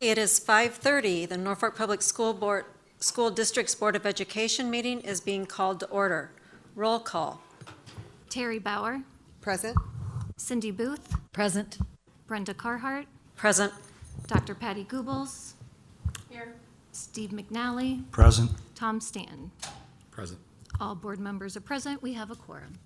It is 5:30. The Norfolk Public School District's Board of Education meeting is being called to order. Roll call. Terry Bauer, Present. Cindy Booth, Present. Brenda Carhart, Present. Dr. Patty Goebbels, Here. Steve McNally, Present. Tom Stanton. Present. All board members are present. We have a quorum.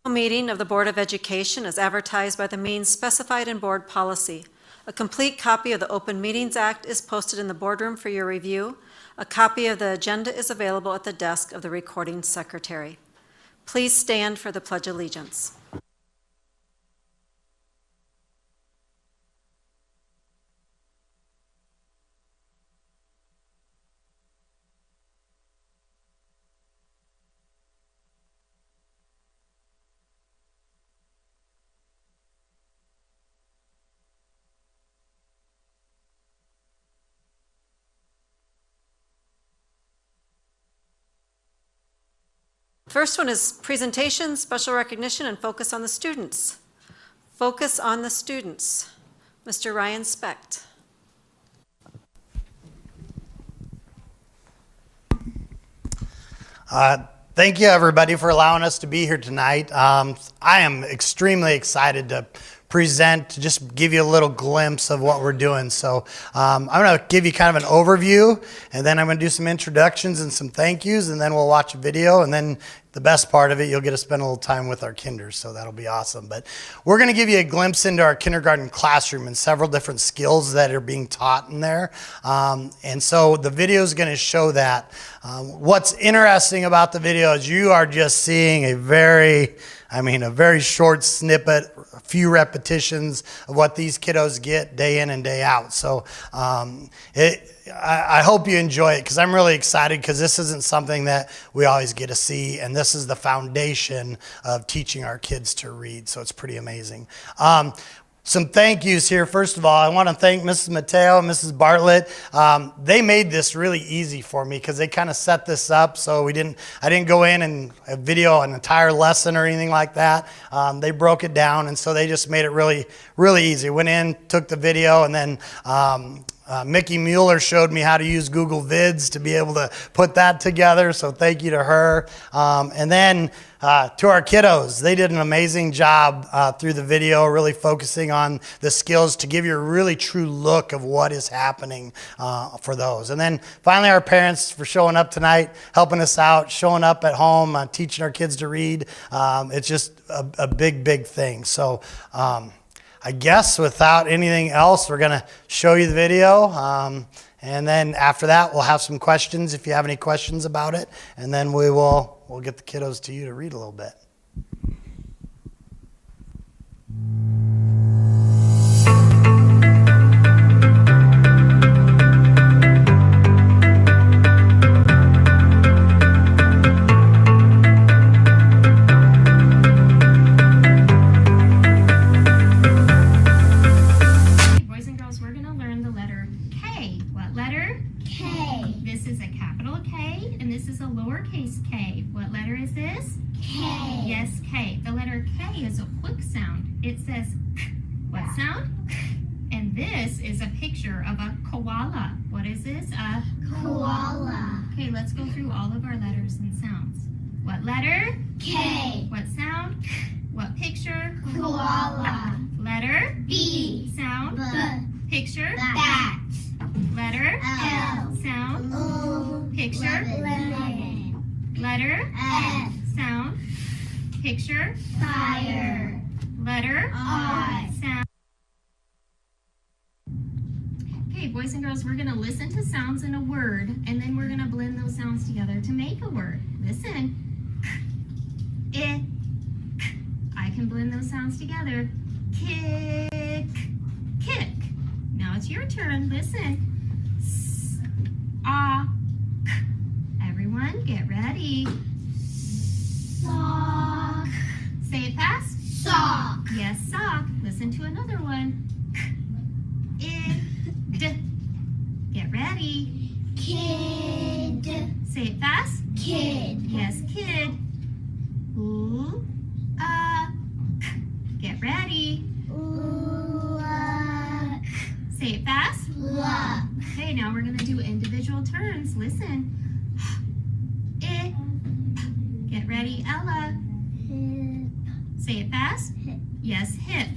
The meeting of the Board of Education is advertised by the means specified in board policy. A complete copy of the Open Meetings Act is posted in the boardroom for your review. A copy of the agenda is available at the desk of the recording secretary. Please stand for the Pledge of Allegiance. First one is presentation, special recognition, and focus on the students. Focus on the students. Mr. Ryan Specht. Thank you, everybody, for allowing us to be here tonight. I am extremely excited to present, to just give you a little glimpse of what we're doing. So I'm going to give you kind of an overview, and then I'm going to do some introductions and some thank yous, and then we'll watch a video, and then the best part of it, you'll get to spend a little time with our kinders, so that'll be awesome. But we're going to give you a glimpse into our kindergarten classroom and several different skills that are being taught in there. And so the video is going to show that. What's interesting about the video is you are just seeing a very short snippet, a few repetitions of what these kiddos get day in and day out. So I hope you enjoy it, because I'm really excited, because this isn't something that we always get to see, and this is the foundation of teaching our kids to read, so it's pretty amazing. Some thank yous here. First of all, I want to thank Mrs. Mateo and Mrs. Bartlett. They made this really easy for me, because they kind of set this up, so I didn't go in and video an entire lesson or anything like that. They broke it down, and so they just made it really, really easy. Went in, took the video, and then Mickey Mueller showed me how to use Google Vids to be able to put that together, so thank you to her. And then to our kiddos, they did an amazing job through the video, really focusing on the skills to give you a really true look of what is happening for those. And then finally, our parents for showing up tonight, helping us out, showing up at home, teaching our kids to read. It's just a big, big thing. So I guess without anything else, we're going to show you the video. And then after that, we'll have some questions if you have any questions about it. And then we'll get the kiddos to you to read a little bit. Boys and girls, we're going to learn the letter K. What letter? K. This is a capital K, and this is a lowercase k. What letter is this? K. Yes, K. The letter K is a quick sound. It says K. What sound? And this is a picture of a koala. What is this? A Koala. Okay, let's go through all of our letters and sounds. What letter? K. What sound? What picture? Koala. Letter? B. Sound? B. Picture? Bat. Letter? L. Sound? O. Picture? Lemon. Letter? F. Sound? Picture? Fire. Letter? I. Sound? Okay, boys and girls, we're going to listen to sounds in a word, and then we're going to blend those sounds together to make a word. Listen. I can blend those sounds together. Kick. Kick. Now it's your turn. Listen. Everyone, get ready. Sock. Say it fast. Sock. Yes, sock. Listen to another one. Get ready. Kid. Say it fast. Kid. Yes, kid. Ooh, get ready. Ooh, Say it fast. Look. Okay, now we're gonna do individual turns. Listen. It. Get ready, Ella. Hip. Say it fast. Hip. Yes, hip.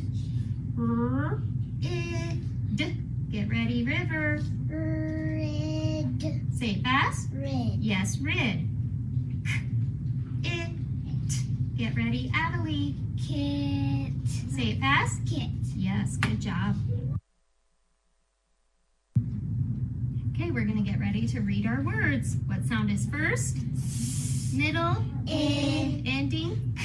It. Get ready, River. Red. Say it fast. Red. Yes, rid. It. Get ready, Adelie. Kit. Say it fast. Kit. Yes, good job. Okay, we're gonna get ready to read our words. What sound is first? Middle. In. Ending.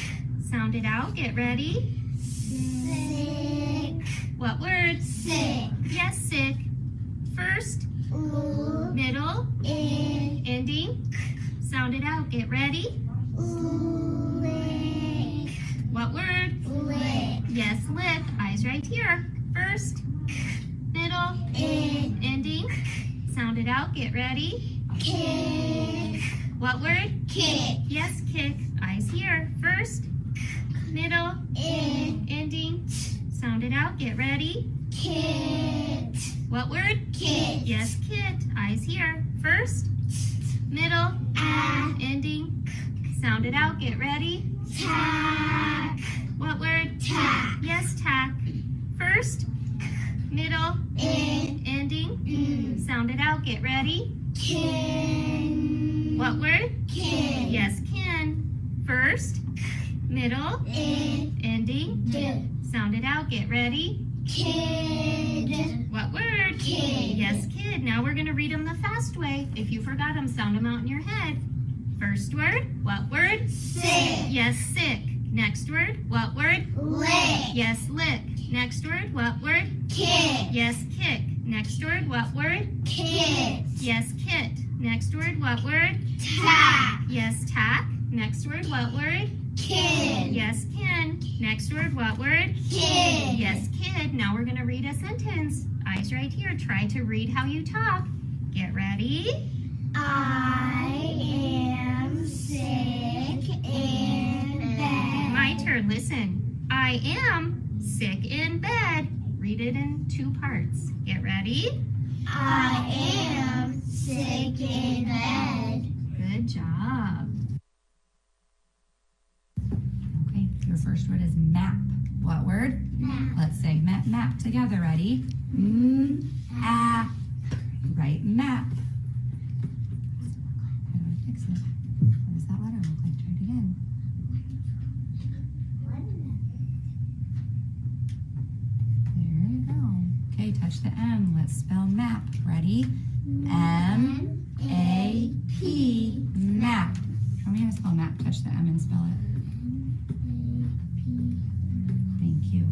Sound it out. Get ready. Sick. What word? Sick. Yes, sick. First. Ooh. Middle. In. Ending. Sound it out. Get ready. Lick. What word? Lick. Yes, lick. Eyes right here. First. Middle. In. Ending. Sound it out. Get ready. Kick. What word? Kick. Yes, kick. Eyes here. First. Middle. In. Ending. Sound it out. Get ready. Kit. What word? Kit. Yes, kit. Eyes here. First. Middle. Ah. Ending. Sound it out. Get ready. Tack. What word? Tack. Yes, tack. First. Middle. In. Ending. Sound it out. Get ready. Kin. What word? Kin. Yes, kin. First. Middle. In. Ending. D. Sound it out. Get ready. Kid. What word? Kid. Yes, kid. Now we're going to read them the fast way. If you forgot them, sound them out in your head. First word. What word? Sick. Yes, sick. Next word. What word? Lick. Yes, lick. Next word. What word? Kick. Yes, kick. Next word. What word? Kit. Yes, kit. Next word. What word? Tack. Yes, tack. Next word. What word? Kid. Yes, kin. Next word. What word? Kid. Yes, kid. Now we're going to read a sentence. Eyes right here. Try to read how you talk. Get ready. I am sick in bed. My turn. Listen. I am sick in bed. Read it in 2 parts. Get ready. I am sick in bed. Good job. Okay, your first word is map. What word? Map. Let's segment map together. Ready? App. Right, map. How do I fix it? What does that letter look like? Try it again. There you go. Okay, touch the M. Let's spell map. Ready? M-A-P. Map. Show me how to spell map. Touch the M and spell it. Thank you.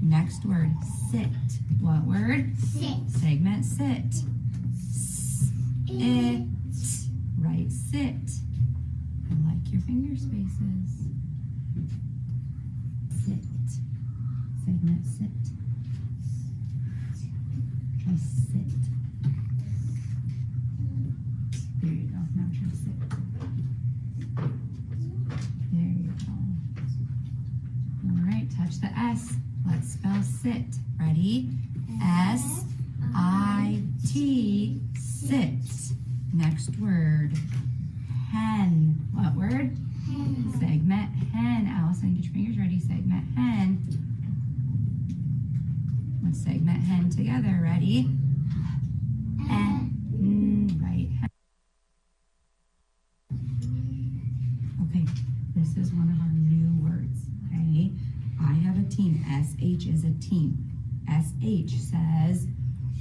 Next word, sit. What word? Sit. Segment sit. It. Right, sit. I like your finger spaces. Sit. Segment sit. Try sit. There you go. Now try sit. There you go. All right, touch the S. Let's spell sit. Ready? S-I-T. Sit. Next word. Hen. What word? Segment hen. Allison, get your fingers ready. Segment hen. Let's segment hen together. Ready? Right. Okay, this is one of our new words. Okay, I have a team. SH is a team. SH says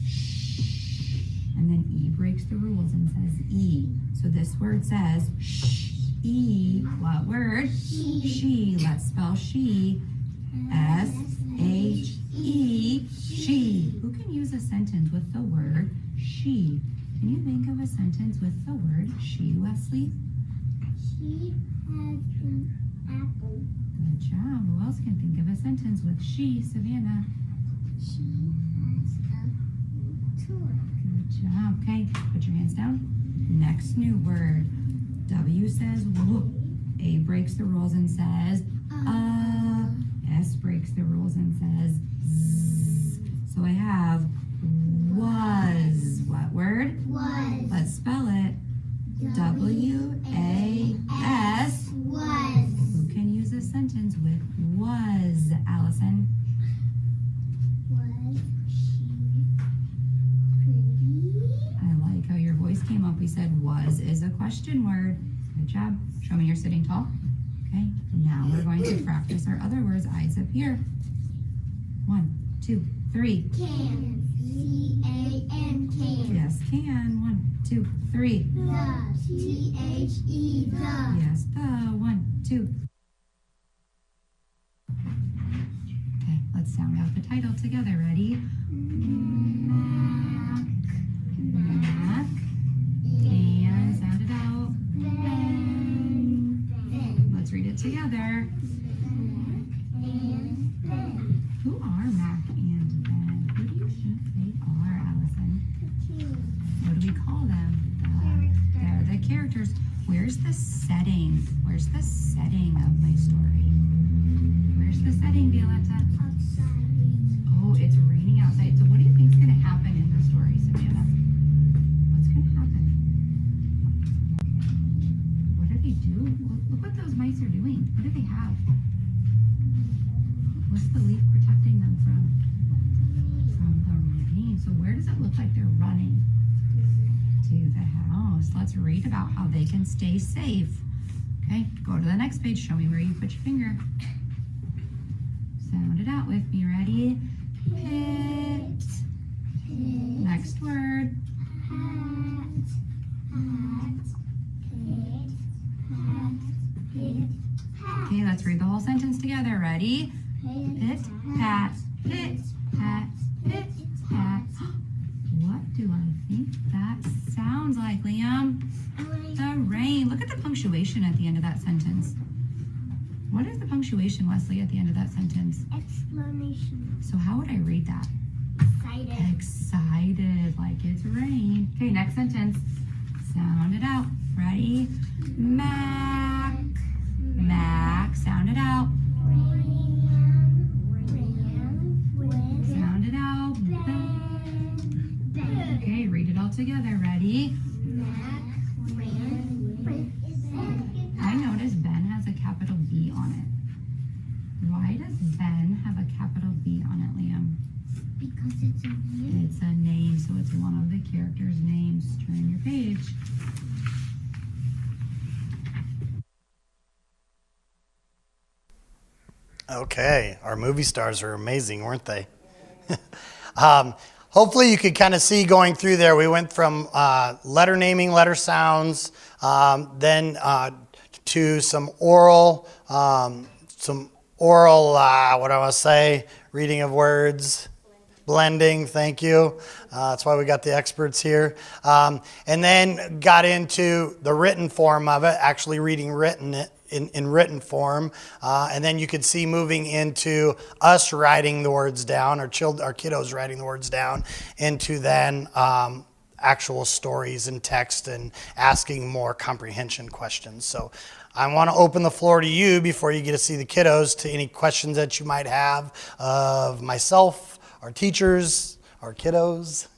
shh, and then E breaks the rules and says E. So this word says shh, E. What word? She. Let's spell she. S-H-E. She. Who can use a sentence with the word she? Can you think of a sentence with the word she, Wesley? She has an apple. Good job. Who else can think of a sentence with she, Savannah? She has a toy. Good job. Okay, put your hands down. Next new word. W says whoop. A breaks the rules and says S breaks the rules and says zzz. So I have Was. What word? Was. Let's spell it. W-A-S. Was. Who can use a sentence with was, Allison? Was she pretty? I like how your voice came up. We said was is a question word. Good job. Show me you're sitting tall. Okay, now we're going to practice our other words. Eyes up here. 1, 2, 3. Can. C-A-N. Can. Yes, can. 1, 2, 3. The. T-H-E. The. Yes, the. 1, 2. Okay, let's sound out the title together. Ready? Mac. Mac. And sound it out. Let's read it together. Who are Mac and Ben? Who do you think they are, Allison? What do we call them? They're the characters. Where's the setting? Where's the setting of my story? Where's the setting, Violetta? Oh, it's raining outside. So what do you think's going to happen in the story, Savannah? What's going to happen? What do they do? Look what those mice are doing. What do they have? What's the leaf protecting them from? From the rain. So where does it look like they're running? To the house. Let's read about how they can stay safe. Okay, go to the next page. Show me where you put your finger. Sound it out with me. Ready? Pit. Next word. Okay, let's read the whole sentence together. Ready? Pit, pat, pit, pat, pit, pat. What do I think that sounds like, Liam? The rain. Look at the punctuation at the end of that sentence. What is the punctuation, Wesley, at the end of that sentence? Exclamation. So how would I read that? Excited. Excited, like it's rain. Okay, next sentence. Sound it out. Ready? Mac. Mac. Sound it out. Sound it out. Okay, read it all together. Ready? I noticed Ben has a capital B on it. Why does Ben have a capital B on it, Liam? Because it's a name. It's a name, so it's one of the characters' names. Turn your page. Okay, our movie stars are amazing, weren't they? Hopefully you could kind of see going through there. We went from letter naming, letter sounds, then to some oral, what do I want to say, reading of words, blending, thank you. That's why we got the experts here. And then got into the written form of it, actually reading in written form. And then you could see moving into us writing the words down, our kiddos writing the words down, into then actual stories and text and asking more comprehension questions. So I want to open the floor to you before you get to see the kiddos to any questions that you might have of myself, our teachers, our kiddos.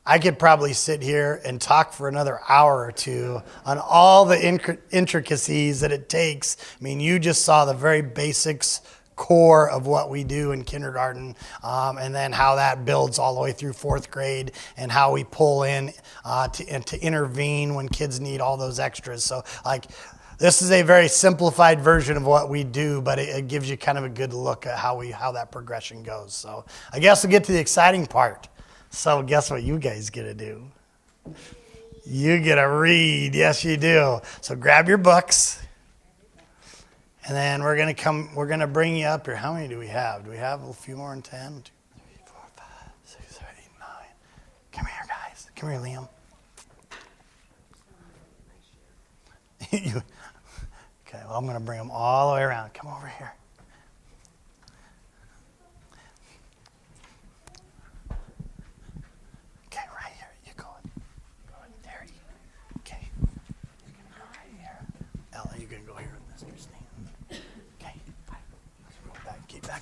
I could probably sit here and talk for another hour or two on all the intricacies that it takes. I mean, you just saw the very basics, core of what we do in kindergarten, and then how that builds all the way through fourth grade, and how we pull in to intervene when kids need all those extras. So, like, this is a very simplified version of what we do, but it gives you kind of a good look at how that progression goes. So, I guess we'll get to the exciting part. So guess what you guys get to do? You get to read. Yes, you do. So grab your books. And then we're going to bring you up here. How many do we have? Do we have a few more than 10? 1, 2, 3, 4, 5, 6, 7, 8, 9. Come here, guys. Come here, Liam. Okay, well, I'm going to bring them all the way around. Come over here.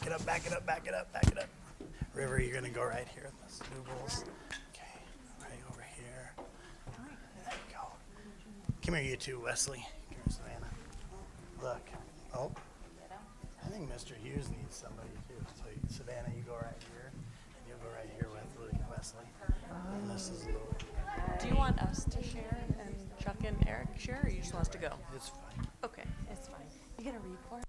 it up, back it up, back it up, back it up. River, you're gonna go right here, Miss Noodles. Okay, right over here. There you go. Come here, you two, Wesley. Come here, Savannah. Look. Oh. I think Mr. Hughes needs somebody too. So Savannah, you go right here, and you'll go right here with Wesley. And this is Do you want us to share and Chuck and Eric share, or you just want us to go? it's fine. Okay, it's fine. You gonna read for us?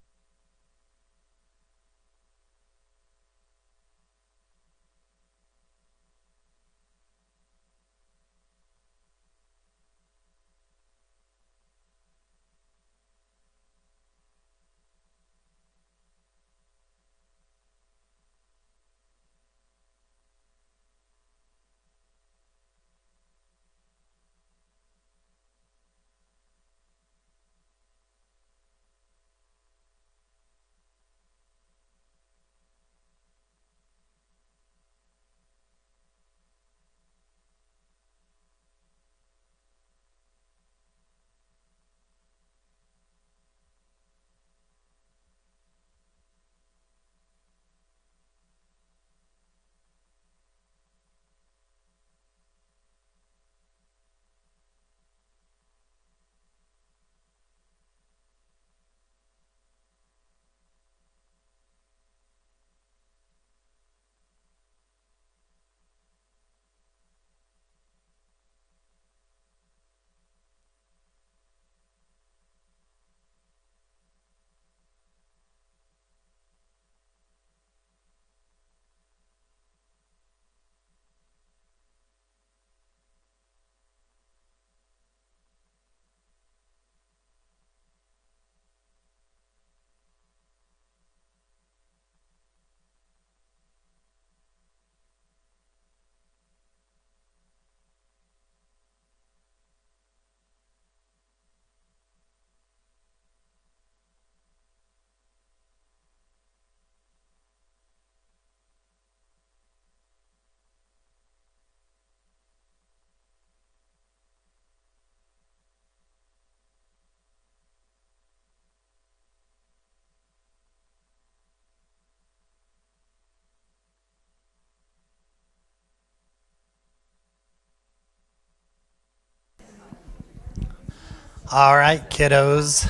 All right, kiddos.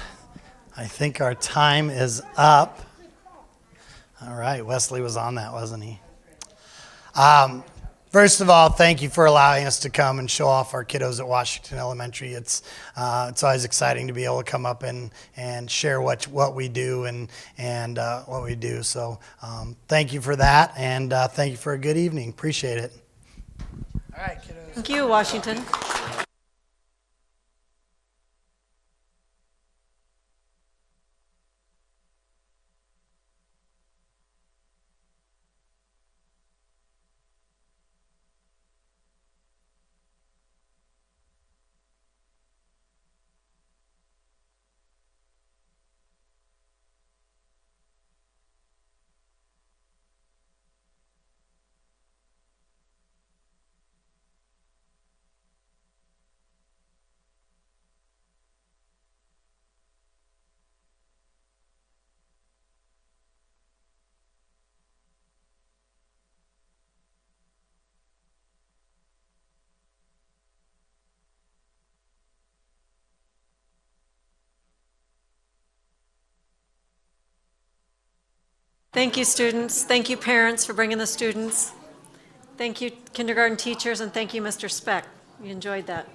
I think our time is up. All right, Wesley was on that, wasn't he? First of all, thank you for allowing us to come and show off our kiddos at Washington Elementary. It's always exciting to be able to come up and share what we do and what we do. So thank you for that, and thank you for a good evening. Appreciate it. All right, kiddos. Thank you, Washington. Thank you, students. Thank you, parents, for bringing the students. Thank you, kindergarten teachers, and thank you, Mr. Speck. We enjoyed that.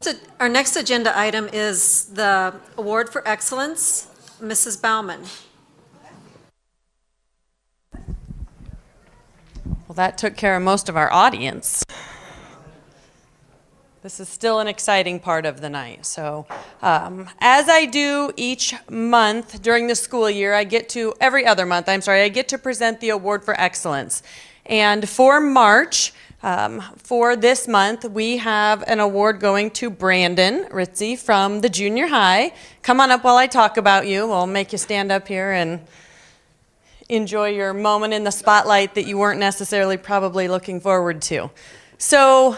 So our next agenda item is the Award for Excellence. Mrs. Baumann. Well, that took care of most of our audience. This is still an exciting part of the night. So as I do each month during the school year, every other month, I get to present the Award for Excellence. And for March, for this month, we have an award going to Brandon Ritzy from the junior high. Come on up while I talk about you. We'll make you stand up here and enjoy your moment in the spotlight that you weren't necessarily probably looking forward to. So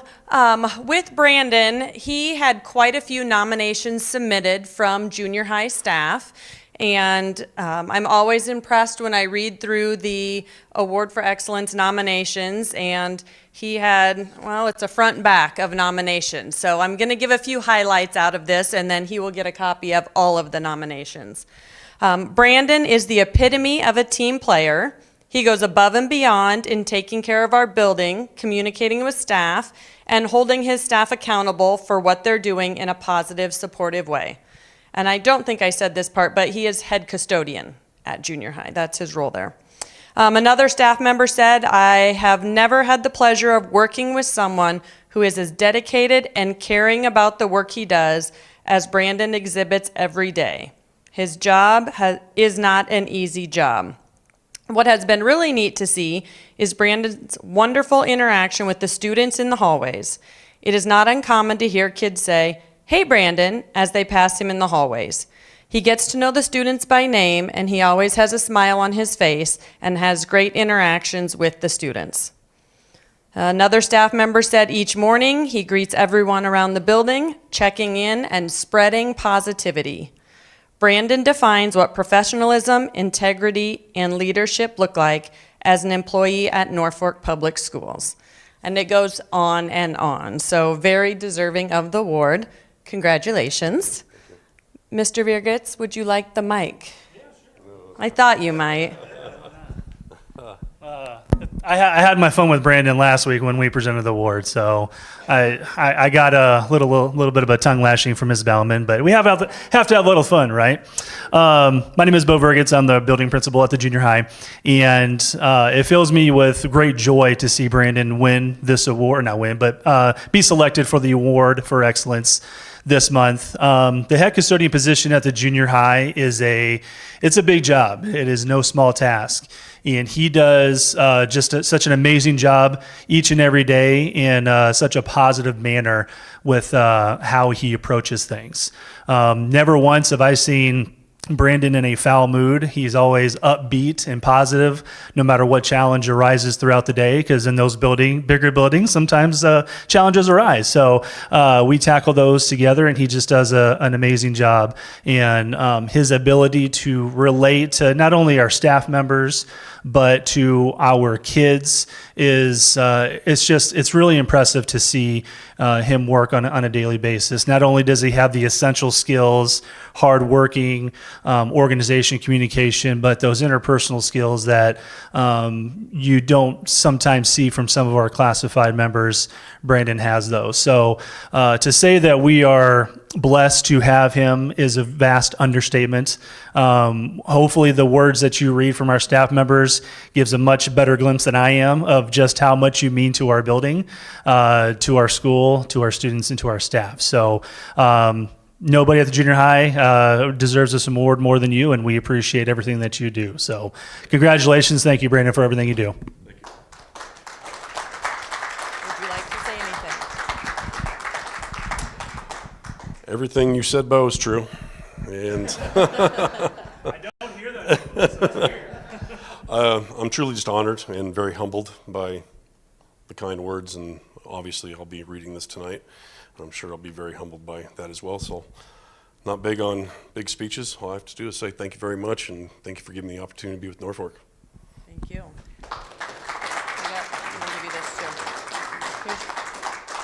with Brandon, he had quite a few nominations submitted from junior high staff. And I'm always impressed when I read through the Award for Excellence nominations, and he had, well, it's a front and back of nominations. So I'm going to give a few highlights out of this, and then he will get a copy of all of the nominations. Brandon is the epitome of a team player. He goes above and beyond in taking care of our building, communicating with staff, and holding his staff accountable for what they're doing in a positive, supportive way. And I don't think I said this part, but he is head custodian at junior high. That's his role there. Another staff member said, I have never had the pleasure of working with someone who is as dedicated and caring about the work he does as Brandon exhibits every day. His job is not an easy job. What has been really neat to see is Brandon's wonderful interaction with the students in the hallways. It is not uncommon to hear kids say, "Hey, Brandon," as they pass him in the hallways. He gets to know the students by name, and he always has a smile on his face and has great interactions with the students. Another staff member said each morning he greets everyone around the building, checking in and spreading positivity. Brandon defines what professionalism, integrity, and leadership look like as an employee at Norfolk Public Schools. And it goes on and on. So very deserving of the award. Congratulations. Mr. Virgits, would you like the mic? Yeah, sure. I thought you might. I had my fun with Brandon last week when we presented the award, so I got a little bit of a tongue lashing from Ms. Bauman, but we have to have a little fun, right? My name is Bo Virgits. I'm the building principal at the junior high, and it fills me with great joy to see Brandon win this award, not win, but be selected for the award for excellence this month. The head custodian position at the junior high it's a big job. It is no small task. And he does such an amazing job each and every day in such a positive manner with how he approaches things. Never once have I seen Brandon in a foul mood. He's always upbeat and positive, no matter what challenge arises throughout the day, because in those bigger buildings, sometimes challenges arise. So we tackle those together, and he just does an amazing job. And his ability to relate to not only our staff members, but to our kids it's really impressive to see him work on a daily basis. Not only does he have the essential skills, hardworking, organization, communication, but those interpersonal skills that you don't sometimes see from some of our classified members. Brandon has those. So to say that we are blessed to have him is a vast understatement. Hopefully the words that you read from our staff members gives a much better glimpse than I am of just how much you mean to our building, to our school, to our students, and to our staff. So nobody at the junior high deserves this award more than you, and we appreciate everything that you do. So congratulations. Thank you, Brandon, for everything you do. Would you like to say anything? Everything you said, Bo, is true. And I don't hear that. I'm truly just honored and very humbled by the kind words, and obviously I'll be reading this tonight. I'm sure I'll be very humbled by that as well. So not big on big speeches. All I have to do is say thank you very much, and thank you for giving me the opportunity to be with Norfolk. Thank you. I'm gonna give you this too.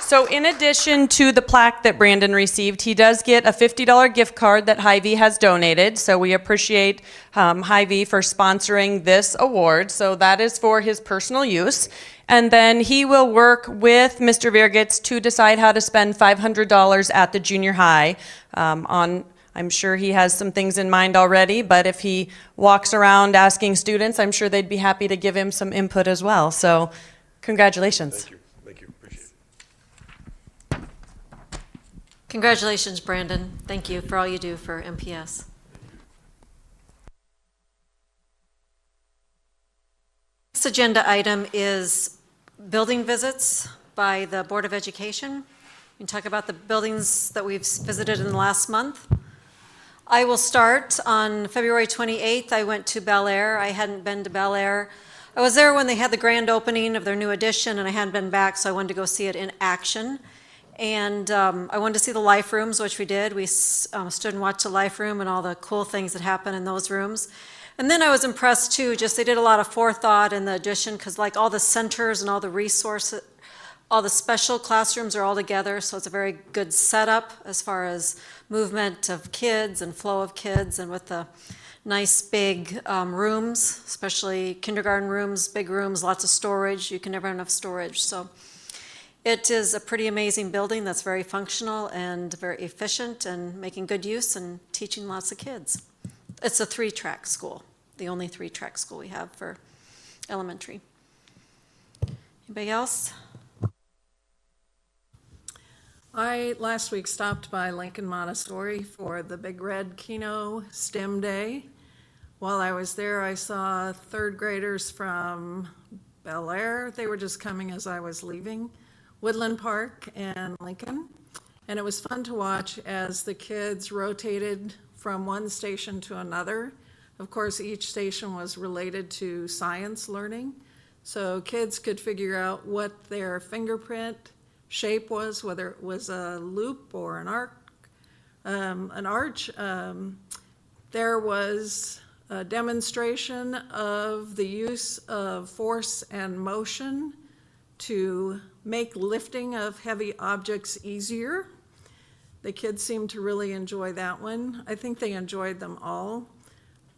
So in addition to the plaque that Brandon received, he does get a $50 gift card that Hy-Vee has donated. So we appreciate Hy-Vee for sponsoring this award. So that is for his personal use. And then he will work with Mr. Virgits to decide how to spend $500 at the junior high. I'm sure he has some things in mind already, but if he walks around asking students, I'm sure they'd be happy to give him some input as well. So congratulations. Thank you. Thank you. Appreciate it. Congratulations, Brandon. Thank you for all you do for MPS. Next agenda item is building visits by the Board of Education. We can talk about the buildings that we've visited in the last month. I will start on February 28th. I went to Bel Air. I hadn't been to Bel Air. I was there when they had the grand opening of their new addition, and I hadn't been back, so I wanted to go see it in action. And I wanted to see the life rooms, which we did. We stood and watched the life room and all the cool things that happen in those rooms. And then I was impressed too, just they did a lot of forethought in the addition, because like all the centers and all the resources, all the special classrooms are all together, so it's a very good setup as far as movement of kids and flow of kids, and with the nice big rooms, especially kindergarten rooms, big rooms, lots of storage. You can never have enough storage. So it is a pretty amazing building that's very functional and very efficient and making good use and teaching lots of kids. It's a 3-track school, the only 3-track school we have for elementary. Anybody else? I last week stopped by Lincoln Montessori for the Big Red Kino STEM Day. While I was there, I saw 3rd graders from Bel Air. They were just coming as I was leaving, Woodland Park and Lincoln. And it was fun to watch as the kids rotated from one station to another. Of course, each station was related to science learning. So kids could figure out what their fingerprint shape was, whether it was a loop or an arch. There was a demonstration of the use of force and motion to make lifting of heavy objects easier. The kids seemed to really enjoy that one. I think they enjoyed them all.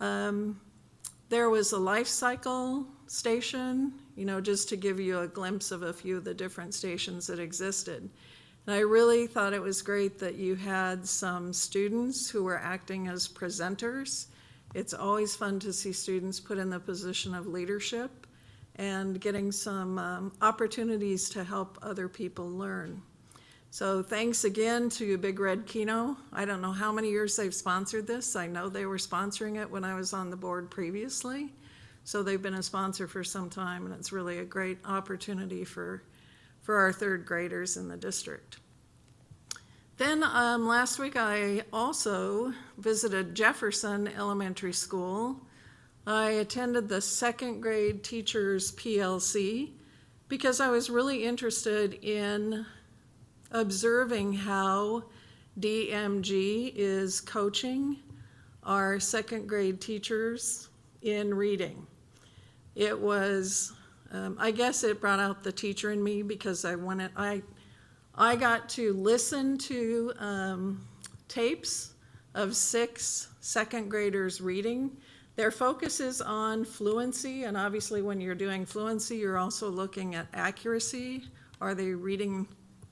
There was a life cycle station, just to give you a glimpse of a few of the different stations that existed. And I really thought it was great that you had some students who were acting as presenters. It's always fun to see students put in the position of leadership and getting some opportunities to help other people learn. So thanks again to Big Red Kino. I don't know how many years they've sponsored this. I know they were sponsoring it when I was on the board previously. So they've been a sponsor for some time, and it's really a great opportunity for our 3rd graders in the district. Then last week I also visited Jefferson Elementary School. I attended the 2nd grade teachers PLC because I was really interested in observing how DMG is coaching our 2nd grade teachers in reading. It was, I guess it brought out the teacher in me because I got to listen to tapes of 6 2nd graders reading. Their focus is on fluency, and obviously when you're doing fluency, you're also looking at accuracy. Are they reading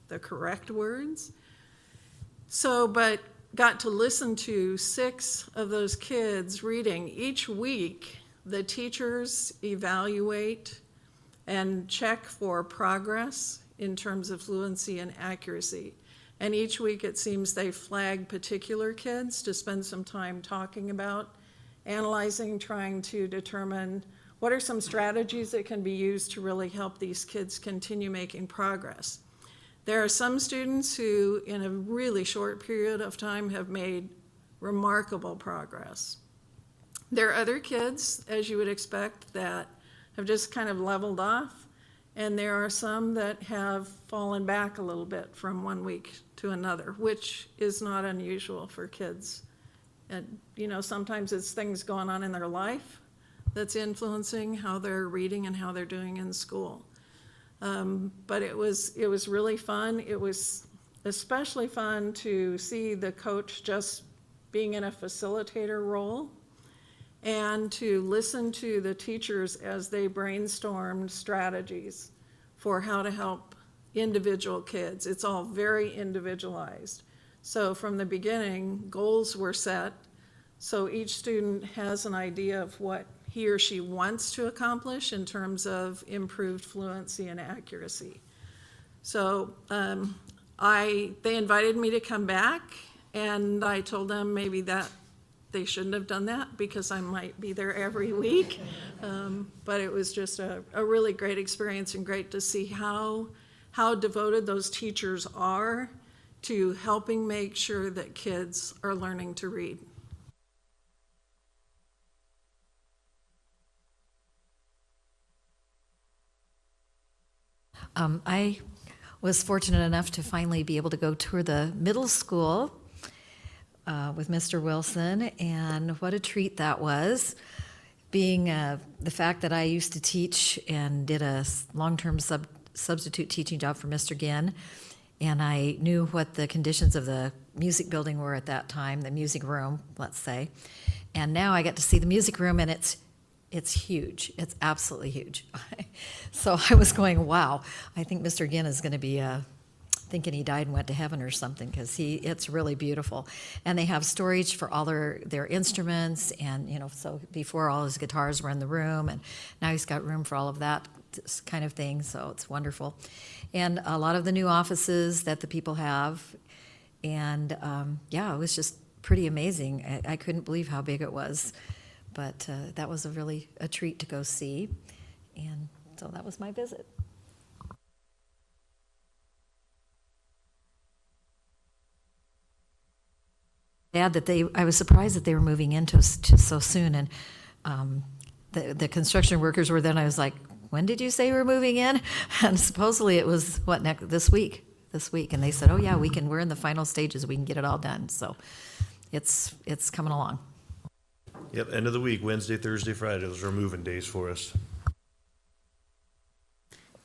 the correct words? But got to listen to 6 of those kids reading. Each week, the teachers evaluate and check for progress in terms of fluency and accuracy. And each week it seems they flag particular kids to spend some time talking about, analyzing, trying to determine what are some strategies that can be used to really help these kids continue making progress. There are some students who, in a really short period of time, have made remarkable progress. There are other kids, as you would expect, that have just kind of leveled off, and there are some that have fallen back a little bit from one week to another, which is not unusual for kids. And, sometimes it's things going on in their life that's influencing how they're reading and how they're doing in school. But it was really fun. It was especially fun to see the coach just being in a facilitator role and to listen to the teachers as they brainstormed strategies for how to help individual kids. It's all very individualized. So from the beginning, goals were set. So each student has an idea of what he or she wants to accomplish in terms of improved fluency and accuracy. So they invited me to come back, and I told them maybe that they shouldn't have done that because I might be there every week. But it was just a really great experience and great to see how devoted those teachers are to helping make sure that kids are learning to read. I was fortunate enough to finally be able to go tour the middle school with Mr. Wilson, and what a treat that was. Being the fact that I used to teach and did a long-term substitute teaching job for Mr. Ginn, and I knew what the conditions of the music building were at that time, the music room, let's say. And now I get to see the music room, and it's huge. It's absolutely huge. So I was going, wow, I think Mr. Ginn is going to be thinking he died and went to heaven or something, because it's really beautiful. And they have storage for all their instruments, and so before all his guitars were in the room, and now he's got room for all of that kind of thing, so it's wonderful. And a lot of the new offices that the people have, and yeah, it was just pretty amazing. I couldn't believe how big it was, but that was really a treat to go see, and so that was my visit. I was surprised that they were moving into so soon, and the construction workers were then. I was like, "When did you say you were moving in?" And supposedly it was this week, and they said, "Oh yeah, we're in the final stages. We can get it all done." So it's coming along. Yep, end of the week, Wednesday, Thursday, Friday. Those are moving days for us.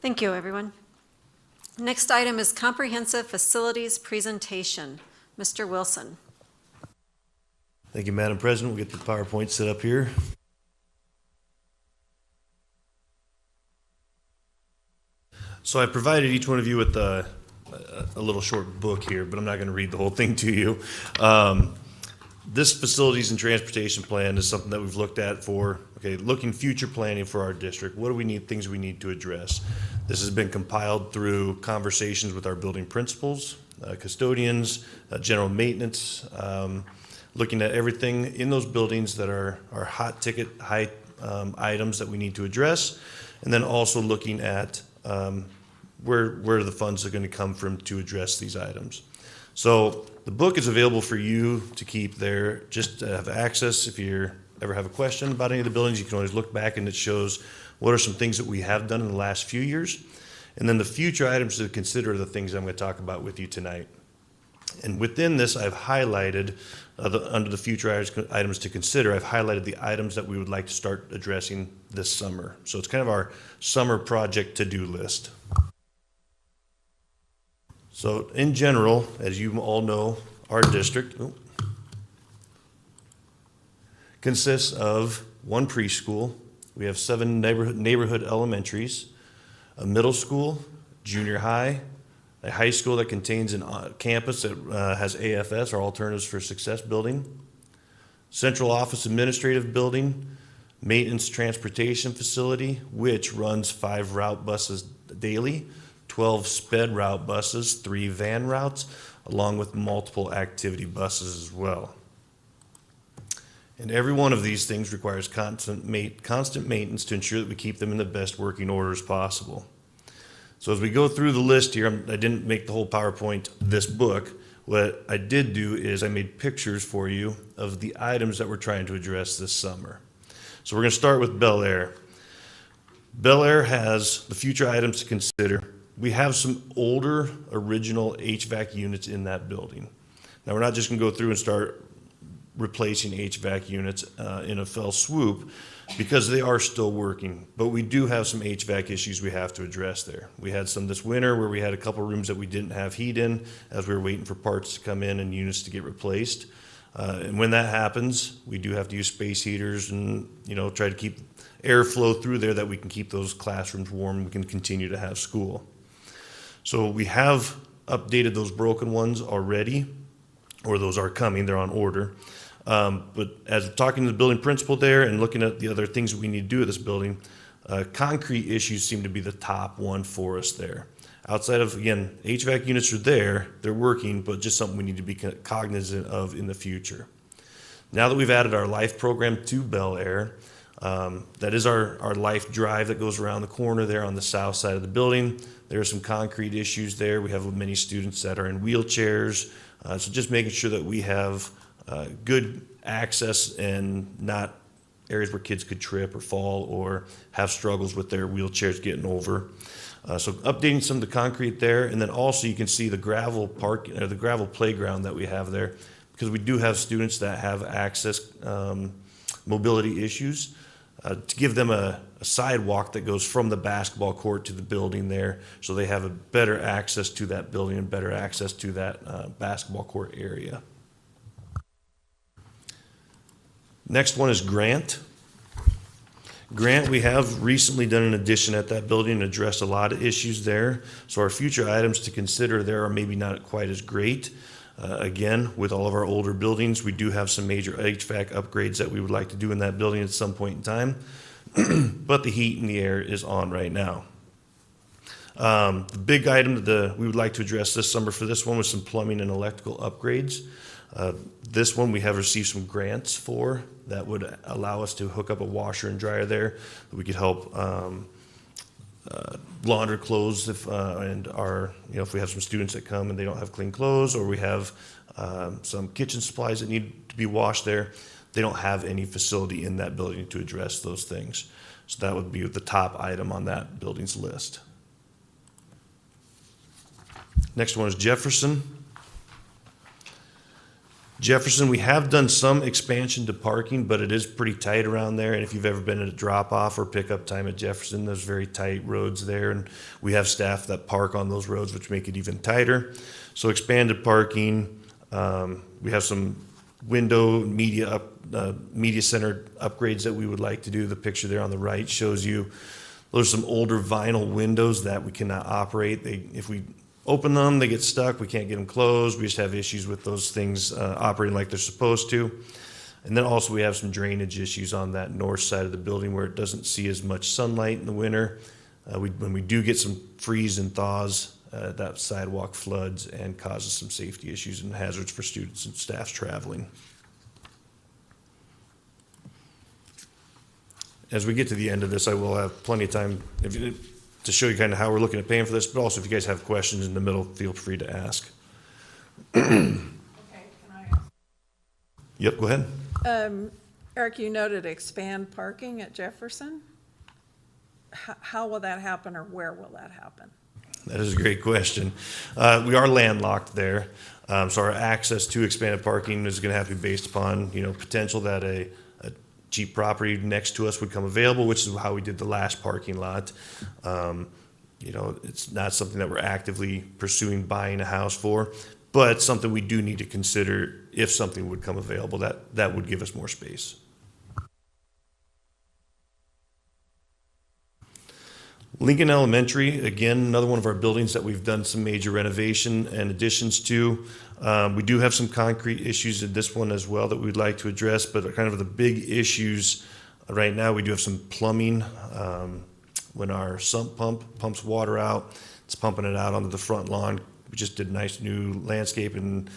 Thank you, everyone. Next item is comprehensive facilities presentation. Mr. Wilson. Thank you, Madam President. We'll get the PowerPoint set up here. So I provided each one of you with a little short book here, but I'm not going to read the whole thing to you. This facilities and transportation plan is something that we've looked at looking future planning for our district. What do we need, things we need to address? This has been compiled through conversations with our building principals, custodians, general maintenance, looking at everything in those buildings that are hot ticket, high items that we need to address, and then also looking at where the funds are going to come from to address these items. So the book is available for you to keep there, just to have access. If you ever have a question about any of the buildings, you can always look back, and it shows what are some things that we have done in the last few years. And then the future items to consider are the things I'm going to talk about with you tonight. And within this, I've highlighted, under the future items to consider, I've highlighted the items that we would like to start addressing this summer. So it's kind of our summer project to-do list. So in general, as you all know, our district consists of one preschool. We have 7 neighborhood elementaries, a middle school, junior high, a high school that contains a campus that has AFS, or Alternatives for Success building, central office administrative building, maintenance transportation facility, which runs 5 route buses daily, 12 sped route buses, 3 van routes, along with multiple activity buses as well. And every one of these things requires constant maintenance to ensure that we keep them in the best working order as possible. So as we go through the list here, I didn't make the whole PowerPoint this book. What I did do is I made pictures for you of the items that we're trying to address this summer. So we're going to start with Bel Air. Bel Air has the future items to consider. We have some older original HVAC units in that building. Now we're not just going to go through and start replacing HVAC units in a fell swoop, because they are still working, but we do have some HVAC issues we have to address there. We had some this winter where we had a couple rooms that we didn't have heat in as we were waiting for parts to come in and units to get replaced. And when that happens, we do have to use space heaters and try to keep airflow through there that we can keep those classrooms warm and we can continue to have school. So we have updated those broken ones already, or those are coming, they're on order. But as talking to the building principal there and looking at the other things that we need to do at this building, concrete issues seem to be the top one for us there. Outside of, again, HVAC units are there, they're working, but just something we need to be cognizant of in the future. Now that we've added our life program to Bel Air, that is our life drive that goes around the corner there on the south side of the building. There are some concrete issues there. We have many students that are in wheelchairs. So just making sure that we have good access and not areas where kids could trip or fall or have struggles with their wheelchairs getting over. So updating some of the concrete there, and then also you can see the gravel the gravel playground that we have there, because we do have students that have access mobility issues. To give them a sidewalk that goes from the basketball court to the building there, so they have a better access to that building and better access to that basketball court area. Next one is Grant. Grant, we have recently done an addition at that building and addressed a lot of issues there. So our future items to consider there are maybe not quite as great. Again, with all of our older buildings, we do have some major HVAC upgrades that we would like to do in that building at some point in time. But the heat and the air is on right now. The big item that we would like to address this summer for this one was some plumbing and electrical upgrades. This one we have received some grants for that would allow us to hook up a washer and dryer there. We could help launder clothes if if we have some students that come and they don't have clean clothes, or we have some kitchen supplies that need to be washed there. They don't have any facility in that building to address those things. So that would be the top item on that building's list. Next one is Jefferson. Jefferson, we have done some expansion to parking, but it is pretty tight around there. And if you've ever been at a drop-off or pickup time at Jefferson, there's very tight roads there. And we have staff that park on those roads, which make it even tighter. So expanded parking. We have some window media center upgrades that we would like to do. The picture there on the right shows you those are some older vinyl windows that we cannot operate. If we open them, they get stuck, we can't get them closed, we just have issues with those things operating like they're supposed to. And then also we have some drainage issues on that north side of the building where it doesn't see as much sunlight in the winter. When we do get some freeze and thaws, that sidewalk floods and causes some safety issues and hazards for students and staff traveling. As we get to the end of this, I will have plenty of time to show you kind of how we're looking at paying for this, but also if you guys have questions in the middle, feel free to ask. Okay, can I ask? Yep, go ahead. Eric, you noted expand parking at Jefferson. How will that happen, or where will that happen? That is a great question. We are landlocked there, so our access to expanded parking is going to have to be based upon potential that a cheap property next to us would come available, which is how we did the last parking lot. It's not something that we're actively pursuing buying a house for, but something we do need to consider if something would come available that would give us more space. Lincoln Elementary, again, another one of our buildings that we've done some major renovation and additions to. We do have some concrete issues in this one as well that we'd like to address, but kind of the big issues right now, we do have some plumbing. When our sump pump pumps water out, it's pumping it out onto the front lawn. We just did nice new landscape and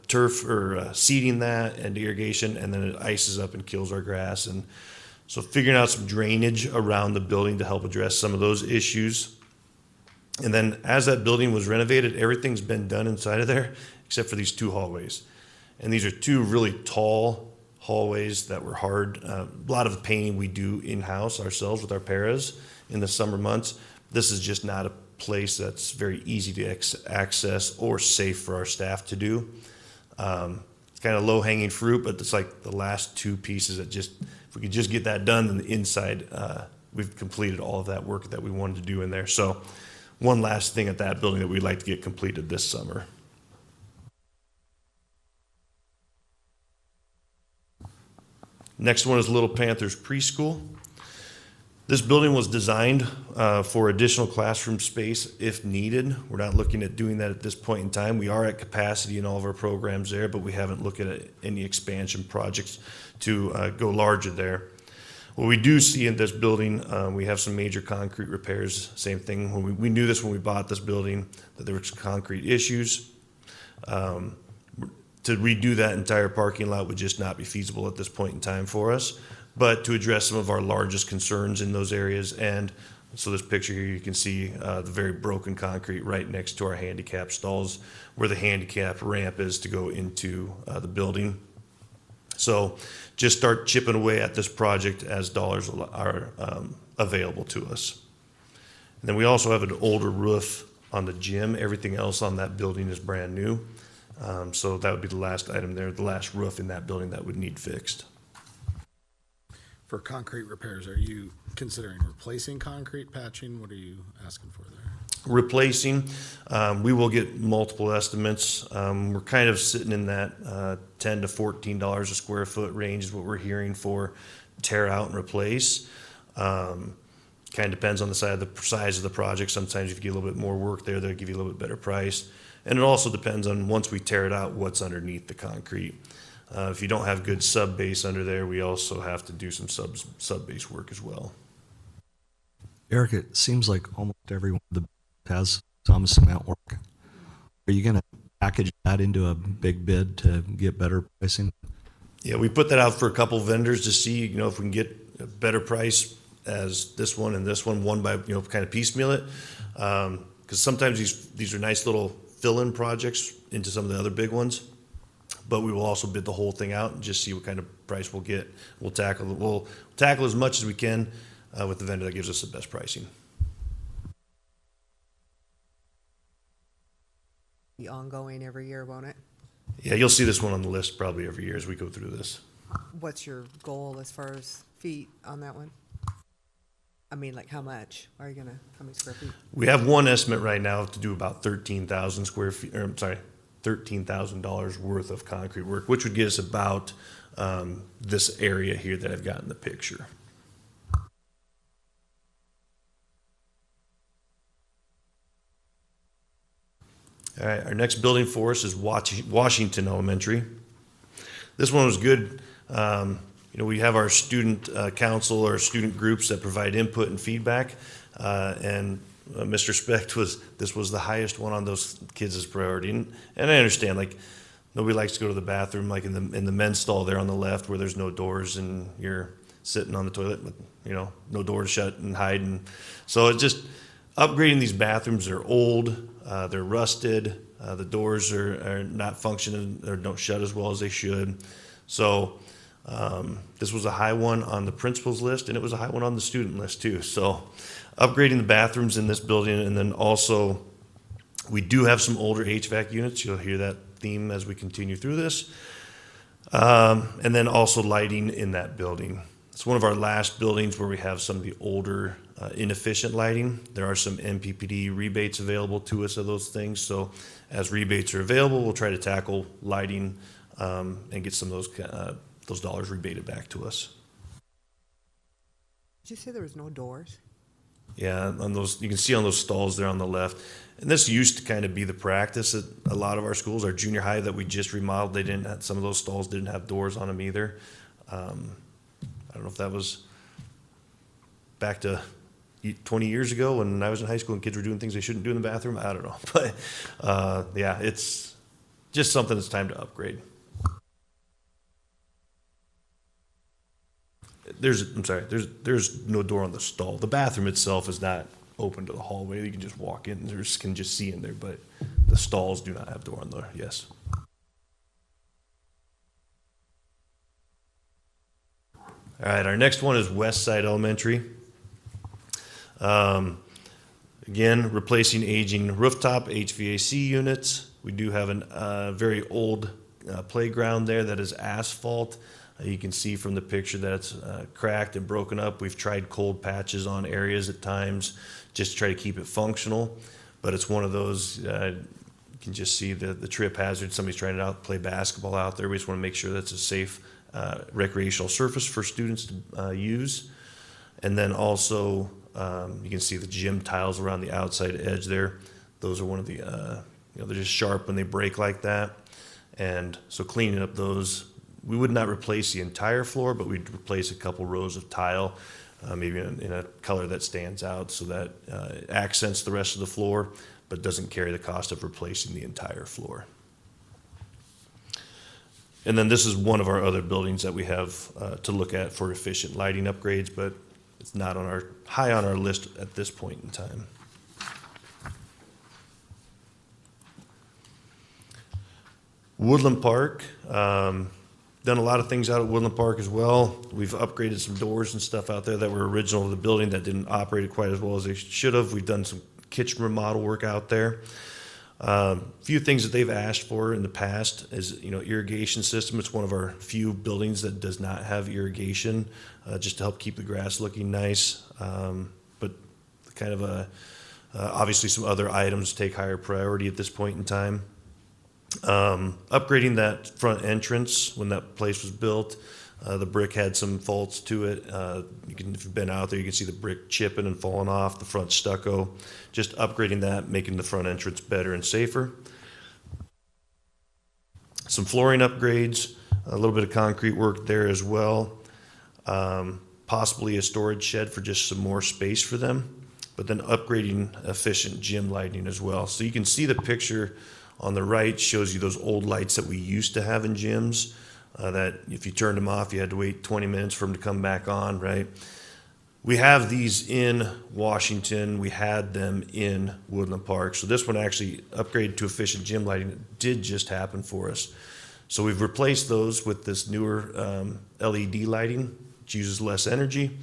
turf or seeding that and irrigation, and then it ices up and kills our grass. And so figuring out some drainage around the building to help address some of those issues. And then as that building was renovated, everything's been done inside of there except for these two hallways. And these are two really tall hallways that were hard. A lot of the painting we do in-house ourselves with our paras in the summer months. This is just not a place that's very easy to access or safe for our staff to do. It's kind of low-hanging fruit, but it's like the last two pieces that just, if we could just get that done, then the inside, we've completed all of that work that we wanted to do in there. So one last thing at that building that we'd like to get completed this summer. Next one is Little Panthers Preschool. This building was designed for additional classroom space if needed. We're not looking at doing that at this point in time. We are at capacity in all of our programs there, but we haven't looked at any expansion projects to go larger there. What we do see in this building, we have some major concrete repairs. Same thing, when we knew this when we bought this building, that there were some concrete issues. To redo that entire parking lot would just not be feasible at this point in time for us. But to address some of our largest concerns in those areas, and so this picture here, you can see the very broken concrete right next to our handicap stalls where the handicap ramp is to go into the building. So just start chipping away at this project as dollars are available to us. And then we also have an older roof on the gym. Everything else on that building is brand new. So that would be the last item there, the last roof in that building that would need fixed. For concrete repairs, are you considering replacing concrete, patching? What are you asking for there? Replacing, we will get multiple estimates. We're kind of sitting in that $10 to $14 a square foot range is what we're hearing for tear out and replace. Kind of depends on the size of the project. Sometimes if you get a little bit more work there, they'll give you a little bit better price. And it also depends on, once we tear it out, what's underneath the concrete. If you don't have good sub-base under there, we also have to do some sub-base work as well. Eric, it seems like almost everyone has some cement work. Are you going to package that into a big bid to get better pricing? Yeah, we put that out for a couple vendors to see, if we can get a better price as this one and this one by, kind of piecemeal it. Because sometimes these are nice little fill-in projects into some of the other big ones. But we will also bid the whole thing out and just see what kind of price we'll get. We'll tackle as much as we can with the vendor that gives us the best pricing. Be ongoing every year, won't it? Yeah, you'll see this one on the list probably every year as we go through this. What's your goal as far as feet on that one? I mean, like how much how many square feet? We have one estimate right now to do about 13,000 square feet, or I'm sorry, $13,000 worth of concrete work, which would get us about this area here that I've got in the picture. All right, our next building for us is Washington Elementary. This one was good. We have our student council or student groups that provide input and feedback, and Mr. Specht this was the highest one on those kids' priority, and I understand, like, nobody likes to go to the bathroom, like in the men's stall there on the left where there's no doors and you're sitting on the toilet with no doors shut and hiding. So it's just upgrading these bathrooms. They're old, they're rusted, the doors are not functioning or don't shut as well as they should. So this was a high one on the principal's list, and it was a high one on the student list too. So upgrading the bathrooms in this building, and then also we do have some older HVAC units. You'll hear that theme as we continue through this. And then also lighting in that building. It's one of our last buildings where we have some of the older inefficient lighting. There are some MPPD rebates available to us of those things. So as rebates are available, we'll try to tackle lighting and get some of those dollars rebated back to us. Did you say there was no doors? Yeah, on those, you can see on those stalls there on the left. And this used to kind of be the practice at a lot of our schools. Our junior high that we just remodeled, some of those stalls didn't have doors on them either. I don't know if that was back to 20 years ago when I was in high school and kids were doing things they shouldn't do in the bathroom. I don't know. But yeah, it's just something that's time to upgrade. There's no door on the stall. The bathroom itself is not open to the hallway. You can just walk in and can just see in there, but the stalls do not have door on there, yes. All right, our next one is West Side Elementary. Again, replacing aging rooftop HVAC units. We do have a very old playground there that is asphalt. You can see from the picture that it's cracked and broken up. We've tried cold patches on areas at times just to try to keep it functional, but it's one of those, you can just see the trip hazard. Somebody's trying to play basketball out there. We just want to make sure that's a safe recreational surface for students to use. And then also, you can see the gym tiles around the outside edge there. Those are one of the, they're just sharp when they break like that. And so cleaning up those, we would not replace the entire floor, but we'd replace a couple rows of tile, maybe in a color that stands out so that accents the rest of the floor, but doesn't carry the cost of replacing the entire floor. And then this is one of our other buildings that we have to look at for efficient lighting upgrades, but it's not high on our list at this point in time. Woodland Park. done a lot of things out at Woodland Park as well. We've upgraded some doors and stuff out there that were original to the building that didn't operate quite as well as they should have. We've done some kitchen remodel work out there. A few things that they've asked for in the past is, irrigation system. It's one of our few buildings that does not have irrigation, just to help keep the grass looking nice. But kind of obviously some other items take higher priority at this point in time. Upgrading that front entrance when that place was built, the brick had some faults to it. If you've been out there, you can see the brick chipping and falling off, the front stucco. Just upgrading that, making the front entrance better and safer. Some flooring upgrades, a little bit of concrete work there as well. Possibly a storage shed for just some more space for them, but then upgrading efficient gym lighting as well. So you can see the picture on the right shows you those old lights that we used to have in gyms, that if you turned them off, you had to wait 20 minutes for them to come back on, right? We have these in Washington. We had them in Woodland Park. So this one actually upgraded to efficient gym lighting. It did just happen for us. So we've replaced those with this newer LED lighting, which uses less energy,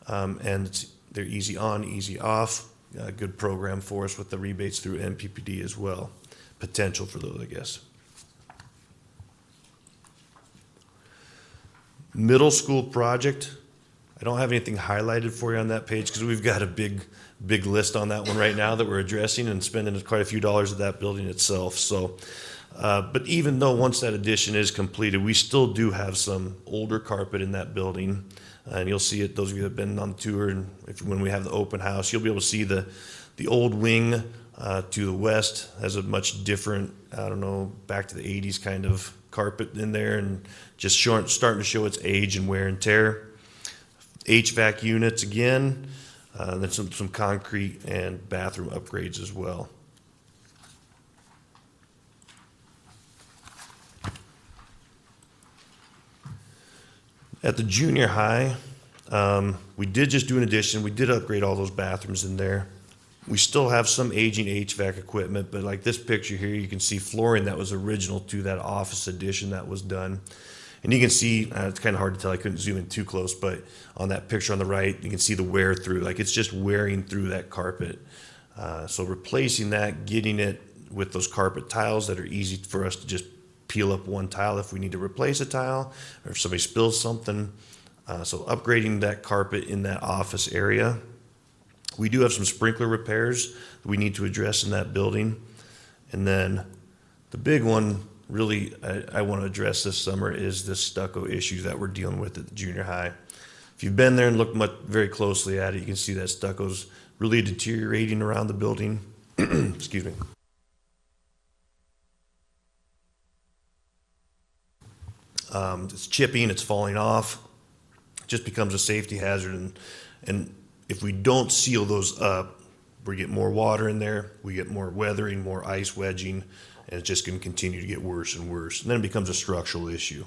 and they're easy on, easy off. Good program for us with the rebates through NPPD as well. Potential for those, I guess. Middle school project. I don't have anything highlighted for you on that page because we've got a big list on that one right now that we're addressing and spending quite a few dollars at that building itself. So, but even though once that addition is completed, we still do have some older carpet in that building. And you'll see it, those of you that have been on the tour, and when we have the open house, you'll be able to see the old wing to the west has a much different, back to the 80s kind of carpet in there, and just starting to show its age and wear and tear. HVAC units again, then some concrete and bathroom upgrades as well. At the junior high, we did just do an addition. We did upgrade all those bathrooms in there. We still have some aging HVAC equipment, but like this picture here, you can see flooring that was original to that office addition that was done. And you can see, it's kind of hard to tell, I couldn't zoom in too close, but on that picture on the right, you can see the wear through, like it's just wearing through that carpet. So replacing that, getting it with those carpet tiles that are easy for us to just peel up one tile if we need to replace a tile, or if somebody spills something. So upgrading that carpet in that office area. We do have some sprinkler repairs that we need to address in that building. And then the big one really I want to address this summer is this stucco issue that we're dealing with at the junior high. If you've been there and looked very closely at it, you can see that stucco's really deteriorating around the building. Excuse me. It's chipping, it's falling off. It just becomes a safety hazard, and if we don't seal those up, we get more water in there, we get more weathering, more ice wedging, and it's just going to continue to get worse and worse. And then it becomes a structural issue.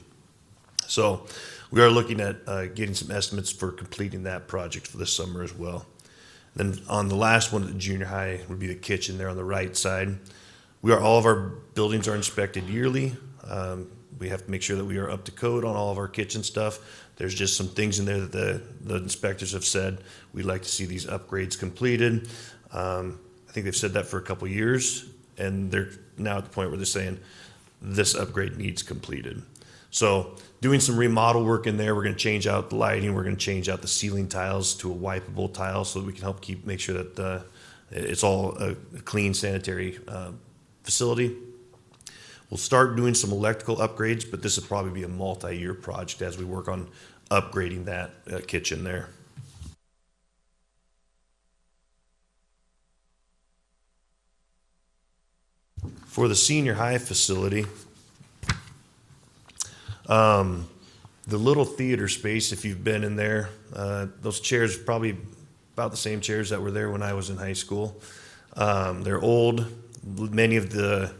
So we are looking at getting some estimates for completing that project for this summer as well. Then on the last one at the junior high would be the kitchen there on the right side. All of our buildings are inspected yearly. We have to make sure that we are up to code on all of our kitchen stuff. There's just some things in there that the inspectors have said we'd like to see these upgrades completed. I think they've said that for a couple of years, and they're now at the point where they're saying this upgrade needs completed. So doing some remodel work in there, we're going to change out the lighting, we're going to change out the ceiling tiles to a wipeable tile so that we can help make sure that it's all a clean sanitary facility. We'll start doing some electrical upgrades, but this will probably be a multi-year project as we work on upgrading that kitchen there. For the senior high facility, the little theater space, if you've been in there, those chairs are probably about the same chairs that were there when I was in high school. They're old. Many of the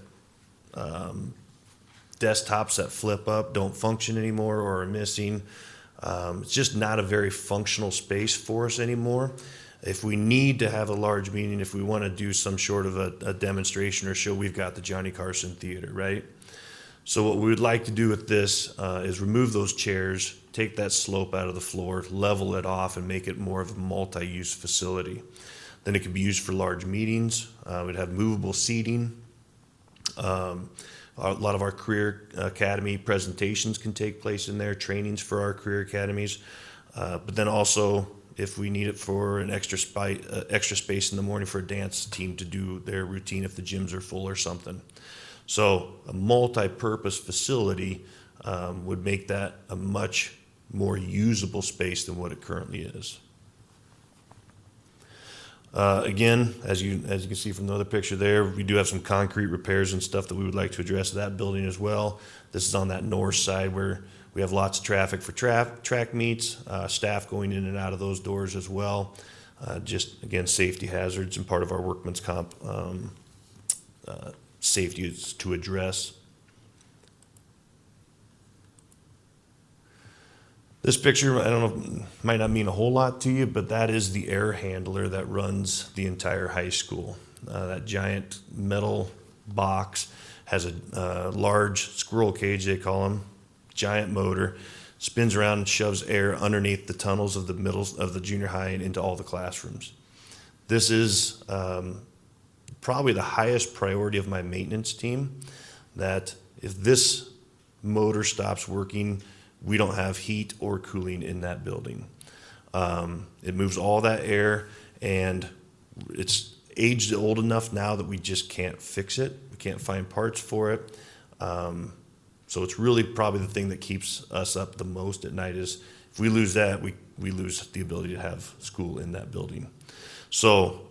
desktops that flip up don't function anymore or are missing. It's just not a very functional space for us anymore. If we need to have a large meeting, if we want to do some sort of a demonstration or show, we've got the Johnny Carson Theater, right? So what we would like to do with this is remove those chairs, take that slope out of the floor, level it off, and make it more of a multi-use facility. Then it could be used for large meetings. We'd have movable seating. A lot of our career academy presentations can take place in there, trainings for our career academies. But then also, if we need it for an extra space in the morning for a dance team to do their routine if the gyms are full or something. So a multi-purpose facility would make that a much more usable space than what it currently is. Again, as you can see from the other picture there, we do have some concrete repairs and stuff that we would like to address to that building as well. This is on that north side where we have lots of traffic for track meets, staff going in and out of those doors as well. Just, again, safety hazards and part of our workman's comp safety is to address. This picture, I don't know, might not mean a whole lot to you, but that is the air handler that runs the entire high school. That giant metal box has a large squirrel cage, they call them, giant motor, spins around and shoves air underneath the tunnels of the junior high and into all the classrooms. This is probably the highest priority of my maintenance team, that if this motor stops working, we don't have heat or cooling in that building. It moves all that air, and it's aged old enough now that we just can't fix it. We can't find parts for it. So it's really probably the thing that keeps us up the most at night is if we lose that, we lose the ability to have school in that building. So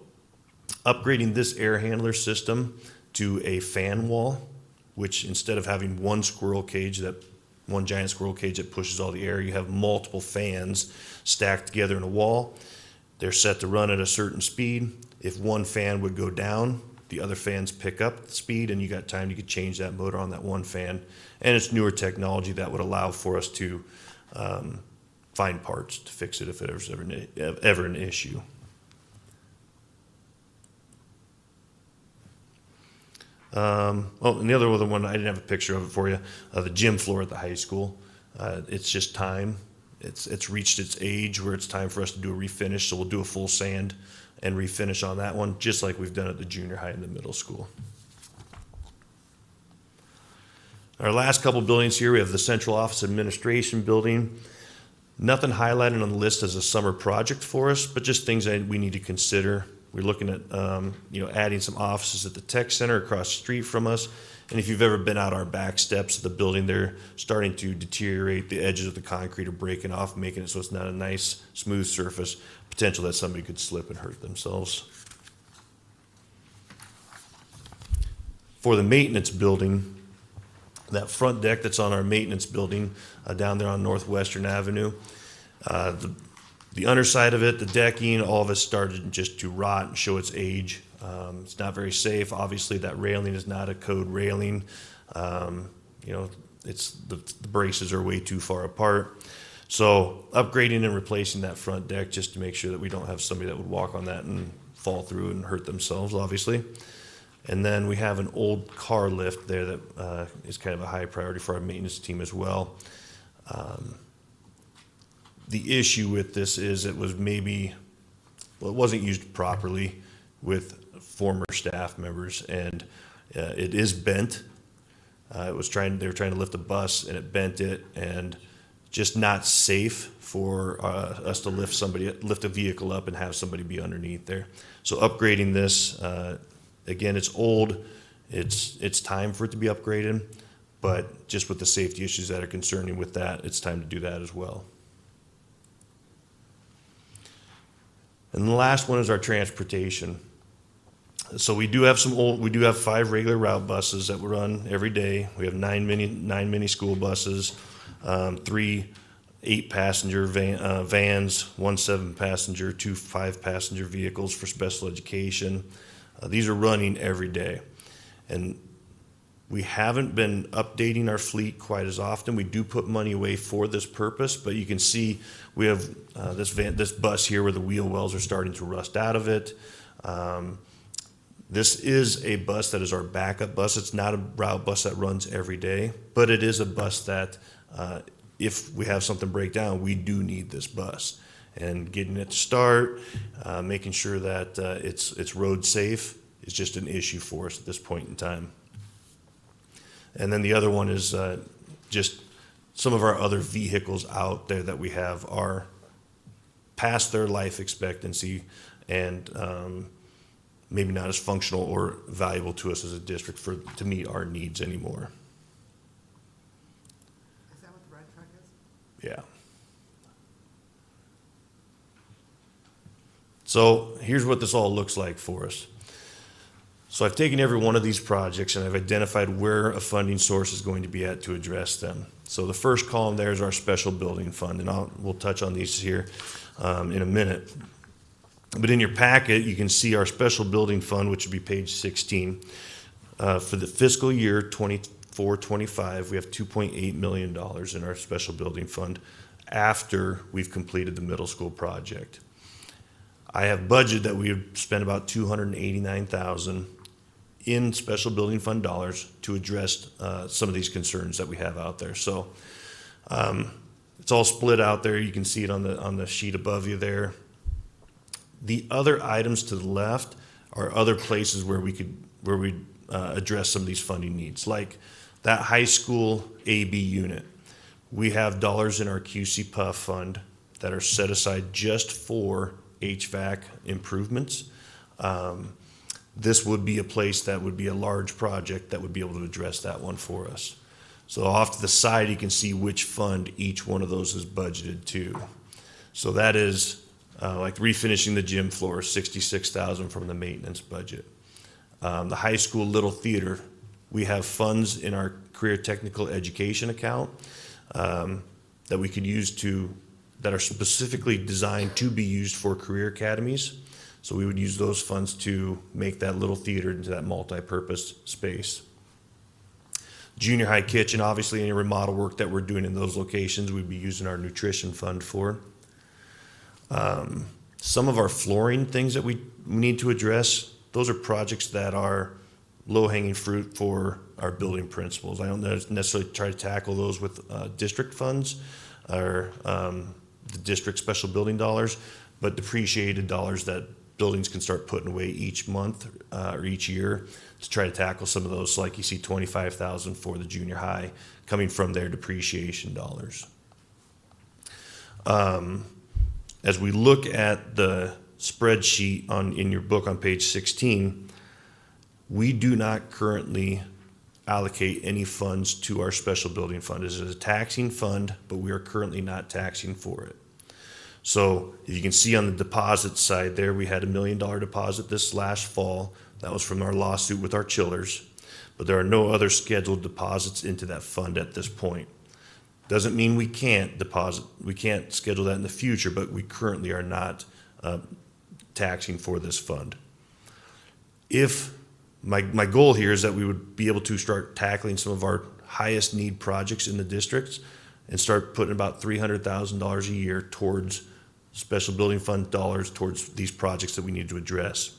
upgrading this air handler system to a fan wall, which instead of having one giant squirrel cage that pushes all the air, you have multiple fans stacked together in a wall. They're set to run at a certain speed. If one fan would go down, the other fans pick up the speed, and you got time, you could change that motor on that one fan. And it's newer technology that would allow for us to find parts to fix it if there's ever an issue. And the other one, I didn't have a picture of it for you, the gym floor at the high school. It's just time. It's reached its age where it's time for us to do a refinish, so we'll do a full sand and refinish on that one, just like we've done at the junior high and the middle school. Our last couple buildings here, we have the central office administration building. Nothing highlighted on the list as a summer project for us, but just things that we need to consider. We're looking at adding some offices at the tech center across the street from us. And if you've ever been out our back steps of the building, they're starting to deteriorate. The edges of the concrete are breaking off, making it so it's not a nice, smooth surface. Potential that somebody could slip and hurt themselves. For the maintenance building, that front deck that's on our maintenance building down there on Northwestern Avenue, the underside of it, the decking, all of it started just to rot and show its age. It's not very safe. Obviously, that railing is not a code railing. It's the braces are way too far apart. So upgrading and replacing that front deck just to make sure that we don't have somebody that would walk on that and fall through and hurt themselves, obviously. And then we have an old car lift there that is kind of a high priority for our maintenance team as well. The issue with this is it wasn't used properly with former staff members, and it is bent. They were trying to lift a bus, and it bent it, and just not safe for us to lift a vehicle up and have somebody be underneath there. So upgrading this, again, it's old. It's time for it to be upgraded, but just with the safety issues that are concerning with that, it's time to do that as well. And the last one is our transportation. So we do have 5 regular route buses that we run every day. We have 9 mini school buses, 3 8-passenger vans, 1 7-passenger, 2 5-passenger vehicles for special education. These are running every day. And we haven't been updating our fleet quite as often. We do put money away for this purpose, but you can see we have this bus here where the wheel wells are starting to rust out of it. This is a bus that is our backup bus. It's not a route bus that runs every day, but it is a bus that if we have something break down, we do need this bus. And getting it to start, making sure that it's road safe is just an issue for us at this point in time. And then the other one is just some of our other vehicles out there that we have are past their life expectancy and maybe not as functional or valuable to us as a district to meet our needs anymore. Is that what the red truck is? Yeah. So here's what this all looks like for us. So I've taken every one of these projects and I've identified where a funding source is going to be at to address them. So the first column there is our special building fund, and we'll touch on these here in a minute. But in your packet, you can see our special building fund, which would be page 16. For the fiscal year 24-25, we have $2.8 million in our special building fund after we've completed the middle school project. I have budgeted that we would spend about $289,000 in special building fund dollars to address some of these concerns that we have out there. So it's all split out there. You can see it on the sheet above you there. The other items to the left are other places where we address some of these funding needs, like that high school AB unit. We have dollars in our QC Puff fund that are set aside just for HVAC improvements. This would be a place that would be a large project that would be able to address that one for us. So off to the side, you can see which fund each one of those is budgeted to. So that is like refinishing the gym floor, $66,000 from the maintenance budget. The high school little theater, we have funds in our career technical education account that we could use that are specifically designed to be used for career academies. So we would use those funds to make that little theater into that multi-purpose space. Junior high kitchen, obviously any remodel work that we're doing in those locations, we'd be using our nutrition fund for. Some of our flooring things that we need to address, those are projects that are low-hanging fruit for our building principals. I don't necessarily try to tackle those with district funds or the district special building dollars, but depreciated dollars that buildings can start putting away each month or each year to try to tackle some of those. Like you see $25,000 for the junior high coming from their depreciation dollars. As we look at the spreadsheet in your book on page 16, we do not currently allocate any funds to our special building fund. It is a taxing fund, but we are currently not taxing for it. So if you can see on the deposit side there, we had $1 million deposit this last fall. That was from our lawsuit with our chillers, but there are no other scheduled deposits into that fund at this point. Doesn't mean we can't deposit, we can't schedule that in the future, but we currently are not taxing for this fund. If my goal here is that we would be able to start tackling some of our highest need projects in the districts and start putting about $300,000 a year towards special building fund dollars towards these projects that we need to address.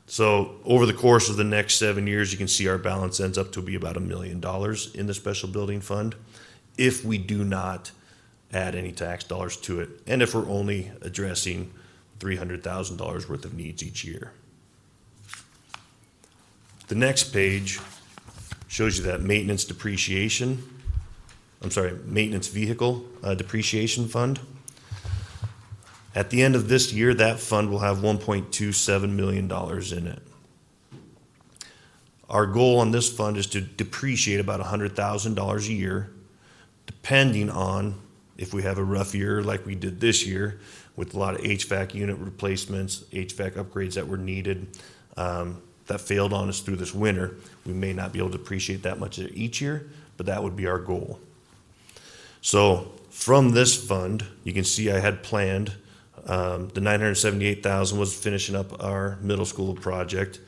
So over the course of the next 7 years, you can see our balance ends up to be about $1 million in the special building fund if we do not add any tax dollars to it, and if we're only addressing $300,000 worth of needs each year. The next page shows you that maintenance vehicle depreciation fund. At the end of this year, that fund will have $1.27 million in it. Our goal on this fund is to depreciate about $100,000 a year, depending on if we have a rough year like we did this year with a lot of HVAC unit replacements, HVAC upgrades that were needed, that failed on us through this winter. We may not be able to depreciate that much each year, but that would be our goal. So from this fund, you can see I had planned the $978,000 was finishing up our middle school project,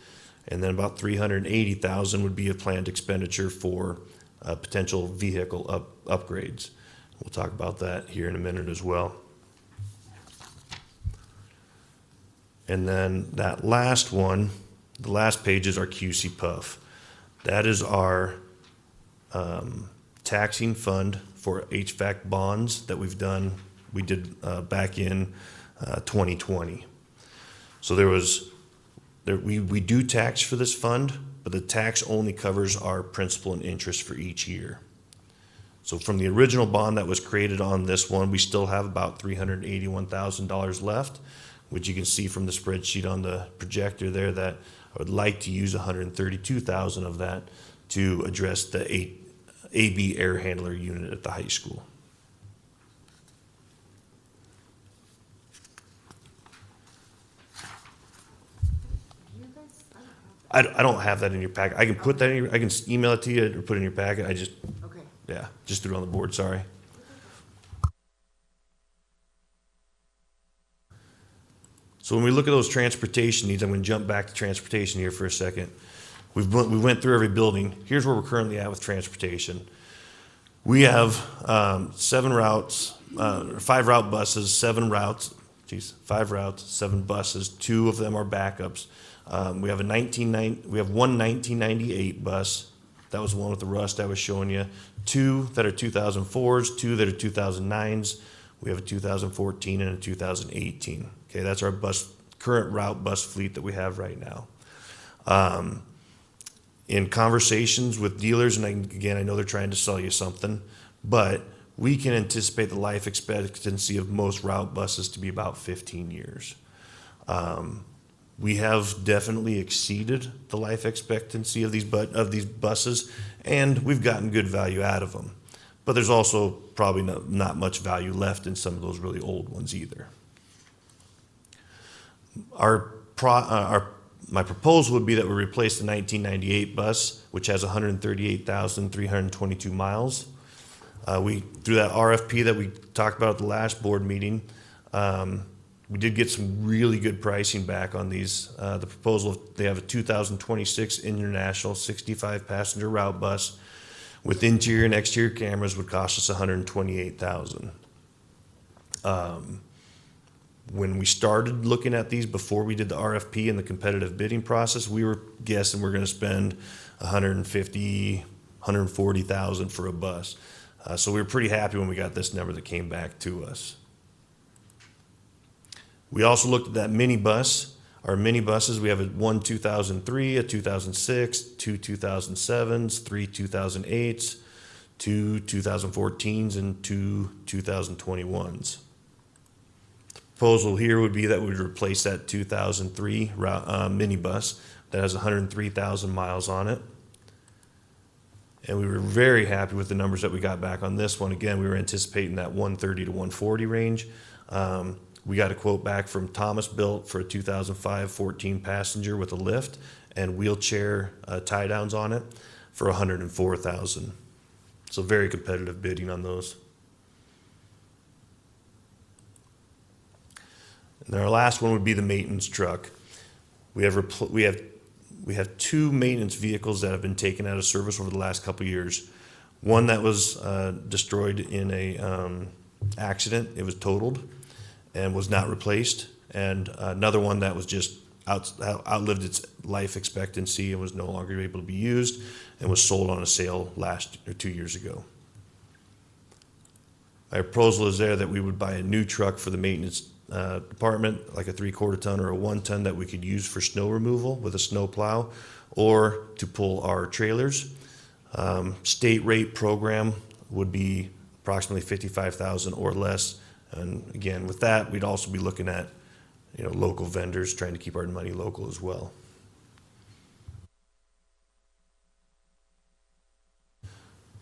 and then about $380,000 would be a planned expenditure for potential vehicle upgrades. We'll talk about that here in a minute as well. And then that last one The last page is our QC Puff. That is our taxing fund for HVAC bonds that we did back in 2020. So we do tax for this fund, but the tax only covers our principal and interest for each year. So from the original bond that was created on this one, we still have about $381,000 left, which you can see from the spreadsheet on the projector there that I would like to use $132,000 of that to address the AB air handler unit at the high school. I don't have that in your packet. I can put that in I can email it to you or put it in your packet. Okay. Yeah, just threw it on the board, sorry. So when we look at those transportation needs, I'm going to jump back to transportation here for a second. We went through every building. Here's where we're currently at with transportation. We have 7 routes, 5 route buses, 7 routes. 5 routes, 7 buses. 2 of them are backups. We have one 1998 bus. That was the one with the rust I was showing you. 2 that are 2004s, 2 that are 2009s. We have a 2014 and a 2018. Okay, that's our current route bus fleet that we have right now. In conversations with dealers, and again, I know they're trying to sell you something, but we can anticipate the life expectancy of most route buses to be about 15 years. We have definitely exceeded the life expectancy of these buses, and we've gotten good value out of them. But there's also probably not much value left in some of those really old ones either. My proposal would be that we replace the 1998 bus, which has 138,322 miles. Through that RFP that we talked about at the last board meeting, we did get some really good pricing back on these. The proposal, they have a 2026 International 65-passenger route bus with interior and exterior cameras, would cost us $128,000. When we started looking at these before we did the RFP and the competitive bidding process, we were guessing we're going to spend $150,000, $140,000 for a bus. So we were pretty happy when we got this number that came back to us. We also looked at that minibus. Our minibuses, we have one 2003, a 2006, 2 2007s, 3 2008s, 2 2014s, and 2 2021s. The proposal here would be that we would replace that 2003 minibus that has 103,000 miles on it. And we were very happy with the numbers that we got back on this one. Again, we were anticipating that 130 to 140 range. We got a quote back from Thomas Built for a 2005 14 passenger with a lift and wheelchair tie downs on it for $104,000. So very competitive bidding on those. And then our last one would be the maintenance truck. We have 2 maintenance vehicles that have been taken out of service over the last couple of years. One that was destroyed in a accident. It was totaled and was not replaced, and another one that was just outlived its life expectancy and was no longer able to be used and was sold on a sale 2 years ago. Our proposal is there that we would buy a new truck for the maintenance department, like a 3/4 ton or a 1 ton that we could use for snow removal with a snow plow or to pull our trailers. State rate program would be approximately $55,000 or less. And again, with that, we'd also be looking at, local vendors, trying to keep our money local as well.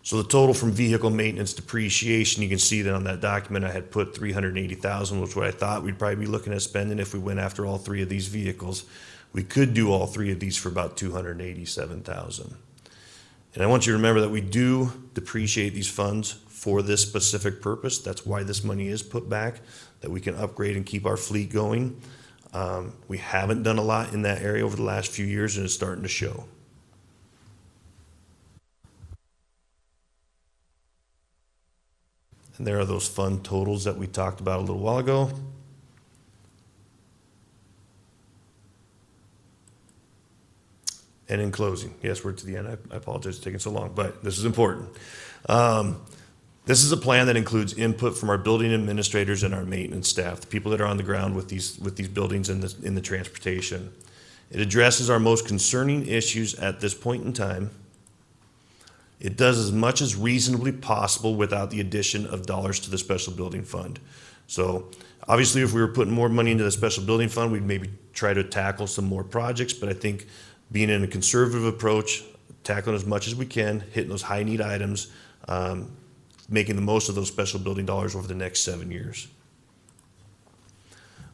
So the total from vehicle maintenance depreciation, you can see that on that document I had put $380,000, which is what I thought we'd probably be looking at spending if we went after all 3 of these vehicles. We could do all 3 of these for about $287,000. And I want you to remember that we do depreciate these funds for this specific purpose. That's why this money is put back, that we can upgrade and keep our fleet going. We haven't done a lot in that area over the last few years, and it's starting to show. And there are those fund totals that we talked about a little while ago. And in closing, yes, we're to the end. I apologize for taking so long, but this is important. This is a plan that includes input from our building administrators and our maintenance staff, the people that are on the ground with these buildings in the transportation. It addresses our most concerning issues at this point in time. It does as much as reasonably possible without the addition of dollars to the special building fund. So obviously, if we were putting more money into the special building fund, we'd maybe try to tackle some more projects, but I think being in a conservative approach, tackling as much as we can, hitting those high need items, making the most of those special building dollars over the next 7 years.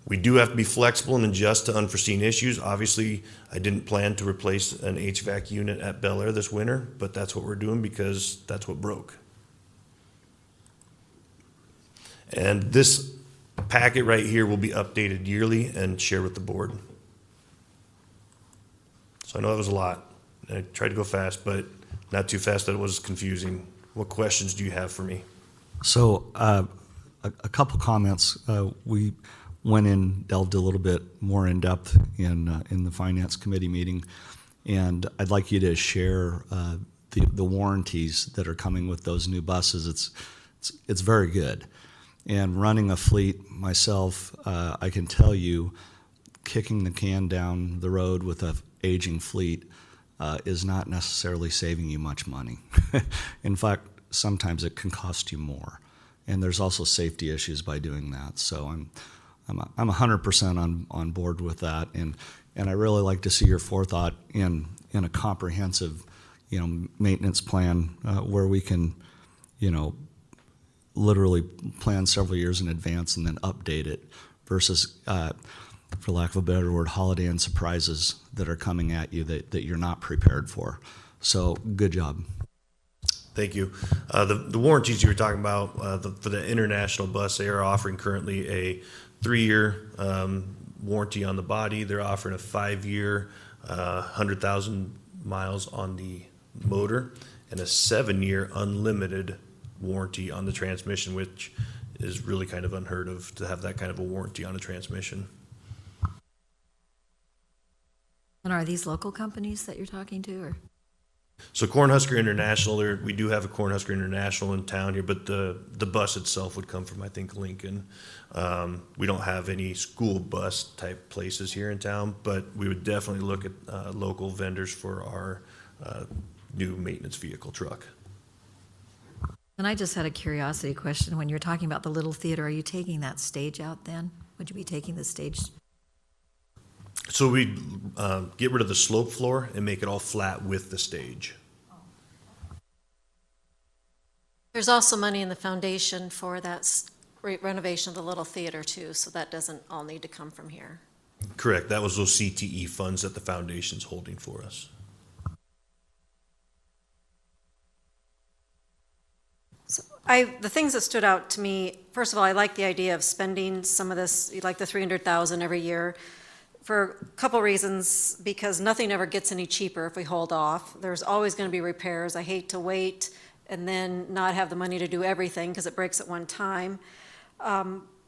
We do have to be flexible and adjust to unforeseen issues. Obviously, I didn't plan to replace an HVAC unit at Bel Air this winter, but that's what we're doing because that's what broke. And this packet right here will be updated yearly and shared with the board. So I know that was a lot. I tried to go fast, but not too fast that it was confusing. What questions do you have for me? So a couple comments. We went in, delved a little bit more in depth in the finance committee meeting, and I'd like you to share the warranties that are coming with those new buses. It's very good. And running a fleet myself, I can tell you, kicking the can down the road with a aging fleet is not necessarily saving you much money. In fact, sometimes it can cost you more. And there's also safety issues by doing that. So I'm 100% on board with that. And I really like to see your forethought in a comprehensive, maintenance plan where we can, literally plan several years in advance and then update it versus, for lack of a better word, holiday and surprises that are coming at you that you're not prepared for. So good job. Thank you. The warranties you were talking about for the international bus, they are offering currently a 3-year warranty on the body. They're offering a 5-year, 100,000 miles on the motor, and a 7-year unlimited warranty on the transmission, which is really kind of unheard of to have that kind of a warranty on a transmission. And are these local companies that you're talking to, or? So Cornhusker International, we do have a Cornhusker International in town here, but the bus itself would come from, I think, Lincoln. We don't have any school bus type places here in town, but we would definitely look at local vendors for our new maintenance vehicle truck. And I just had a curiosity question. When you're talking about the little theater, are you taking that stage out then? Would you be taking the stage? So we'd get rid of the slope floor and make it all flat with the stage. There's also money in the foundation for that renovation of the little theater too, so that doesn't all need to come from here. Correct. That was those CTE funds that the foundation's holding for us. So the things that stood out to me, first of all, I like the idea of spending some of this, like the $300,000 every year, for a couple reasons, because nothing ever gets any cheaper if we hold off. There's always going to be repairs. I hate to wait and then not have the money to do everything because it breaks at one time.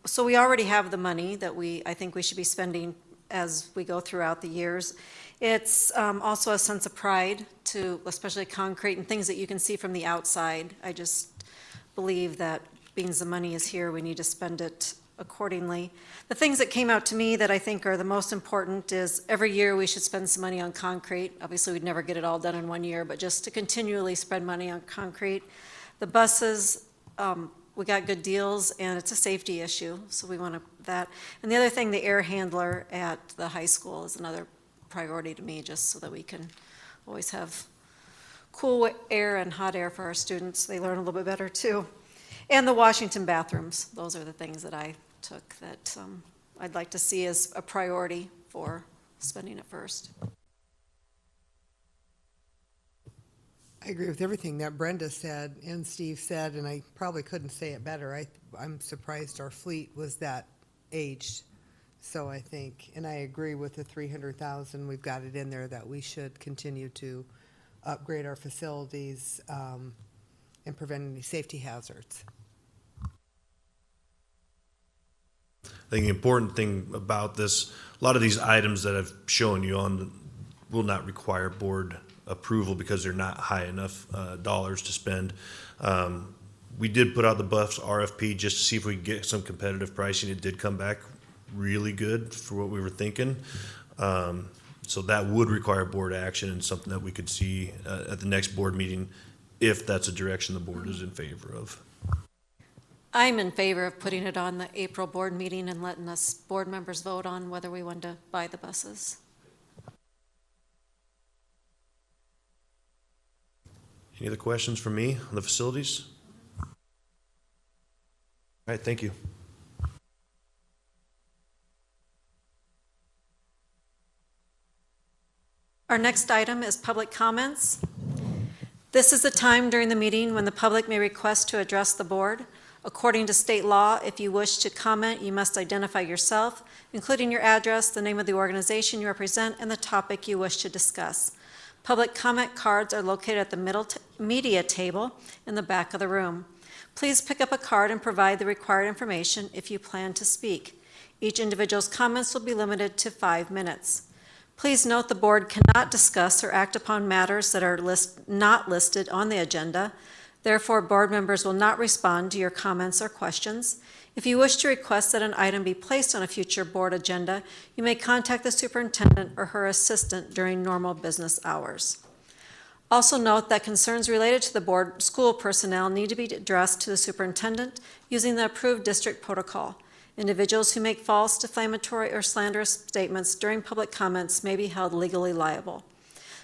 So we already have the money that I think we should be spending as we go throughout the years. It's also a sense of pride to, especially concrete and things that you can see from the outside. I just believe that being the money is here, we need to spend it accordingly. The things that came out to me that I think are the most important is every year we should spend some money on concrete. Obviously, we'd never get it all done in 1 year, but just to continually spend money on concrete. The buses, we got good deals, and it's a safety issue, so we want that. And the other thing, the air handler at the high school is another priority to me, just so that we can always have cool air and hot air for our students. They learn a little bit better, too. And the Washington bathrooms, those are the things that I took that I'd like to see as a priority for spending it first. I agree with everything that Brenda said and Steve said, and I probably couldn't say it better. I'm surprised our fleet was that aged. So I think, and I agree with the 300,000, we've got it in there that we should continue to upgrade our facilities and prevent any safety hazards. I think the important thing about this, a lot of these items that I've shown you on will not require board approval because they're not high enough dollars to spend. We did put out the Buffs RFP just to see if we could get some competitive pricing. It did come back really good for what we were thinking. So that would require board action and something that we could see at the next board meeting if that's a direction the board is in favor of. I'm in favor of putting it on the April board meeting and letting us board members vote on whether we want to buy the buses. Any other questions for me on the facilities? All right, thank you. Our next item is public comments. This is the time during the meeting when the public may request to address the board. According to state law, if you wish to comment, you must identify yourself, including your address, the name of the organization you represent, and the topic you wish to discuss. Public comment cards are located at the middle media table in the back of the room. Please pick up a card and provide the required information if you plan to speak. Each individual's comments will be limited to 5 minutes. Please note the board cannot discuss or act upon matters that are not listed on the agenda. Therefore, board members will not respond to your comments or questions. If you wish to request that an item be placed on a future board agenda, you may contact the superintendent or her assistant during normal business hours. Also note that concerns related to the board school personnel need to be addressed to the superintendent using the approved district protocol. Individuals who make false, defamatory, or slanderous statements during public comments may be held legally liable.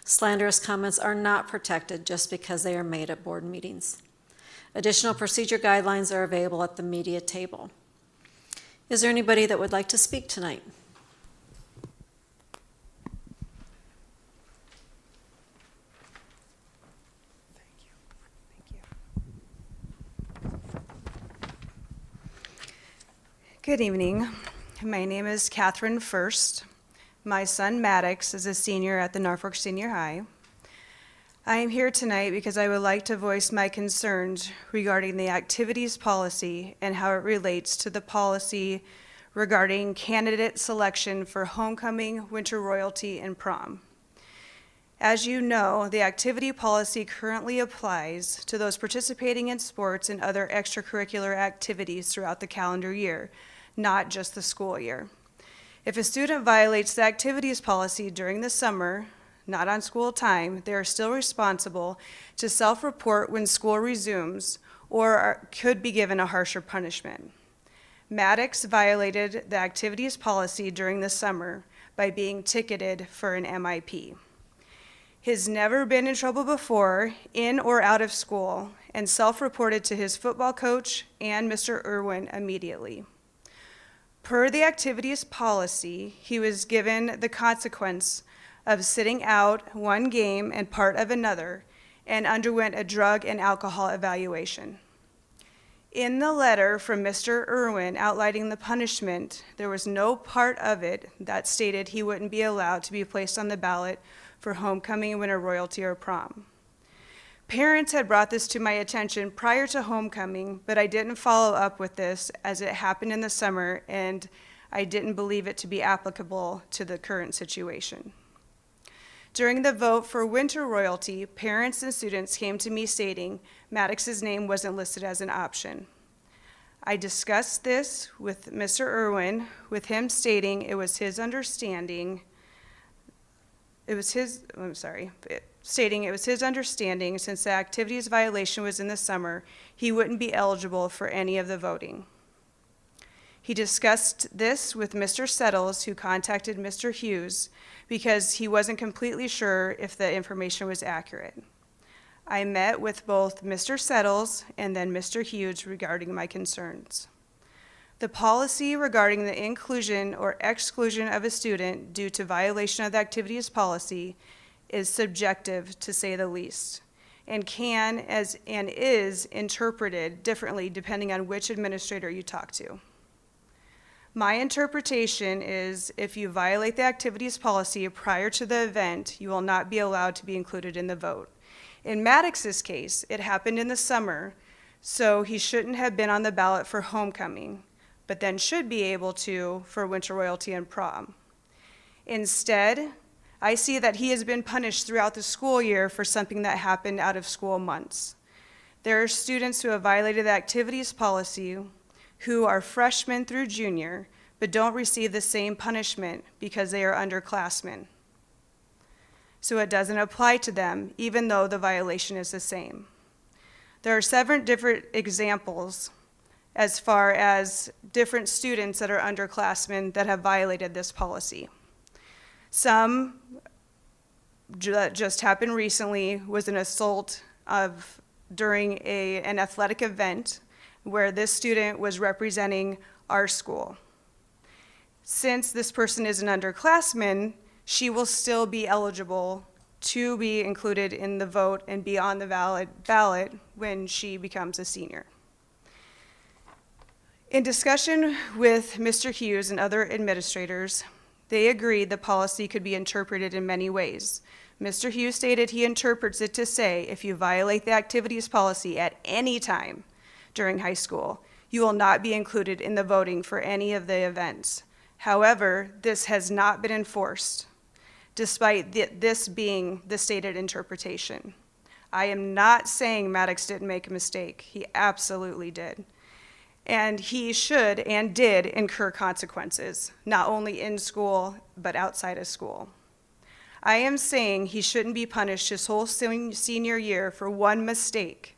Slanderous comments are not protected just because they are made at board meetings. Additional procedure guidelines are available at the media table. Is there anybody that would like to speak tonight? Good evening. My name is Catherine First. My son Maddox is a senior at the Norfolk Senior High. I am here tonight because I would like to voice my concerns regarding the activities policy and how it relates to the policy regarding candidate selection for homecoming, winter royalty, and prom. As you know, the activity policy currently applies to those participating in sports and other extracurricular activities throughout the calendar year, not just the school year. If a student violates the activities policy during the summer, not on school time, they are still responsible to self-report when school resumes or could be given a harsher punishment. Maddox violated the activities policy during the summer by being ticketed for an MIP. He's never been in trouble before, in or out of school, and self-reported to his football coach and Mr. Irwin immediately. Per the activities policy, he was given the consequence of sitting out one game and part of another and underwent a drug and alcohol evaluation. In the letter from Mr. Irwin outlining the punishment, there was no part of it that stated he wouldn't be allowed to be placed on the ballot for homecoming, winter royalty, or prom. Parents had brought this to my attention prior to homecoming, but I didn't follow up with this as it happened in the summer, and I didn't believe it to be applicable to the current situation. During the vote for winter royalty, parents and students came to me stating Maddox's name wasn't listed as an option. I discussed this with Mr. Irwin, with him stating it was his understanding, stating it was his understanding since the activities violation was in the summer, he wouldn't be eligible for any of the voting. He discussed this with Mr. Settles, who contacted Mr. Hughes because he wasn't completely sure if the information was accurate. I met with both Mr. Settles and then Mr. Hughes regarding my concerns. The policy regarding the inclusion or exclusion of a student due to violation of the activities policy is subjective, to say the least, and is interpreted differently depending on which administrator you talk to. My interpretation is if you violate the activities policy prior to the event, you will not be allowed to be included in the vote. In Maddox's case, it happened in the summer, so he shouldn't have been on the ballot for homecoming, but then should be able to for winter royalty and prom. Instead, I see that he has been punished throughout the school year for something that happened out of school months. There are students who have violated the activities policy who are freshmen through junior, but don't receive the same punishment because they are underclassmen. So it doesn't apply to them, even though the violation is the same. There are 7 different examples as far as different students that are underclassmen that have violated this policy. Some that just happened recently was an assault during an athletic event where this student was representing our school. Since this person is an underclassman, she will still be eligible to be included in the vote and be on the ballot when she becomes a senior. In discussion with Mr. Hughes and other administrators, they agreed the policy could be interpreted in many ways. Mr. Hughes stated he interprets it to say if you violate the activities policy at any time during high school, you will not be included in the voting for any of the events. However, this has not been enforced, despite this being the stated interpretation. I am not saying Maddox didn't make a mistake. He absolutely did. And he should and did incur consequences, not only in school, but outside of school. I am saying he shouldn't be punished his whole senior year for one mistake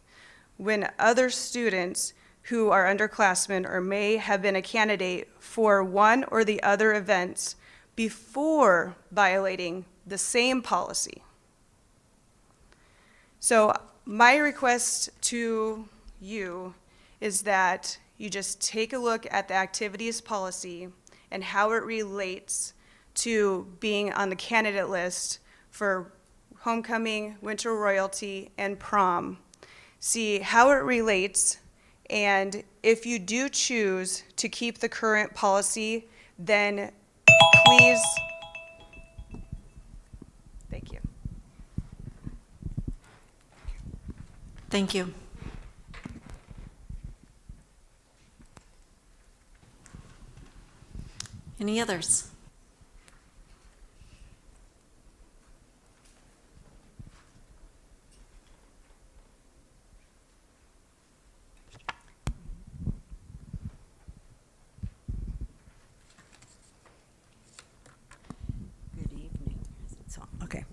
when other students who are underclassmen or may have been a candidate for one or the other events before violating the same policy. So my request to you is that you just take a look at the activities policy and how it relates to being on the candidate list for homecoming, winter royalty, and prom. See how it relates, and if you do choose to keep the current policy, then please, thank you. Thank you. Any others? Good evening. So, okay.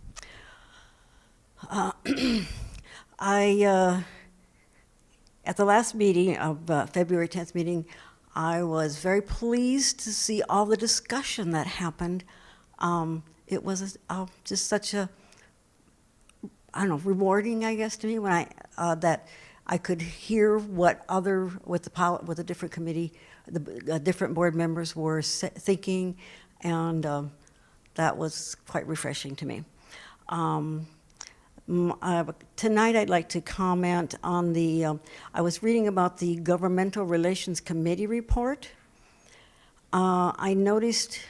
At the last meeting of February 10th meeting, I was very pleased to see all the discussion that happened. It was just such a, I don't know, rewarding, I guess, to me when that I could hear what the different committee, the different board members were thinking, and that was quite refreshing to me. Tonight I'd like to comment on I was reading about the Governmental Relations Committee report. I noticed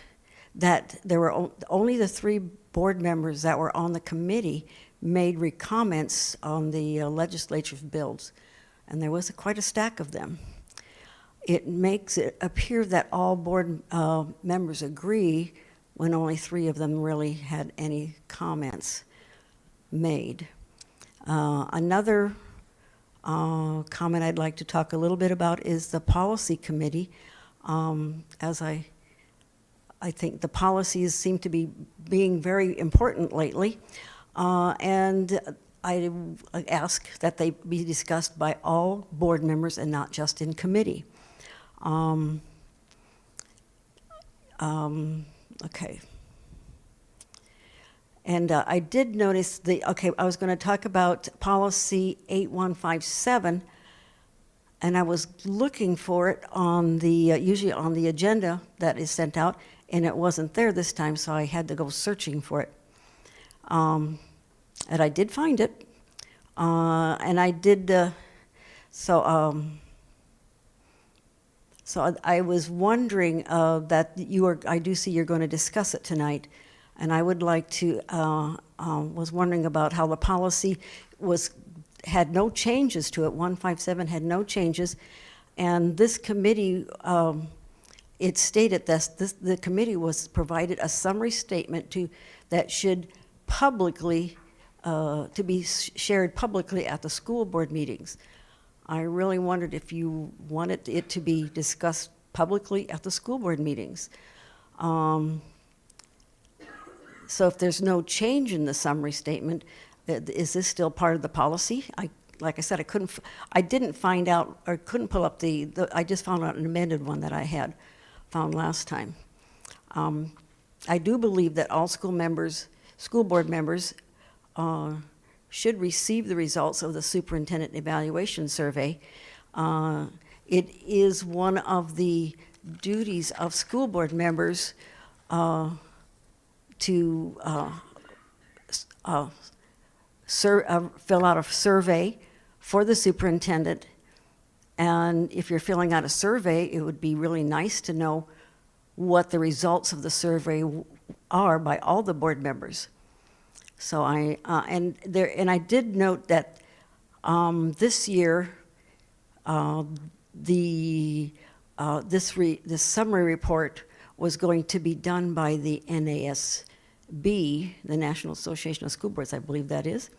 that there were only the 3 board members that were on the committee made comments on the legislature's bills, and there was quite a stack of them. It makes it appear that all board members agree when only 3 of them really had any comments made. Another comment I'd like to talk a little bit about is the policy committee. As I think the policies seem to be being very important lately, and I ask that they be discussed by all board members and not just in committee. Okay. And I did notice I was going to talk about policy 8157, and I was looking for it on usually on the agenda that is sent out, and it wasn't there this time, so I had to go searching for it. And I did find it, and I did, so I was wondering that I do see you're going to discuss it tonight. And I would like to, was wondering about how the policy had no changes to it. 157 had no changes. And this committee it stated the committee was provided a summary statement that should publicly, to be shared publicly at the school board meetings. I really wondered if you wanted it to be discussed publicly at the school board meetings. So if there's no change in the summary statement, is this still part of the policy? Like I said, I didn't find out, or couldn't pull up I just found out an amended one that I had found last time. I do believe that all school board members should receive the results of the superintendent evaluation survey. It is one of the duties of school board members to fill out a survey for the superintendent. And if you're filling out a survey, it would be really nice to know what the results of the survey are by all the board members. So I did note that this year this summary report was going to be done by the NASB, the National Association of School Boards, I believe that is.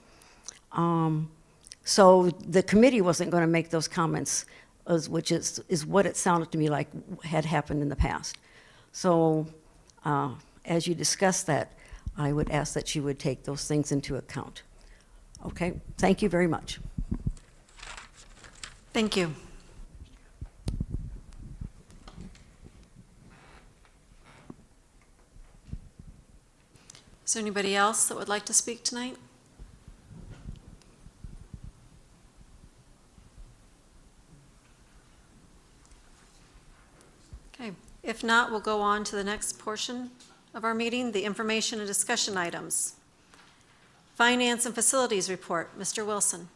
So the committee wasn't going to make those comments, which is what it sounded to me like had happened in the past. So as you discuss that, I would ask that you would take those things into account. Okay, thank you very much. Thank you. Is there anybody else that would like to speak tonight? Okay, if not, we'll go on to the next portion of our meeting, the information and discussion items. Finance and Facilities Report, Mr. Wilson.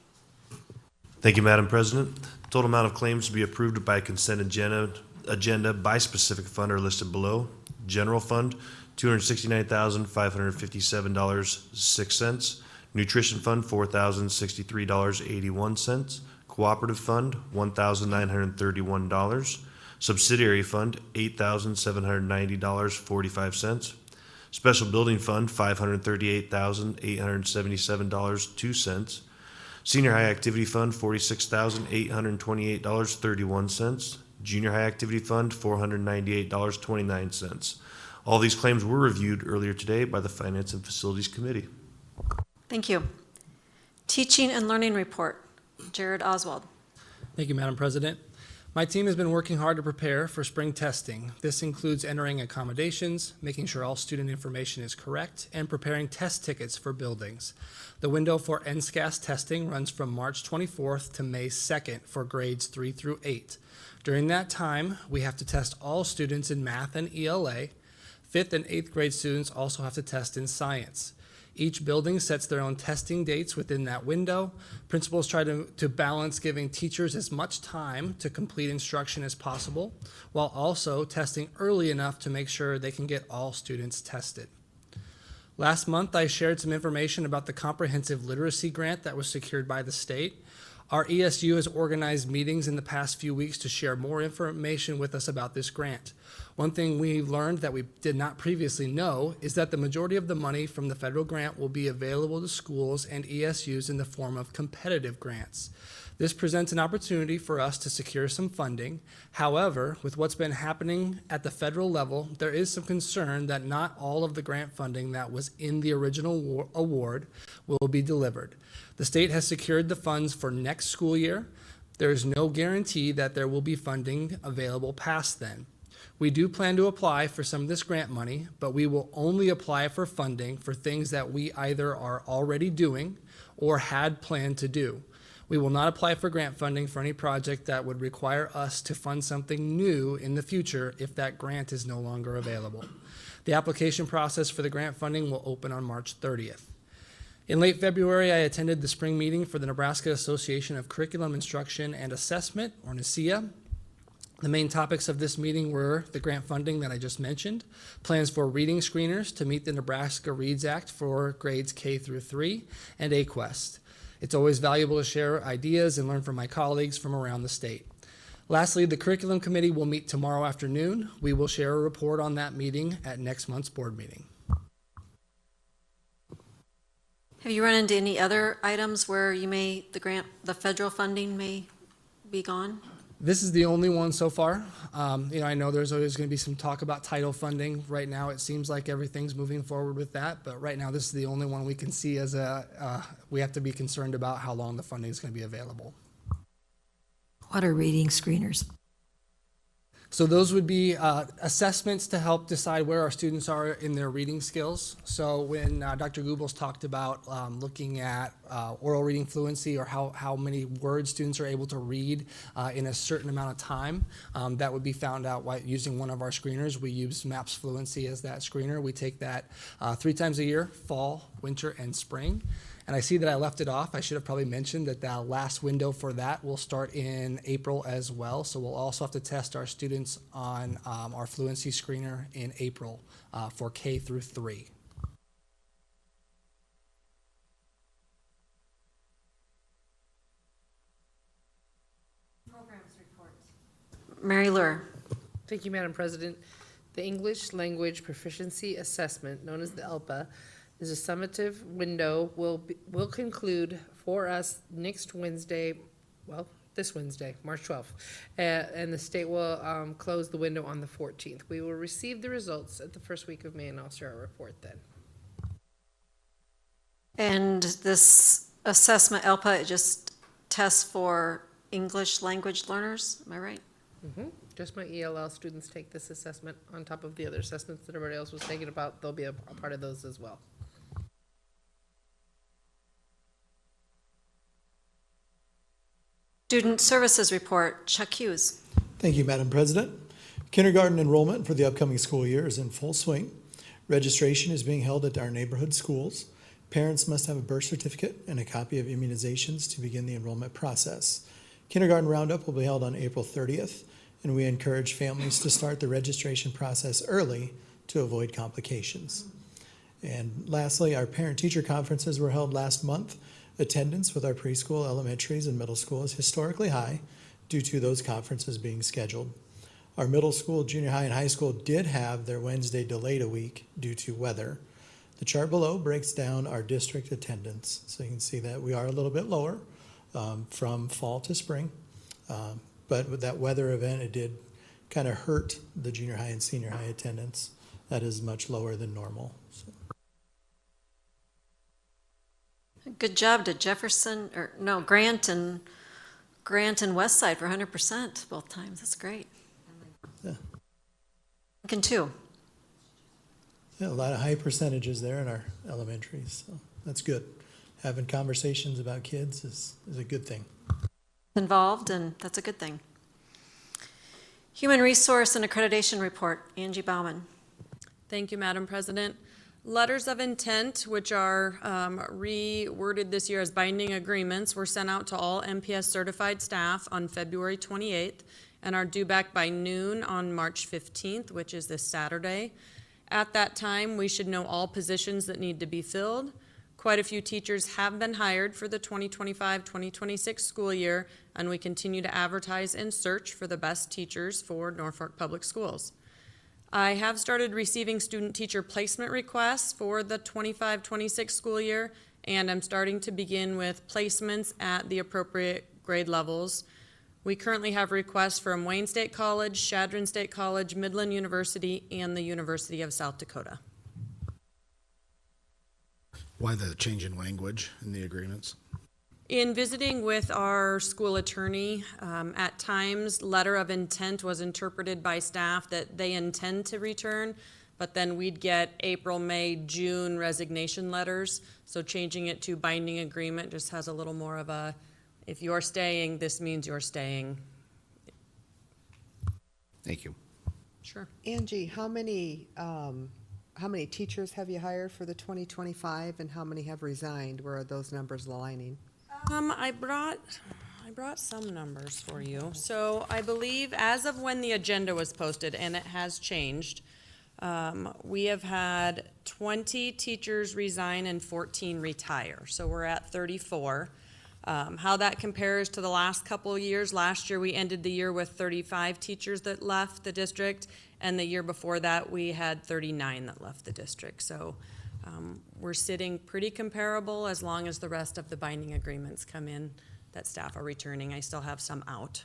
Thank you, Madam President. Total amount of claims to be approved by consent agenda by specific fund are listed below. General Fund, $269,557.06. Nutrition Fund, $4,063.81. Cooperative Fund, $1,931. Subsidiary Fund, $8,790.45. Special Building Fund, $538,877.02. Senior High Activity Fund, $46,828.31. Junior High Activity Fund, $498.29. All these claims were reviewed earlier today by the Finance and Facilities Committee. Thank you. Teaching and Learning Report, Jared Oswald. Thank you, Madam President. My team has been working hard to prepare for spring testing. This includes entering accommodations, making sure all student information is correct, and preparing test tickets for buildings. The window for NSCAS testing runs from March 24th to May 2nd for grades 3 through 8. During that time, we have to test all students in math and ELA. 5th and 8th grade students also have to test in science. Each building sets their own testing dates within that window. Principals try to balance giving teachers as much time to complete instruction as possible, while also testing early enough to make sure they can get all students tested. Last month, I shared some information about the comprehensive literacy grant that was secured by the state. Our ESU has organized meetings in the past few weeks to share more information with us about this grant. One thing we learned that we did not previously know is that the majority of the money from the federal grant will be available to schools and ESUs in the form of competitive grants. This presents an opportunity for us to secure some funding. However, with what's been happening at the federal level, there is some concern that not all of the grant funding that was in the original award will be delivered. The state has secured the funds for next school year. There is no guarantee that there will be funding available past then. We do plan to apply for some of this grant money, but we will only apply for funding for things that we either are already doing or had planned to do. We will not apply for grant funding for any project that would require us to fund something new in the future if that grant is no longer available. The application process for the grant funding will open on March 30th. In late February, I attended the spring meeting for the Nebraska Association of Curriculum Instruction and Assessment, or NASIA. The main topics of this meeting were the grant funding that I just mentioned, plans for reading screeners to meet the Nebraska Reads Act for grades K through 3, and AQuest. It's always valuable to share ideas and learn from my colleagues from around the state. Lastly, the curriculum committee will meet tomorrow afternoon. We will share a report on that meeting at next month's board meeting. Have you run into any other items where the federal funding may be gone? This is the only one so far. I know there's always going to be some talk about title funding. Right now, it seems like everything's moving forward with that, but right now, this is the only one we can see as we have to be concerned about how long the funding is going to be available. What are reading screeners? So those would be assessments to help decide where our students are in their reading skills. So when Dr. Goebbels talked about looking at oral reading fluency, or how many words students are able to read in a certain amount of time, that would be found out using one of our screeners. We use MAPS Fluency as that screener. We take that 3 times a year, fall, winter, and spring. And I see that I left it off. I should have probably mentioned that the last window for that will start in April as well. So we'll also have to test our students on our fluency screener in April for K through 3. Mary Lure. Thank you, Madam President. The English Language Proficiency Assessment, known as the ELPA, is a summative window will conclude for us next Wednesday, this Wednesday, March 12th. And the state will close the window on the 14th. We will receive the results at the first week of May, and I'll share our report then. And this assessment, ELPA, it just tests for English language learners, am I right? Just my ELL students take this assessment on top of the other assessments that everybody else was thinking about. They'll be a part of those as well. Student Services Report, Chuck Hughes. Thank you, Madam President. Kindergarten enrollment for the upcoming school year is in full swing. Registration is being held at our neighborhood schools. Parents must have a birth certificate and a copy of immunizations to begin the enrollment process. Kindergarten Roundup will be held on April 30th, and we encourage families to start the registration process early to avoid complications. And lastly, our parent-teacher conferences were held last month. Attendance with our preschool, elementaries, and middle school is historically high due to those conferences being scheduled. Our middle school, junior high, and high school did have their Wednesday delayed a week due to weather. The chart below breaks down our district attendance, so you can see that we are a little bit lower from fall to spring. But with that weather event, it did kind of hurt the junior high and senior high attendance. That is much lower than normal. So. Good job to Grant and Westside for 100% both times. That's great. Yeah. Lincoln too. Yeah, a lot of high percentages there in our elementaries, so that's good. Having conversations about kids is a good thing. Involved, and that's a good thing. Human Resource and Accreditation Report, Angie Bauman. Thank you, Madam President. Letters of intent, which are reworded this year as binding agreements, were sent out to all MPS certified staff on February 28th and are due back by noon on March 15th, which is this Saturday. At that time, we should know all positions that need to be filled. Quite a few teachers have been hired for the 2025-2026 school year, and we continue to advertise and search for the best teachers for Norfolk Public Schools. I have started receiving student teacher placement requests for the 25-26 school year, and I'm starting to begin with placements at the appropriate grade levels. We currently have requests from Wayne State College, Chadron State College, Midland University, and the University of South Dakota. Why the change in language in the agreements? In visiting with our school attorney, at times, letter of intent was interpreted by staff that they intend to return, but then we'd get April, May, June resignation letters. So changing it to binding agreement just has a little more of a, if you're staying, this means you're staying. Thank you. Sure. Angie, how many teachers have you hired for the 2025, and how many have resigned? Where are those numbers aligning? I brought some numbers for you. So I believe as of when the agenda was posted, and it has changed, we have had 20 teachers resign and 14 retire. So we're at 34. How that compares to the last couple of years, last year we ended the year with 35 teachers that left the district, and the year before that we had 39 that left the district. So we're sitting pretty comparable as long as the rest of the binding agreements come in that staff are returning. I still have some out.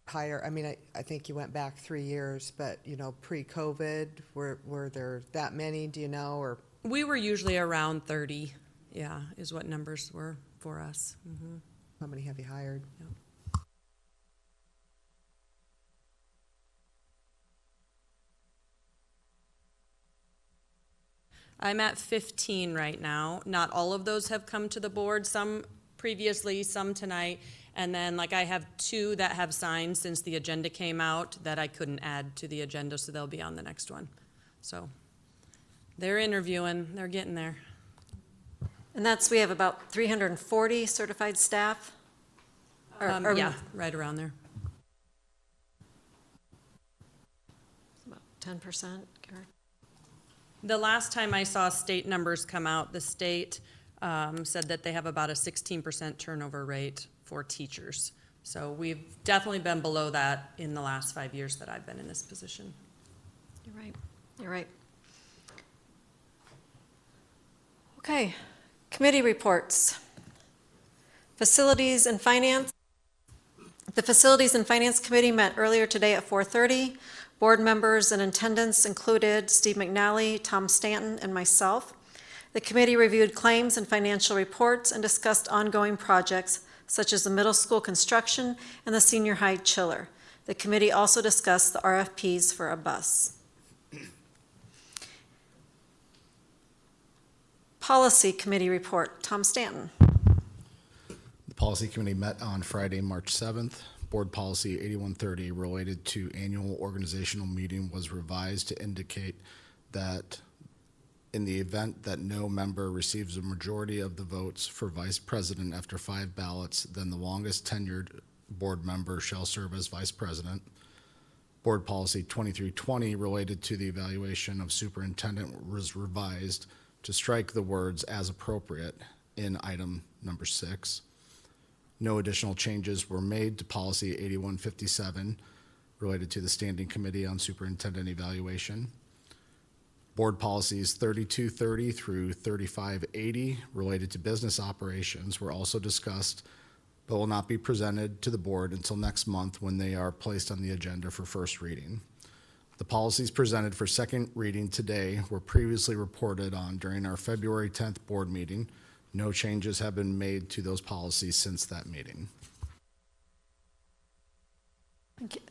Higher, I mean, I think you went back 3 years, but, you know, pre-COVID, were there that many, do you know, or? We were usually around 30, yeah, is what numbers were for us. Mhm. How many have you hired? Yep. I'm at 15 right now. Not all of those have come to the board, some previously, some tonight. And then like I have 2 that have signed since the agenda came out that I couldn't add to the agenda, so they'll be on the next one. So they're interviewing, they're getting there. And we have about 340 certified staff? Yeah, right around there. About 10%, Karen? The last time I saw state numbers come out, the state said that they have about a 16% turnover rate for teachers. So we've definitely been below that in the last 5 years that I've been in this position. You're right, you're right. Okay, committee reports. Facilities and Finance. The Facilities and Finance Committee met earlier today at 4:30. Board members in attendance included Steve McNally, Tom Stanton, and myself. The committee reviewed claims and financial reports and discussed ongoing projects such as the middle school construction and the senior high chiller. The committee also discussed the RFPs for a bus. Policy Committee report, Tom Stanton. The Policy Committee met on Friday, March 7th. Board Policy 8130 related to annual organizational meeting was revised to indicate that in the event that no member receives a majority of the votes for vice president after 5 ballots, then the longest tenured board member shall serve as vice president. Board Policy 2320 related to the evaluation of superintendent was revised to strike the words "as appropriate" in item number 6. No additional changes were made to Policy 8157 related to the Standing Committee on Superintendent Evaluation. Board Policies 3230 through 3580 related to business operations were also discussed, but will not be presented to the board until next month when they are placed on the agenda for first reading. The policies presented for second reading today were previously reported on during our February 10th board meeting. No changes have been made to those policies since that meeting.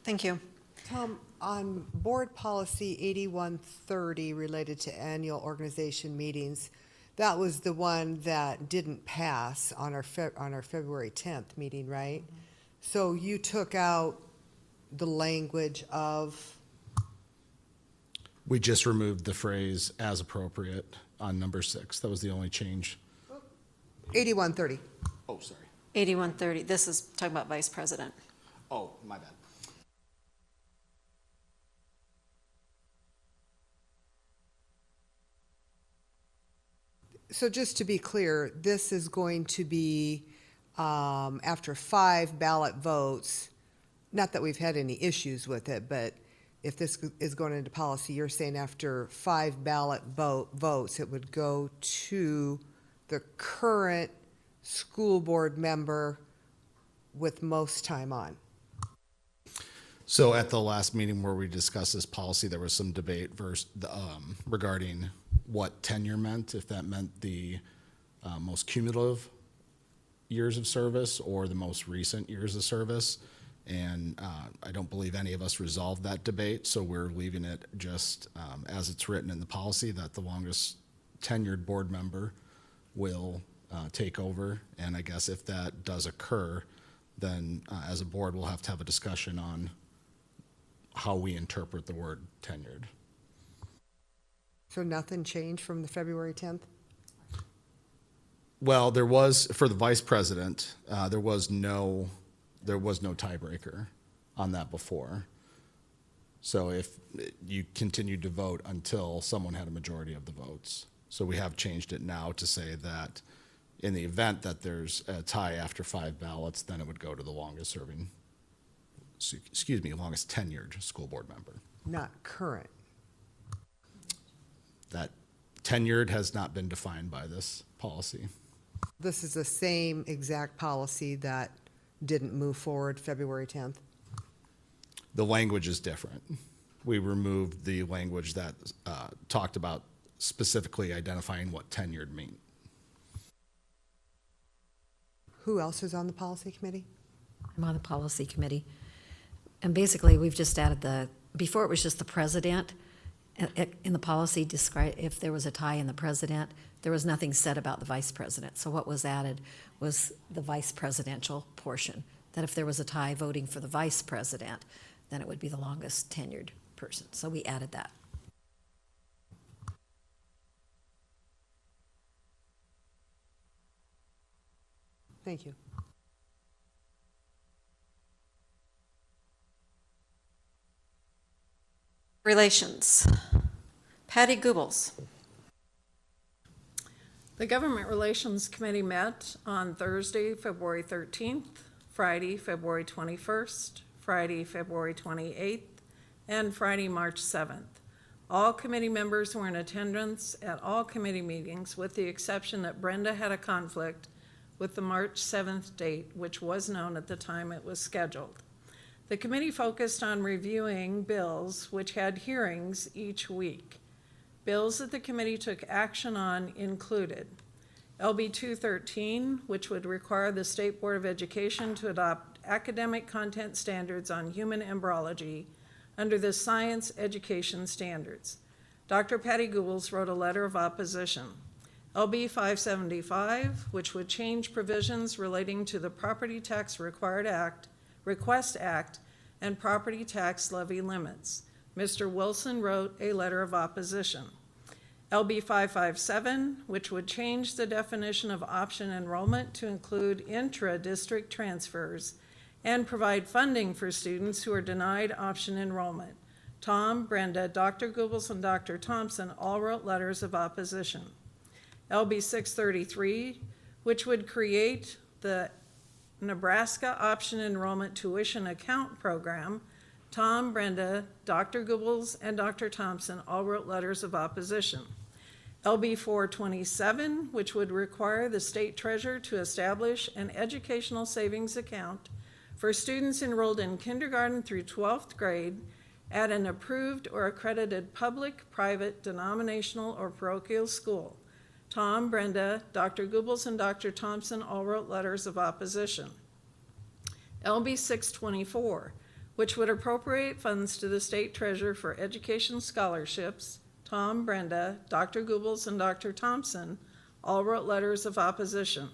Thank you. Tom, on Board Policy 8130 related to annual organization meetings, that was the one that didn't pass on our February 10th meeting, right? So you took out the language of? We just removed the phrase "as appropriate" on number 6. That was the only change. 8130. Oh, sorry. 8130, this is talking about vice president. Oh, my bad. So just to be clear, this is going to be after 5 ballot votes, not that we've had any issues with it, but if this is going into policy, you're saying after 5 ballot votes, it would go to the current school board member with most time on. So at the last meeting where we discussed this policy, there was some debate regarding what tenure meant, if that meant the most cumulative years of service or the most recent years of service. And I don't believe any of us resolved that debate, so we're leaving it just as it's written in the policy that the longest tenured board member will take over. And I guess if that does occur, then as a board, we'll have to have a discussion on how we interpret the word tenured. So nothing changed from the February 10th? Well, there was, for the vice president, there was no tiebreaker on that before. So if you continued to vote until someone had a majority of the votes. So we have changed it now to say that In the event that there's a tie after 5 ballots, then it would go to the longest serving, longest tenured school board member. Not current. That tenured has not been defined by this policy. This is the same exact policy that didn't move forward February 10th. The language is different. We removed the language that talked about specifically identifying what tenured mean. Who else is on the policy committee? I'm on the policy committee. And basically, we've just added before it was just the president. In the policy, describe if there was a tie in the president, there was nothing said about the vice president. So what was added was the vice presidential portion, that if there was a tie voting for the vice president, then it would be the longest tenured person. So we added that. Thank you. Relations. Patty Goebbels. The Government Relations Committee met on Thursday, February 13th, Friday, February 21st, Friday, February 28th, and Friday, March 7th. All committee members were in attendance at all committee meetings, with the exception that Brenda had a conflict with the March 7th date, which was known at the time it was scheduled. The committee focused on reviewing bills which had hearings each week. Bills that the committee took action on included LB 213, which would require the State Board of Education to adopt academic content standards on human embryology under the science education standards. Dr. Patty Goebbels wrote a letter of opposition. LB 575, which would change provisions relating to the Property Tax Request Act and property tax levy limits. Mr. Wilson wrote a letter of opposition. LB 557, which would change the definition of option enrollment to include intra-district transfers and provide funding for students who are denied option enrollment. Tom, Brenda, Dr. Goebbels, and Dr. Thompson all wrote letters of opposition. LB 633, which would create the Nebraska Option Enrollment Tuition Account Program. Tom, Brenda, Dr. Goebbels, and Dr. Thompson all wrote letters of opposition. LB 427, which would require the state treasurer to establish an educational savings account for students enrolled in kindergarten through 12th grade at an approved or accredited public, private, denominational, or parochial school. Tom, Brenda, Dr. Goebbels, and Dr. Thompson all wrote letters of opposition. LB 624, which would appropriate funds to the state treasurer for education scholarships. Tom, Brenda, Dr. Goebbels, and Dr. Thompson all wrote letters of opposition.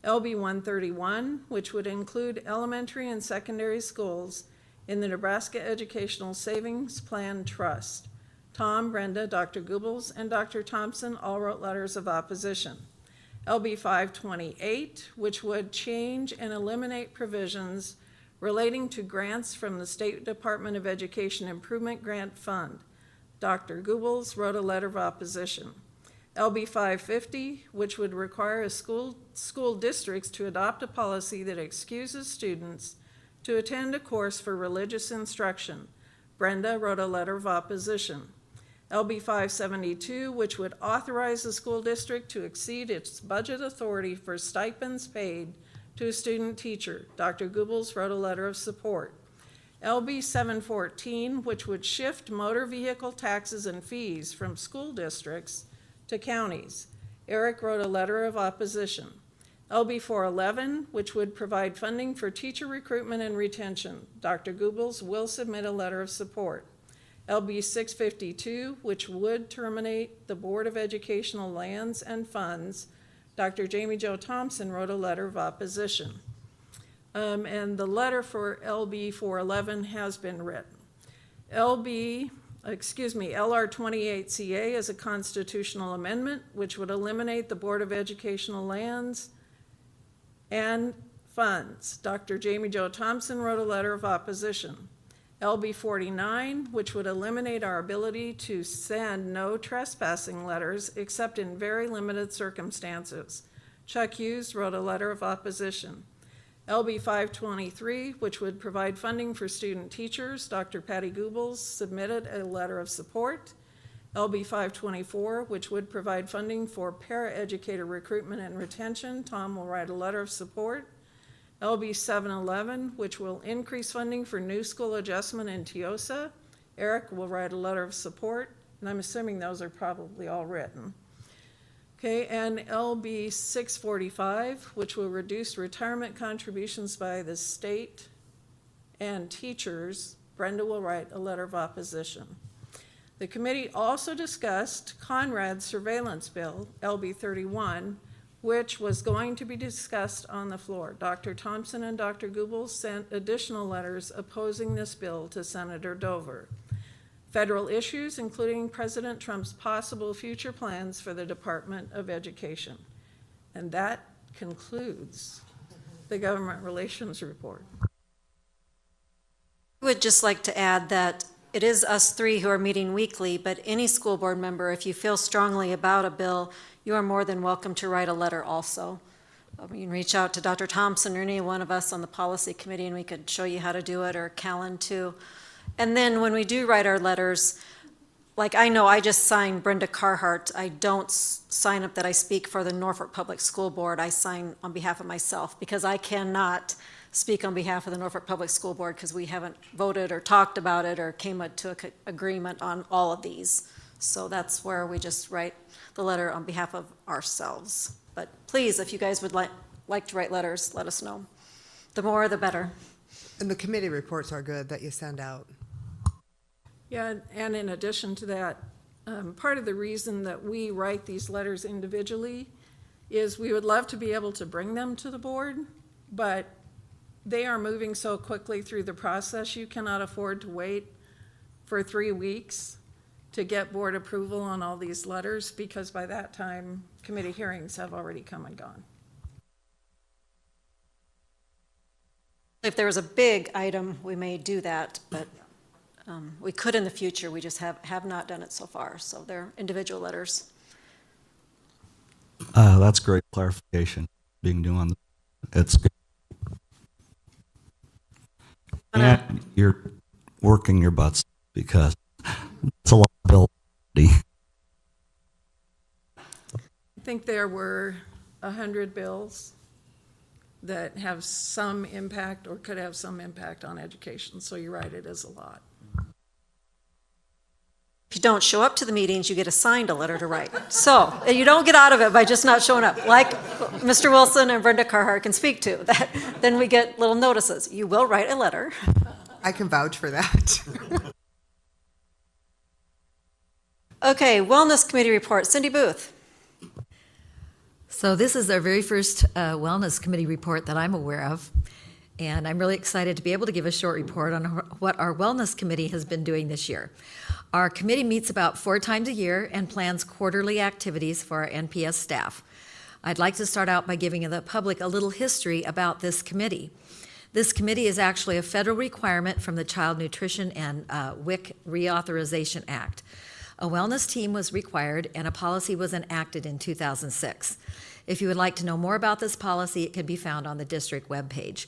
LB 131, which would include elementary and secondary schools in the Nebraska Educational Savings Plan Trust. Tom, Brenda, Dr. Goebbels, and Dr. Thompson all wrote letters of opposition. LB 528, which would change and eliminate provisions relating to grants from the State Department of Education Improvement Grant Fund. Dr. Goebbels wrote a letter of opposition. LB 550, which would require school districts to adopt a policy that excuses students to attend a course for religious instruction. Brenda wrote a letter of opposition. LB 572, which would authorize the school district to exceed its budget authority for stipends paid to a student teacher. Dr. Goebbels wrote a letter of support. LB 714, which would shift motor vehicle taxes and fees from school districts to counties. Eric wrote a letter of opposition. LB 411, which would provide funding for teacher recruitment and retention. Dr. Goebbels will submit a letter of support. LB 652, which would terminate the Board of Educational Lands and Funds. Dr. Jamie Jo Thompson wrote a letter of opposition. And the letter for LB 411 has been written. LR 28CA is a constitutional amendment which would eliminate the Board of Educational Lands and Funds. Dr. Jamie Jo Thompson wrote a letter of opposition. LB 49, which would eliminate our ability to send no trespassing letters except in very limited circumstances. Chuck Hughes wrote a letter of opposition. LB 523, which would provide funding for student teachers, Dr. Patty Goebbels submitted a letter of support. LB 524, which would provide funding for paraeducator recruitment and retention, Tom will write a letter of support. LB 711, which will increase funding for new school adjustment in Teosa, Eric will write a letter of support, and I'm assuming those are probably all written. Okay, and LB 645, which will reduce retirement contributions by the state and teachers, Brenda will write a letter of opposition. The committee also discussed Conrad's surveillance bill, LB 31, which was going to be discussed on the floor. Dr. Thompson and Dr. Goebbels sent additional letters opposing this bill to Senator Dover. Federal issues, including President Trump's possible future plans for the Department of Education. And that concludes the government relations report. I would just like to add that it is us three who are meeting weekly, but any school board member, if you feel strongly about a bill, you are more than welcome to write a letter also. You can reach out to Dr. Thompson or any one of us on the policy committee and we could show you how to do it, or Callan too. And then when we do write our letters, like I know I just signed Brenda Carhart. I don't sign up that I speak for the Norfolk Public School Board. I sign on behalf of myself because I cannot speak on behalf of the Norfolk Public School Board because we haven't voted or talked about it or came to an agreement on all of these. So that's where we just write the letter on behalf of ourselves. But please, if you guys would like to write letters, let us know. The more, the better. And the committee reports are good that you send out. Yeah, and in addition to that, part of the reason that we write these letters individually is we would love to be able to bring them to the board, but they are moving so quickly through the process, you cannot afford to wait for 3 weeks to get board approval on all these letters, because by that time, committee hearings have already come and gone. If there was a big item, we may do that, but we could in the future. We just have not done it so far. So they're individual letters. That's great clarification being due on. It's good. And you're working your butts because it's a lot of bill. I think there were 100 bills that have some impact or could have some impact on education. So you're right, it is a lot. If you don't show up to the meetings, you get assigned a letter to write. So you don't get out of it by just not showing up, like Mr. Wilson and Brenda Carhart can speak to. Then we get little notices. You will write a letter. I can vouch for that. Okay, Wellness Committee report. Cindy Booth. So this is our very first Wellness Committee report that I'm aware of. And I'm really excited to be able to give a short report on what our Wellness Committee has been doing this year. Our committee meets about 4 times a year and plans quarterly activities for our NPS staff. I'd like to start out by giving the public a little history about this committee. This committee is actually a federal requirement from the Child Nutrition and WIC Reauthorization Act. A wellness team was required and a policy was enacted in 2006. If you would like to know more about this policy, it can be found on the district webpage.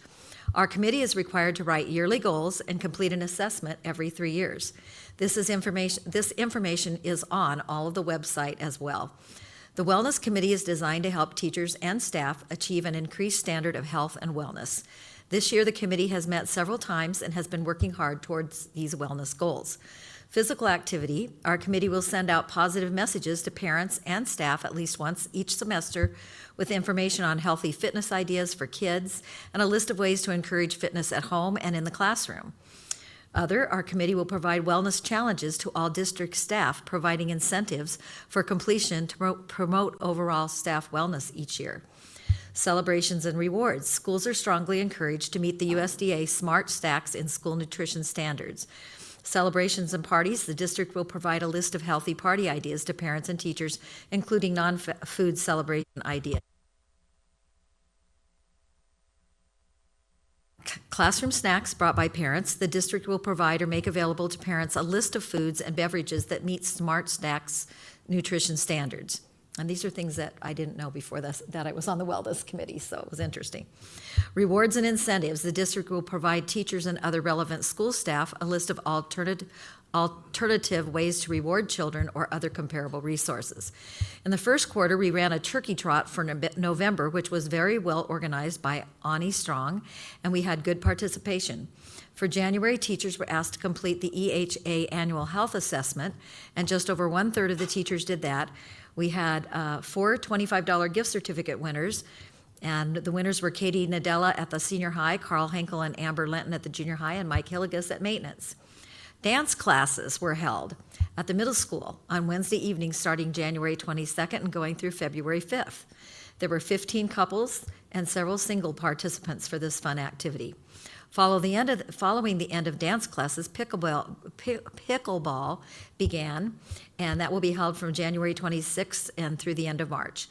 Our committee is required to write yearly goals and complete an assessment every 3 years. This information is on all of the website as well. The Wellness Committee is designed to help teachers and staff achieve an increased standard of health and wellness. This year, the committee has met several times and has been working hard towards these wellness goals. Physical activity, our committee will send out positive messages to parents and staff at least once each semester with information on healthy fitness ideas for kids and a list of ways to encourage fitness at home and in the classroom. Our committee will provide wellness challenges to all district staff, providing incentives for completion to promote overall staff wellness each year. Celebrations and rewards. Schools are strongly encouraged to meet the USDA SMART Stacks in school nutrition standards. Celebrations and parties. The district will provide a list of healthy party ideas to parents and teachers, including non-food celebration ideas. Classroom snacks brought by parents. The district will provide or make available to parents a list of foods and beverages that meet SMART Stacks nutrition standards. And these are things that I didn't know before this, that I was on the wellness committee, so it was interesting. Rewards and incentives. The district will provide teachers and other relevant school staff a list of alternative ways to reward children or other comparable resources. In the first quarter, we ran a turkey trot for November, which was very well organized by Ani Strong, and we had good participation. For January, teachers were asked to complete the EHA annual health assessment, and just over 1/3 of the teachers did that. We had 4 $25 gift certificate winners, and the winners were Katie Nadella at the senior high, Carl Henkel and Amber Lenton at the junior high, and Mike Hilligus at maintenance. Dance classes were held at the middle school on Wednesday evening starting January 22nd and going through February 5th. There were 15 couples and several single participants for this fun activity. Following the end of dance classes, pickleball began, and that will be held from January 26th and through the end of March.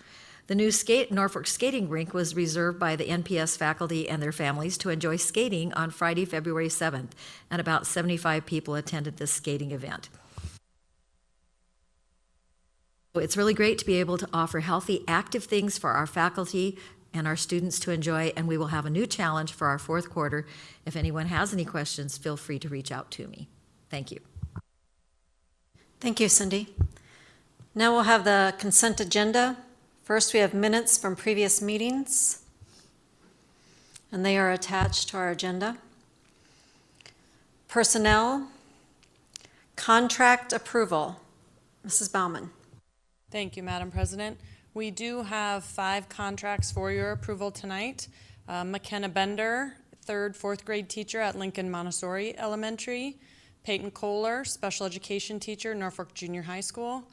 The new Norfolk skating rink was reserved by the NPS faculty and their families to enjoy skating on Friday, February 7th, and about 75 people attended this skating event. It's really great to be able to offer healthy, active things for our faculty and our students to enjoy, and we will have a new challenge for our fourth quarter. If anyone has any questions, feel free to reach out to me. Thank you. Thank you, Cindy. Now we'll have the consent agenda. First, we have minutes from previous meetings, and they are attached to our agenda. Personnel, contract approval. Mrs. Baumann. Thank you, Madam President. We do have 5 contracts for your approval tonight. McKenna Bender, 3rd, 4th grade teacher at Lincoln Montessori Elementary. Peyton Kohler, special education teacher, Norfolk Junior High School.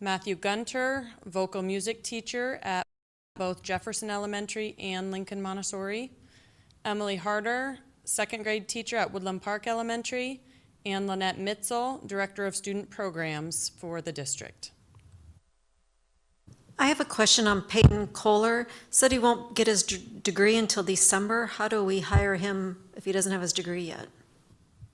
Matthew Gunter, vocal music teacher at both Jefferson Elementary and Lincoln Montessori. Emily Harder, 2nd grade teacher at Woodland Park Elementary. And Lynette Mitzel, director of student programs for the district. I have a question on Peyton Kohler. Said he won't get his degree until December. How do we hire him if he doesn't have his degree yet?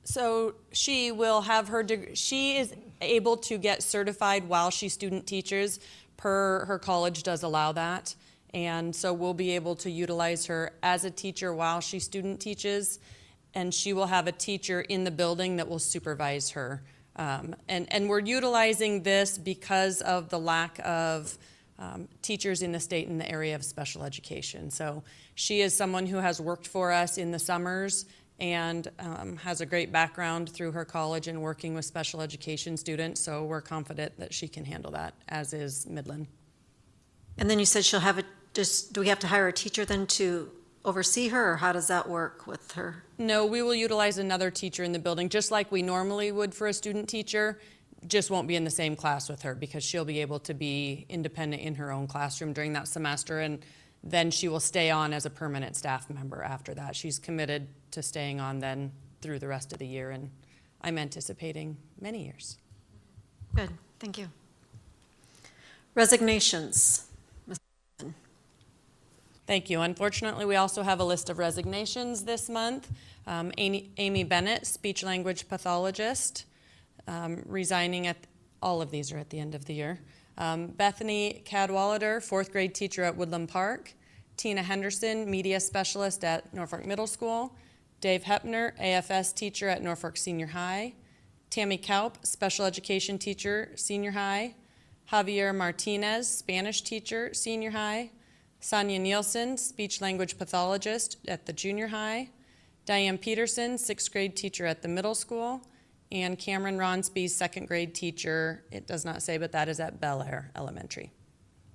So she will have her degree. She is able to get certified while she student teaches. Her college does allow that. And so we'll be able to utilize her as a teacher while she student teaches. And she will have a teacher in the building that will supervise her. And we're utilizing this because of the lack of teachers in the state in the area of special education. So she is someone who has worked for us in the summers and has a great background through her college and working with special education students. So we're confident that she can handle that, as is Midland. And then you said she'll have do we have to hire a teacher then to oversee her, or how does that work with her? No, we will utilize another teacher in the building, just like we normally would for a student teacher. Just won't be in the same class with her because she'll be able to be independent in her own classroom during that semester, and then she will stay on as a permanent staff member after that. She's committed to staying on then through the rest of the year, and I'm anticipating many years. Good, thank you. Resignations. Thank you. Unfortunately, we also have a list of resignations this month. Amy Bennett, speech language pathologist, resigning at, all of these are at the end of the year. Bethany Cadwallader, 4th grade teacher at Woodland Park. Tina Henderson, media specialist at Norfolk Middle School. Dave Hepner, AFS teacher at Norfolk Senior High. Tammy Kaup, special education teacher, Senior High. Javier Martinez, Spanish teacher, Senior High. Sonia Nielsen, speech language pathologist at the Junior High. Diane Peterson, 6th grade teacher at the middle school. And Cameron Ronsby, 2nd grade teacher, it does not say, but that is at Bel Air Elementary.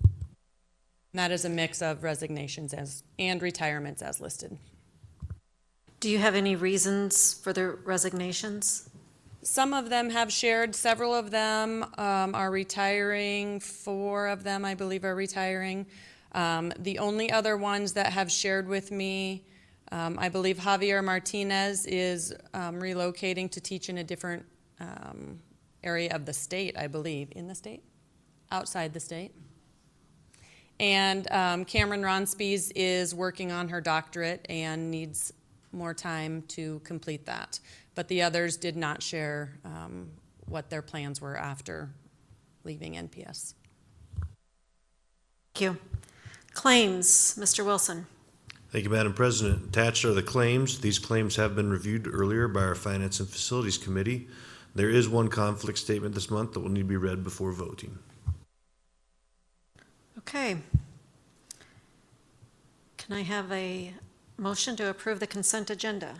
And that is a mix of resignations and retirements as listed. Do you have any reasons for the resignations? Some of them have shared, several of them are retiring, 4 of them I believe are retiring. The only other ones that have shared with me, I believe Javier Martinez is relocating to teach in a different area of the state, I believe. In the state? Outside the state. And Cameron Ronspees is working on her doctorate and needs more time to complete that. But the others did not share what their plans were after leaving NPS. Thank you. Claims, Mr. Wilson. Thank you, Madam President. Attached are the claims. These claims have been reviewed earlier by our Finance and Facilities Committee. There is one conflict statement this month that will need to be read before voting. Okay. Can I have a motion to approve the consent agenda?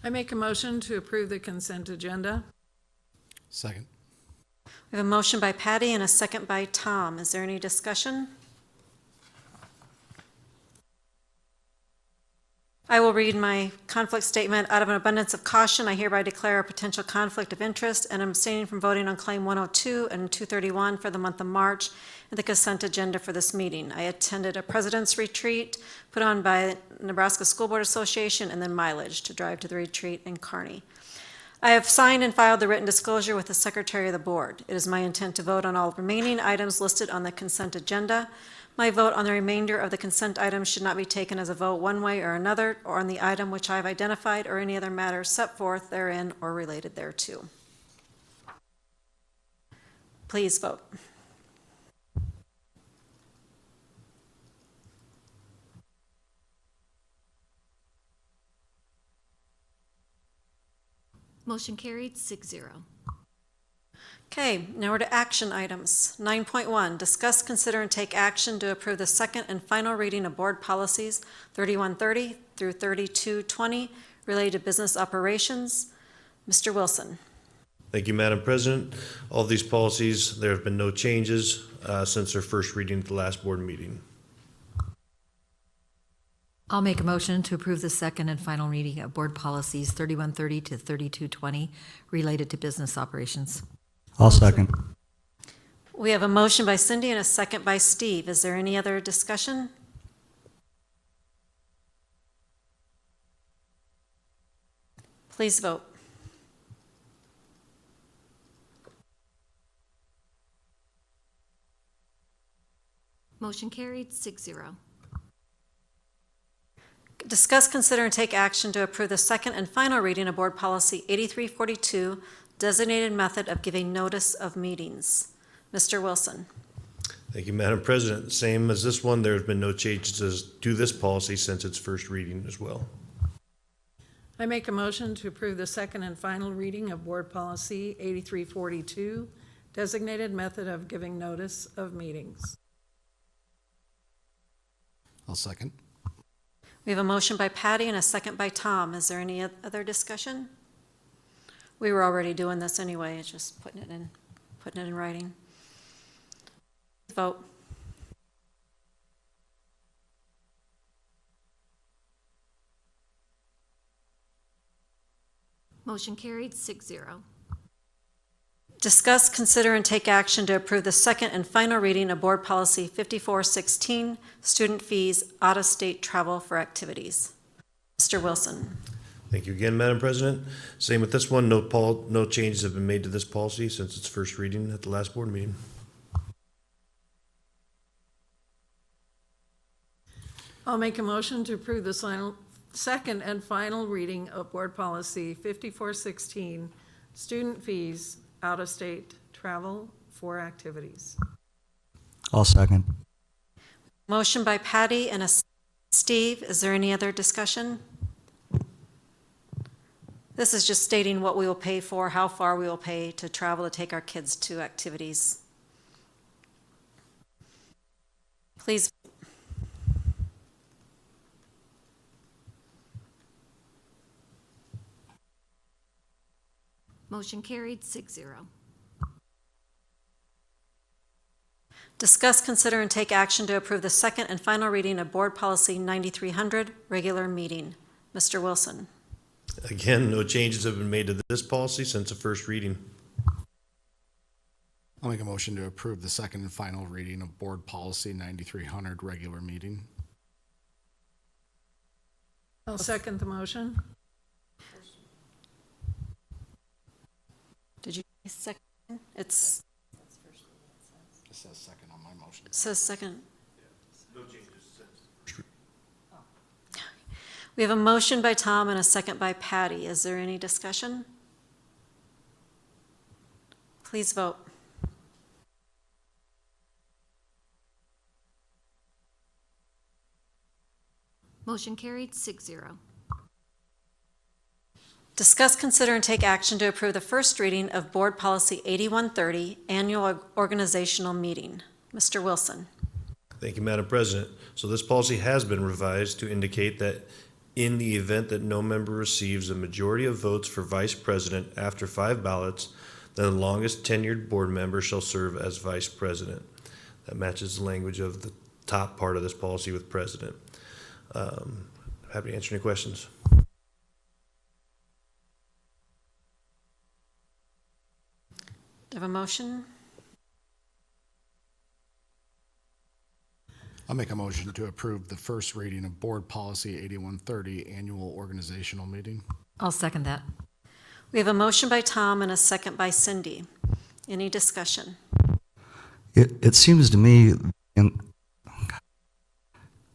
I make a motion to approve the consent agenda. Second. We have a motion by Patty and a second by Tom. Is there any discussion? I will read my conflict statement. Out of an abundance of caution, I hereby declare a potential conflict of interest and am abstaining from voting on Claim 102 and 231 for the month of March and the consent agenda for this meeting. I attended a president's retreat put on by Nebraska School Board Association and then mileage to drive to the retreat in Kearney. I have signed and filed the written disclosure with the Secretary of the Board. It is my intent to vote on all remaining items listed on the consent agenda. My vote on the remainder of the consent items should not be taken as a vote one way or another, or on the item which I have identified or any other matter set forth therein or related thereto. Please vote. Motion carried, 6-0. Okay, now we're to action items. 9.1, discuss, consider, and take action to approve the second and final reading of board policies 3130 through 3220 related to business operations. Mr. Wilson. Thank you, Madam President. All of these policies, there have been no changes since their first reading at the last board meeting. I'll make a motion to approve the second and final reading of board policies 3130 to 3220 related to business operations. I'll second. We have a motion by Cindy and a second by Steve. Is there any other discussion? Please vote. Motion carried, 6-0. Discuss, consider, and take action to approve the second and final reading of Board Policy 8342, designated method of giving notice of meetings. Mr. Wilson. Thank you, Madam President. Same as this one, there have been no changes to this policy since its first reading as well. I make a motion to approve the second and final reading of Board Policy 8342, designated method of giving notice of meetings. I'll second. We have a motion by Patty and a second by Tom. Is there any other discussion? We were already doing this anyway, it's just putting it in writing. Vote. Motion carried, 6-0. Discuss, consider, and take action to approve the second and final reading of Board Policy 5416, student fees, out-of-state travel for activities. Mr. Wilson. Thank you again, Madam President. Same with this one, no changes have been made to this policy since its first reading at the last board meeting. I'll make a motion to approve the second and final reading of Board Policy 5416, student fees, out-of-state travel for activities. I'll second. Motion by Patty and a Steve. Is there any other discussion? This is just stating what we will pay for, how far we will pay to travel to take our kids to activities. Please. Motion carried, 6-0. Discuss, consider, and take action to approve the second and final reading of Board Policy 9300, regular meeting. Mr. Wilson. Again, no changes have been made to this policy since the first reading. I'll make a motion to approve the second and final reading of Board Policy 9300, regular meeting. I'll second the motion. Did you second? It says It says second on my motion. says second. No changes since. We have a motion by Tom and a second by Patty. Is there any discussion? Please vote. Motion carried 6-0. Discuss, consider, and take action to approve the first reading of Board Policy 8130, Annual Organizational Meeting. Mr. Wilson. Thank you, Madam President. So this policy has been revised to indicate that in the event that no member receives a majority of votes for vice president after 5 ballots, then the longest tenured board member shall serve as vice president. That matches the language of the top part of this policy with president. Happy to answer any questions. Do I have a motion? I'll make a motion to approve the first reading of Board Policy 8130, Annual Organizational Meeting. I'll second that. We have a motion by Tom and a second by Cindy. Any discussion? It seems to me, in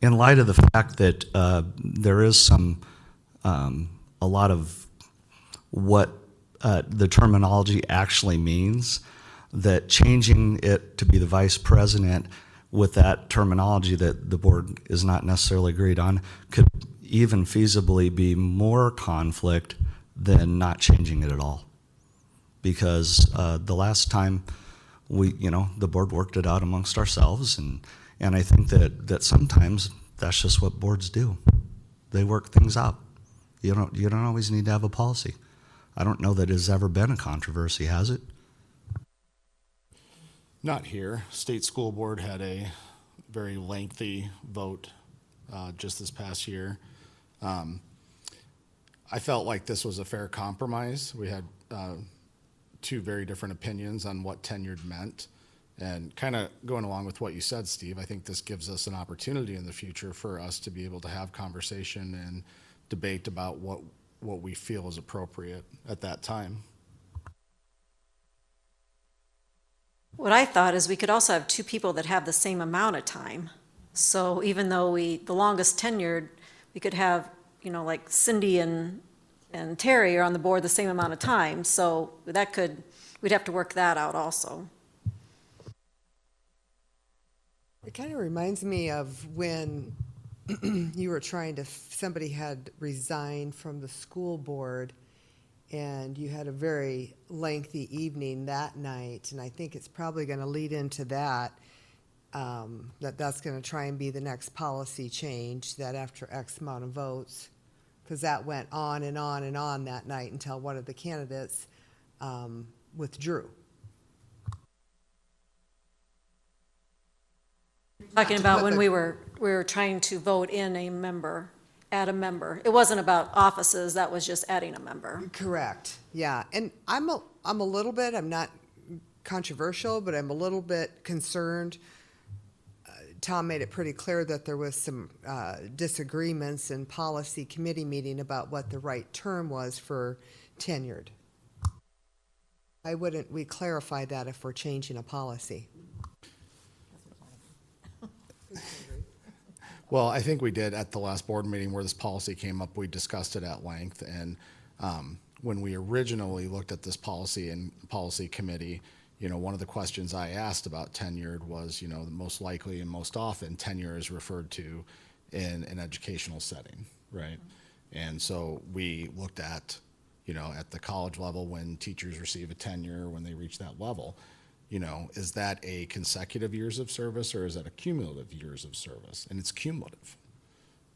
light of the fact that there is a lot of what the terminology actually means, that changing it to be the vice president with that terminology that the board is not necessarily agreed on could even feasibly be more conflict than not changing it at all. Because the last time the board worked it out amongst ourselves, and I think that sometimes that's just what boards do. They work things out. You don't always need to have a policy. I don't know that it's ever been a controversy, has it? Not here. State School Board had a very lengthy vote just this past year. I felt like this was a fair compromise. We had two very different opinions on what tenured meant. And kind of going along with what you said, Steve, I think this gives us an opportunity in the future for us to be able to have conversation and debate about what we feel is appropriate at that time. What I thought is we could also have two people that have the same amount of time. So even though the longest tenured, we could have, like Cindy and Terry are on the board the same amount of time. So we'd have to work that out also. It kind of reminds me of when you were somebody had resigned from the school board and you had a very lengthy evening that night. And I think it's probably going to lead into that's going to try and be the next policy change, that after X amount of votes, because that went on and on and on that night until one of the candidates withdrew. Talking about when we were trying to vote in a member, add a member. It wasn't about offices, that was just adding a member. Correct, yeah. And I'm a little bit, I'm not controversial, but I'm a little bit concerned. Tom made it pretty clear that there was some disagreements in policy committee meeting about what the right term was for tenured. Why wouldn't we clarify that if we're changing a policy? Well, I think we did at the last board meeting where this policy came up. We discussed it at length. And when we originally looked at this policy in policy committee, one of the questions I asked about tenured was, the most likely and most often tenure is referred to in an educational setting, right? And so we looked at, at the college level when teachers receive a tenure, when they reach that level, is that a consecutive years of service or is that a cumulative years of service? And it's cumulative,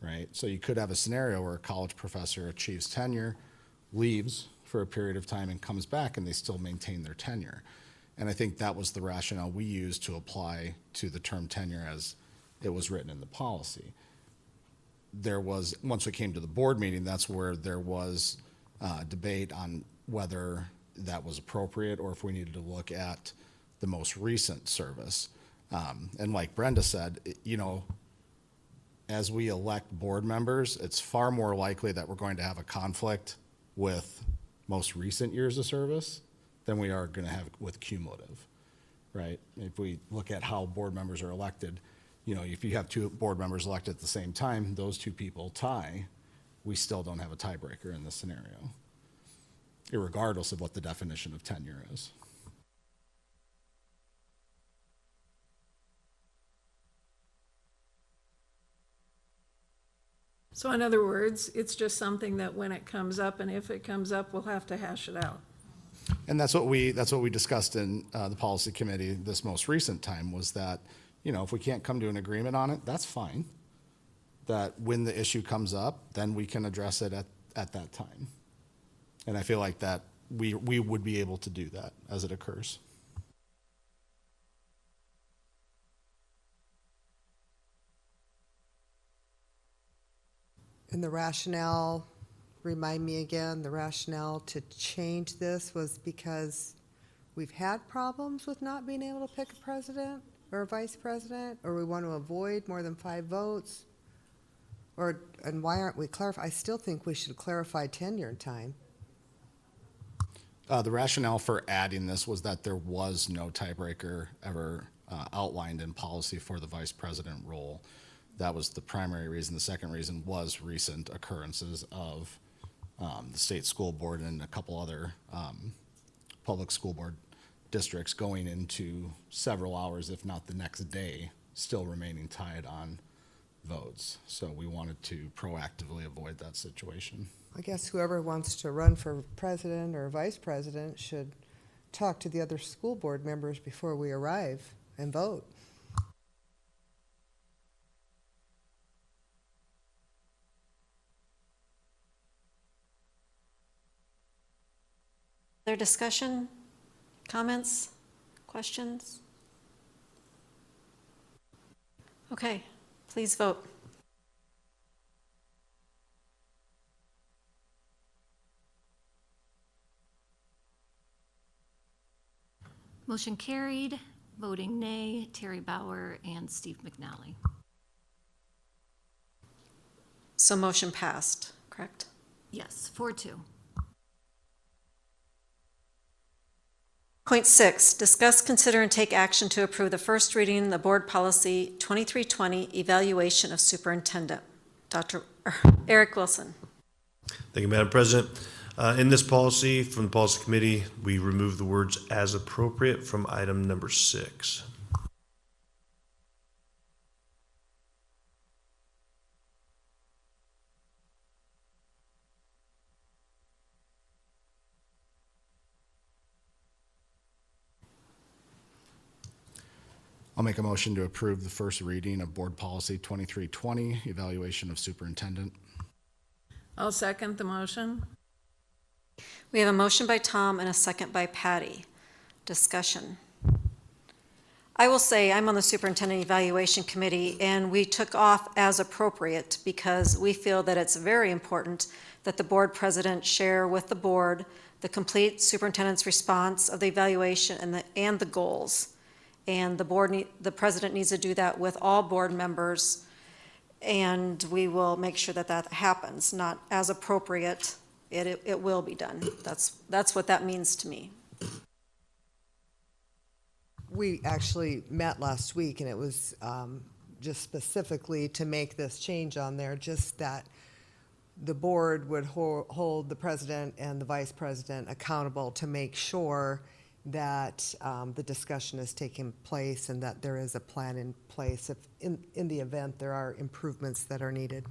right? So you could have a scenario where a college professor achieves tenure, leaves for a period of time and comes back and they still maintain their tenure. And I think that was the rationale we used to apply to the term tenure as it was written in the policy. Once we came to the board meeting, that's where there was debate on whether that was appropriate or if we needed to look at the most recent service. And like Brenda said, as we elect board members, it's far more likely that we're going to have a conflict with most recent years of service than we are going to have with cumulative, right? If we look at how board members are elected, if you have two board members elected at the same time, those two people tie, we still don't have a tiebreaker in this scenario, irregardless of what the definition of tenure is. So in other words, it's just something that when it comes up, and if it comes up, we'll have to hash it out. And that's what we discussed in the policy committee this most recent time, was that, if we can't come to an agreement on it, that's fine. That when the issue comes up, then we can address it at that time. And I feel like that we would be able to do that as it occurs. And the rationale, remind me again, the rationale to change this was because we've had problems with not being able to pick a president or a vice president, or we want to avoid more than 5 votes? And why aren't we clarifying? I still think we should clarify tenure time. The rationale for adding this was that there was no tiebreaker ever outlined in policy for the vice president role. That was the primary reason. The second reason was recent occurrences of the state school board and a couple other public school board districts going into several hours, if not the next day, still remaining tied on votes. So we wanted to proactively avoid that situation. I guess whoever wants to run for president or vice president should talk to the other school board members before we arrive and vote. Other discussion, comments, questions? Okay, please vote. Motion carried. Voting nay, Terry Bauer and Steve McNally. So motion passed, correct? Yes, 4-2. Point 6, discuss, consider, and take action to approve the first reading of the Board Policy 2320, Evaluation of Superintendent. Dr. Eric Wilson. Thank you, Madam President. In this policy, from the Policy Committee, we remove the words "as appropriate" from item number 6. I'll make a motion to approve the first reading of Board Policy 2320, Evaluation of Superintendent. I'll second the motion. We have a motion by Tom and a second by Patty. Discussion. I will say I'm on the Superintendent Evaluation Committee, and we took off "as appropriate" because we feel that it's very important that the board president share with the board the complete superintendent's response of the evaluation and the goals. And the president needs to do that with all board members, and we will make sure that that happens, not as appropriate. It will be done. That's what that means to me. We actually met last week, and it was just specifically to make this change on there, just that the board would hold the president and the vice president accountable to make sure that the discussion is taking place and that there is a plan in place if in the event there are improvements that are needed.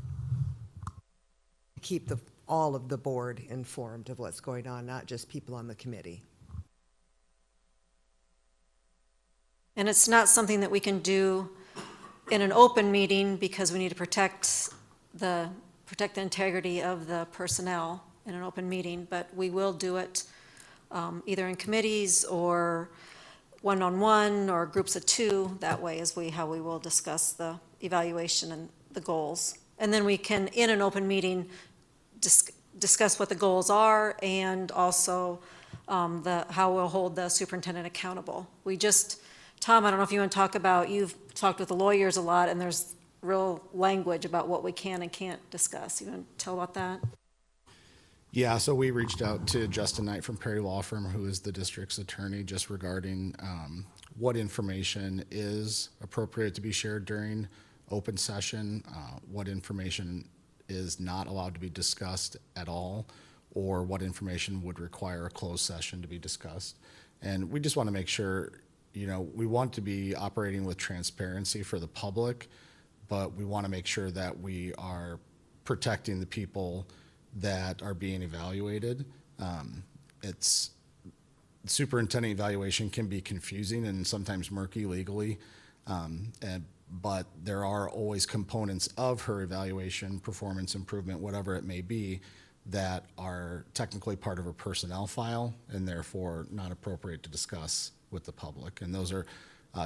Keep all of the board informed of what's going on, not just people on the committee. And it's not something that we can do in an open meeting because we need to protect the integrity of the personnel in an open meeting, but we will do it either in committees or one-on-one or groups of 2. That way is how we will discuss the evaluation and the goals. And then we can, in an open meeting, discuss what the goals are and also how we'll hold the superintendent accountable. Tom, I don't know if you want to talk about, you've talked with the lawyers a lot, and there's real language about what we can and can't discuss. You want to tell about that? Yeah, so we reached out to Justin Knight from Perry Law Firm, who is the district's attorney, just regarding what information is appropriate to be shared during open session, what information is not allowed to be discussed at all, or what information would require a closed session to be discussed. And we just want to make sure, we want to be operating with transparency for the public, but we want to make sure that we are protecting the people that are being evaluated. It's superintendent evaluation can be confusing and sometimes murky legally, but there are always components of her evaluation, performance improvement, whatever it may be, that are technically part of her personnel file and therefore not appropriate to discuss with the public. And those are,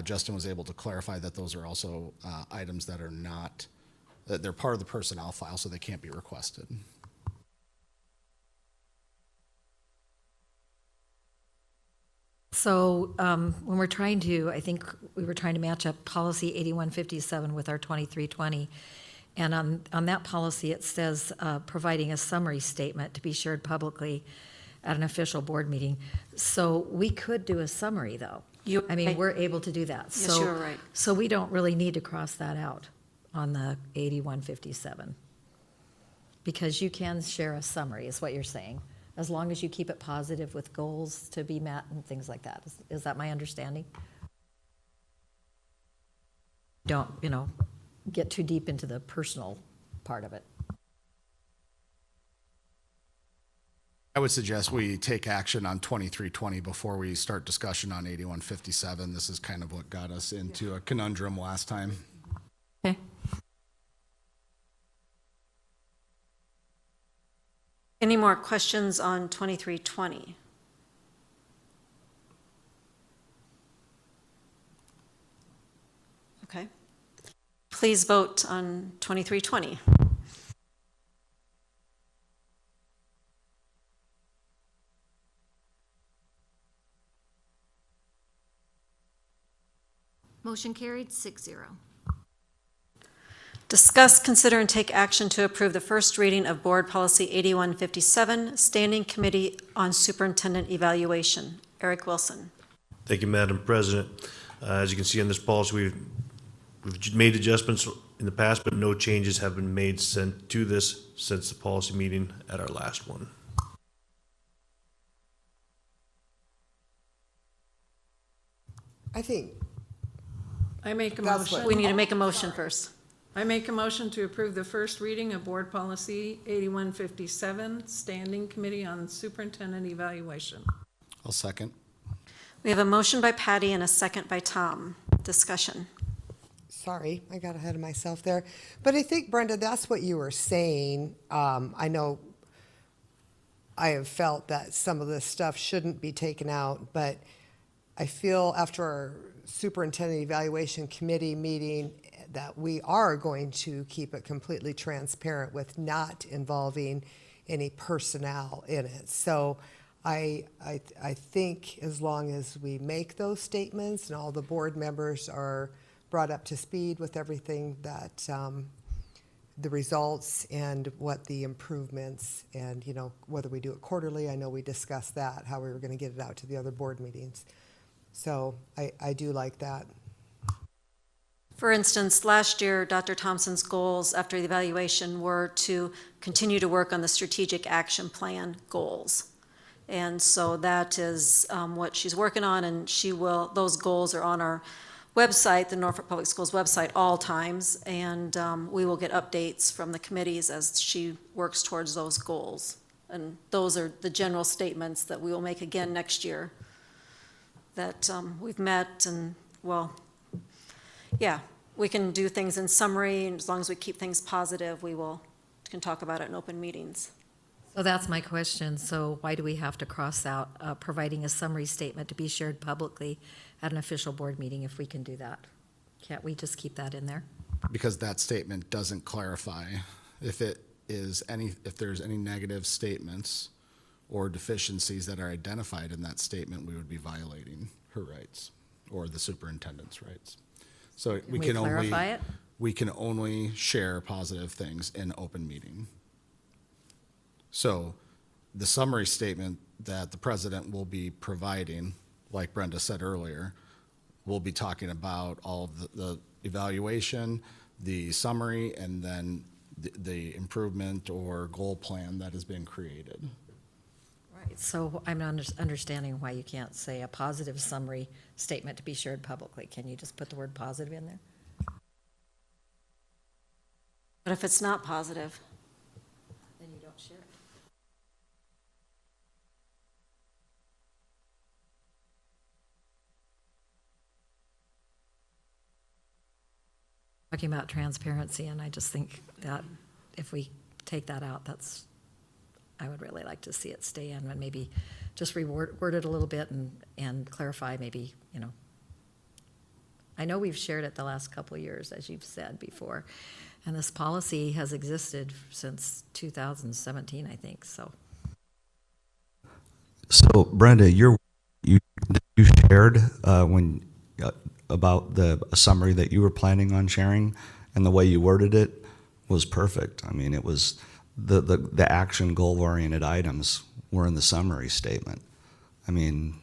Justin was able to clarify that those are also items that are not, that they're part of the personnel file, so they can't be requested. So when we're trying to, I think we were trying to match up policy 8157 with our 2320. And on that policy, it says providing a summary statement to be shared publicly at an official board meeting. So we could do a summary, though. I mean, we're able to do that. Yes, you're right. So we don't really need to cross that out on the 8157. Because you can share a summary, is what you're saying, as long as you keep it positive with goals to be met and things like that. Is that my understanding? Don't, get too deep into the personal part of it. I would suggest we take action on 2320 before we start discussion on 8157. This is kind of what got us into a conundrum last time. Okay. Any more questions on 2320? Okay. Please vote on 2320. Motion carried, 6-0. Discuss, consider, and take action to approve the first reading of Board Policy 8157, Standing Committee on Superintendent Evaluation. Eric Wilson. Thank you, Madam President. As you can see on this policy, we've made adjustments in the past, but no changes have been made to this since the policy meeting at our last one. I think I make a That's motion. We need to make a motion first. I make a motion to approve the first reading of Board Policy 8157, Standing Committee on Superintendent Evaluation. I'll second. We have a motion by Patty and a second by Tom. Discussion. Sorry, I got ahead of myself there. But I think, Brenda, that's what you were saying. I know I have felt that some of this stuff shouldn't be taken out, but I feel after our Superintendent Evaluation Committee meeting that we are going to keep it completely transparent with not involving any personnel in it. So I think as long as we make those statements and all the board members are brought up to speed with everything that the results and what the improvements and, whether we do it quarterly, I know we discussed that, how we were going to get it out to the other board meetings. So I do like that. For instance, last year, Dr. Thompson's goals after the evaluation were to continue to work on the strategic action plan goals. And so that is what she's working on, and those goals are on our website, the Norfolk Public Schools website, all times, and we will get updates from the committees as she works towards those goals. And those are the general statements that we will make again next year, that we've met, and, we can do things in summary, and as long as we keep things positive, we can talk about it in open meetings. So that's my question. So why do we have to cross out providing a summary statement to be shared publicly at an official board meeting if we can do that? Can't we just keep that in there? Because that statement doesn't clarify if there's any negative statements or deficiencies that are identified in that statement, we would be violating her rights or the superintendent's rights. So Can we clarify it? We can only share positive things in open meeting. So the summary statement that the president will be providing, like Brenda said earlier, we'll be talking about all of the evaluation, the summary, and then the improvement or goal plan that has been created. Right. So I'm not understanding why you can't say a positive summary statement to be shared publicly. Can you just put the word positive in there? But if it's not positive? talking about transparency, and I just think that if we take that out, I would really like to see it stay in and maybe just reword it a little bit and clarify maybe, I know we've shared it the last couple of years, as you've said before, and this policy has existed since 2017, I think, so. So Brenda, you shared when about the summary that you were planning on sharing, and the way you worded it was perfect. I mean, it was the action goal-oriented items were in the summary statement. I mean,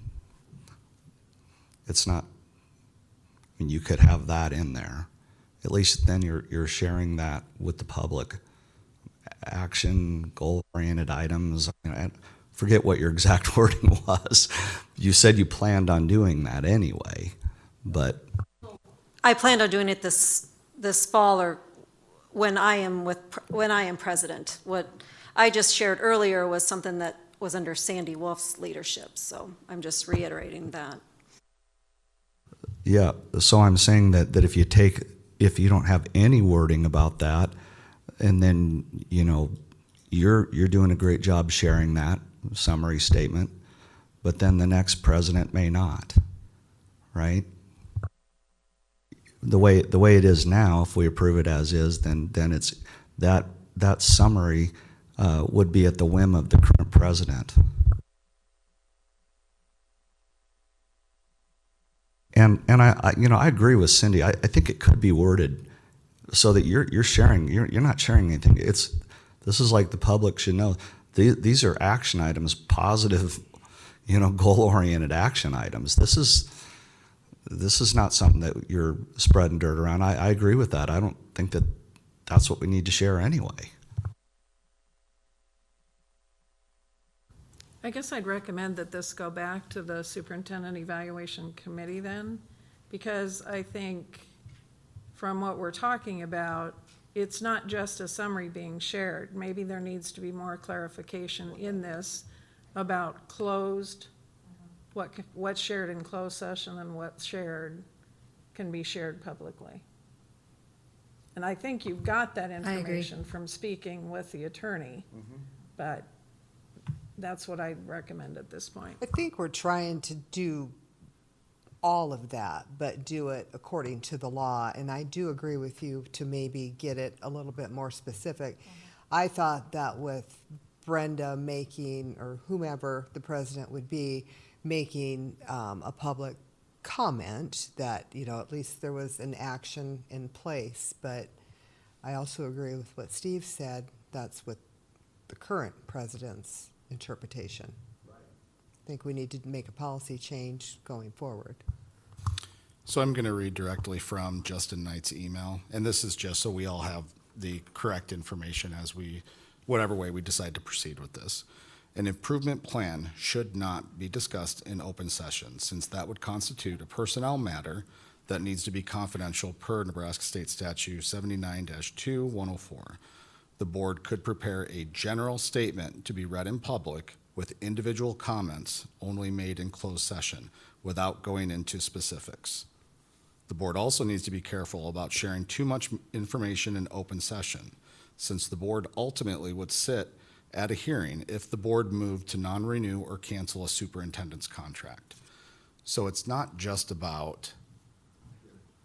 it's not, I mean, you could have that in there. At least then you're sharing that with the public. Action goal-oriented items. I forget what your exact wording was. You said you planned on doing that anyway, but I planned on doing it this fall or when I am president. What I just shared earlier was something that was under Sandy Wolf's leadership, so I'm just reiterating that. yeah. So I'm saying that if you don't have any wording about that, and then you're doing a great job sharing that summary statement, but then the next president may not, right? The way it is now, if we approve it as is, then it's that summary would be at the whim of the current president. And I agree with Cindy. I think it could be worded so that you're sharing. You're not sharing anything. This is like the public should know. These are action items, positive, goal-oriented action items. This is not something that you're spreading dirt around. I agree with that. I don't think that that's what we need to share anyway. I guess I'd recommend that this go back to the Superintendent Evaluation Committee then, because I think from what we're talking about, it's not just a summary being shared. Maybe there needs to be more clarification in this about what's shared in closed session and what's shared can be shared publicly. And I think you've got that information from speaking with the attorney, but that's what I'd recommend at this point. I think we're trying to do all of that, but do it according to the law. And I do agree with you to maybe get it a little bit more specific. I thought that with Brenda making, or whomever the president would be, making a public comment that, at least there was an action in place. But I also agree with what Steve said. That's with the current president's interpretation. I think we need to make a policy change going forward. So I'm going to read directly from Justin Knight's email, and this is just so we all have the correct information as whatever way we decide to proceed with this. An improvement plan should not be discussed in open session, since that would constitute a personnel matter that needs to be confidential per Nebraska State Statute 79-2-104. The board could prepare a general statement to be read in public with individual comments only made in closed session without going into specifics. The board also needs to be careful about sharing too much information in open session, since the board ultimately would sit at a hearing if the board moved to non-renew or cancel a superintendent's contract. So it's not just about,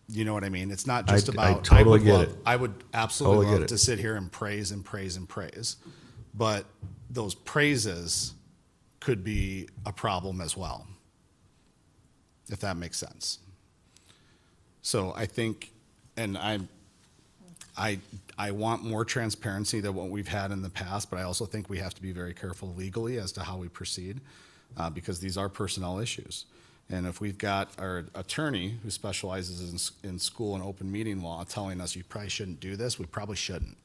you know what I mean? It's not just about, totally get it. I would absolutely Totally love get it. to sit here and praise and praise and praise. But those praises could be a problem as well, if that makes sense. So I think, and I want more transparency than what we've had in the past, but I also think we have to be very careful legally as to how we proceed, because these are personnel issues. And if we've got our attorney who specializes in school and open meeting law telling us you probably shouldn't do this, we probably shouldn't.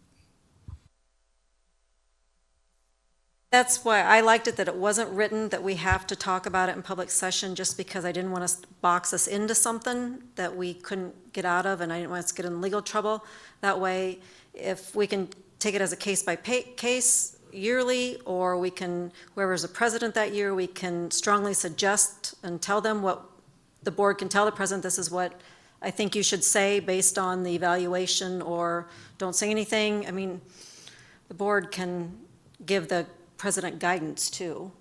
That's why I liked it that it wasn't written that we have to talk about it in public session, just because I didn't want to box us into something that we couldn't get out of, and I didn't want us to get in legal trouble. That way, if we can take it as a case by case yearly, or we can, whoever's the president that year, we can strongly suggest and tell them what the board can tell the president, this is what I think you should say based on the evaluation, or don't say anything. I mean, the board can give the president guidance too.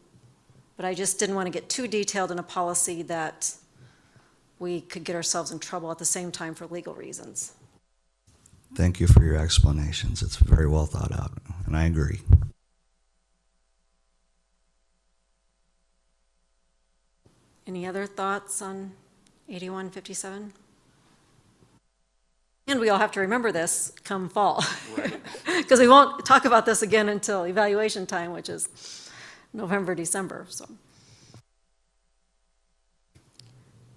But I just didn't want to get too detailed in a policy that we could get ourselves in trouble at the same time for legal reasons. Thank you for your explanations. It's very well thought out, and I agree. Any other thoughts on 8157? And we all have to remember this come fall. Because we won't talk about this again until evaluation time, which is November, December. So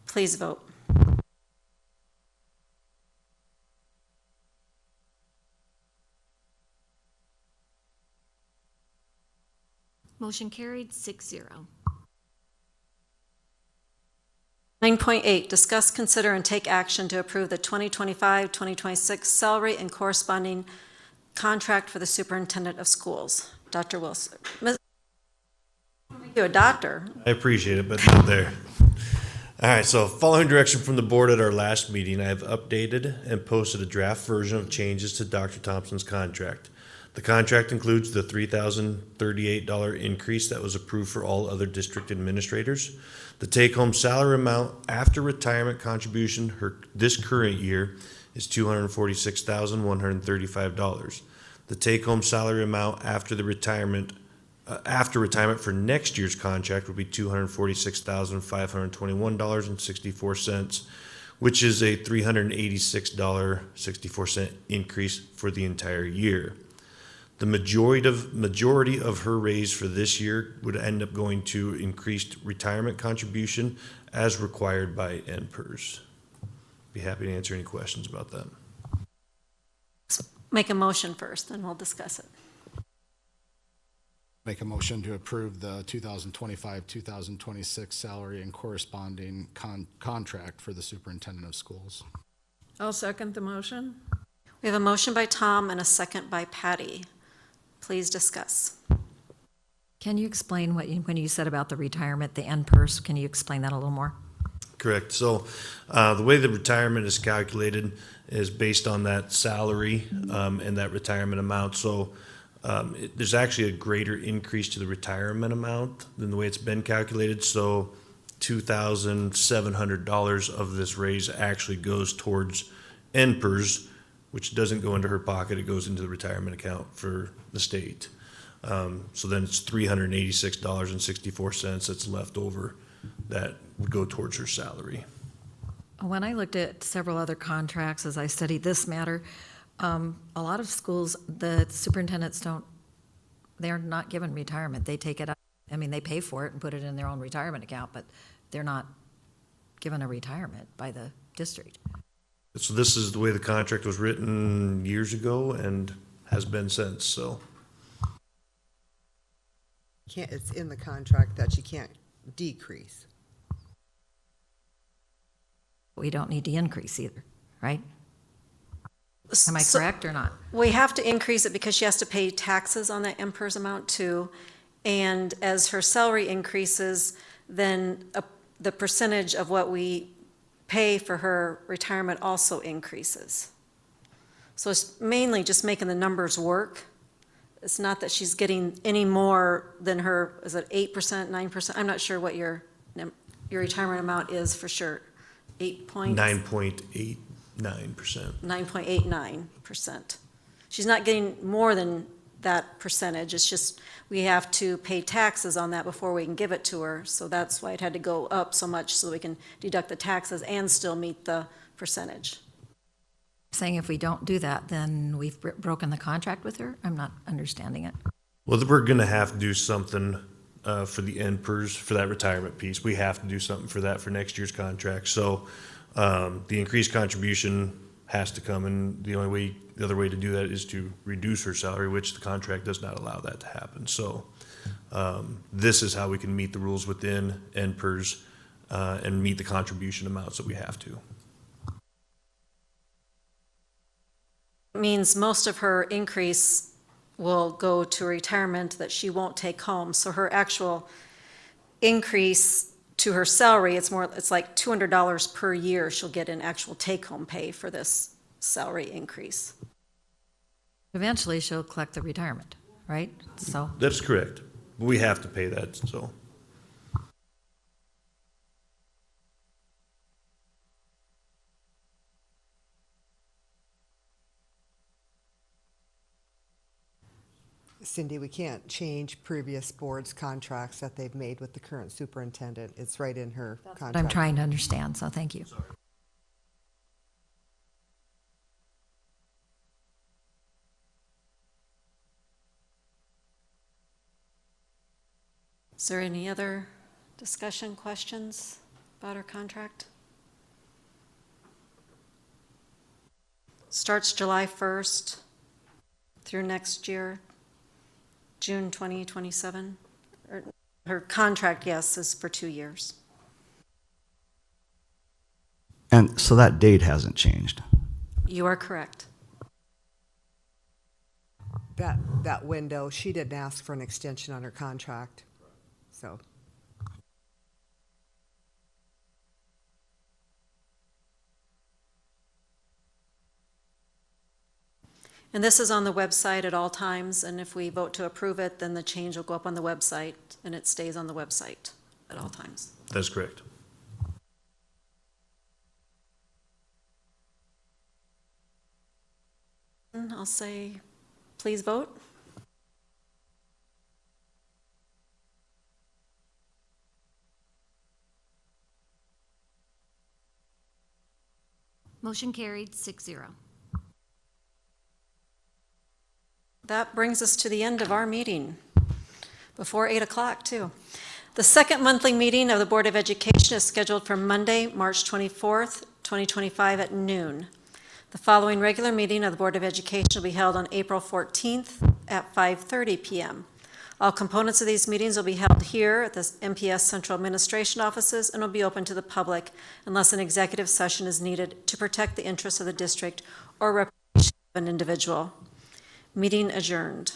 please vote. Motion carried 6-0. 9.8, discuss, consider, and take action to approve the 2025-2026 salary and corresponding contract for the superintendent of schools. Dr. Wilson. You're a doctor. I appreciate it, but not there. All right, so following direction from the board at our last meeting, I have updated and posted a draft version of changes to Dr. Thompson's contract. The contract includes the $3,038 increase that was approved for all other district administrators. The take-home salary amount after retirement contribution this current year is $246,135. The take-home salary amount after retirement for next year's contract would be $246,521.64, which is a $386.64 increase for the entire year. The majority of her raise for this year would end up going to increased retirement contribution as required by NPERS. Be happy to answer any questions about that. Make a motion first, then we'll discuss it. Make a motion to approve the 2025-2026 salary and corresponding contract for the superintendent of schools. I'll second the motion. We have a motion by Tom and a second by Patty. Please discuss. Can you explain when you said about the retirement, the NPERS, can you explain that a little more? Correct. So the way the retirement is calculated is based on that salary and that retirement amount. So there's actually a greater increase to the retirement amount than the way it's been calculated. So $2,700 of this raise actually goes towards NPERS, which doesn't go into her pocket. It goes into the retirement account for the state. So then it's $386.64 that's left over that would go towards her salary. When I looked at several other contracts as I studied this matter, a lot of schools, the superintendents they're not given retirement. They take it up. I mean, they pay for it and put it in their own retirement account, but they're not given a retirement by the district. So this is the way the contract was written years ago and has been since, so. It's in the contract that you can't decrease. We don't need to increase either, right? Am I correct or not? We have to increase it because she has to pay taxes on that NPERS amount too. And as her salary increases, then the percentage of what we pay for her retirement also increases. So it's mainly just making the numbers work. It's not that she's getting any more than her, is it 8%, 9%? I'm not sure what your retirement amount is for sure. 9.89%. 9.89%. She's not getting more than that percentage. It's just we have to pay taxes on that before we can give it to her. So that's why it had to go up so much so we can deduct the taxes and still meet the percentage. Saying if we don't do that, then we've broken the contract with her? I'm not understanding it. Well, we're gonna have to do something for the NPERS, for that retirement piece. We have to do something for that for next year's contract. So the increased contribution has to come, and the other way to do that is to reduce her salary, which the contract does not allow that to happen. So this is how we can meet the rules within NPERS and meet the contribution amounts that we have to. It means most of her increase will go to retirement that she won't take home. So her actual increase to her salary, it's like $200 per year she'll get in actual take-home pay for this salary increase. Eventually, she'll collect the retirement, right? So, That's correct. We have to pay that, so. Cindy, we can't change previous boards' contracts that they've made with the current superintendent. It's right in her contract. what I'm trying to understand, so thank you. Is there any other discussion, questions about our contract? Starts July 1st through next year, June 2027. Her contract, yes, is for 2 years. And so that date hasn't changed. You are correct. That window, she didn't ask for an extension on her contract, so. And this is on the website at all times, and if we vote to approve it, then the change will go up on the website, and it stays on the website at all times. That's correct. I'll say, please vote. Motion carried, 6-0. That brings us to the end of our meeting, before 8 o'clock, too. The second monthly meeting of the Board of Education is scheduled for Monday, March 24th, 2025 at noon. The following regular meeting of the Board of Education will be held on April 14th at 5:30 p.m. All components of these meetings will be held here at the MPS Central Administration Offices and will be open to the public unless an executive session is needed to protect the interests of the district or reputation of an individual. Meeting adjourned.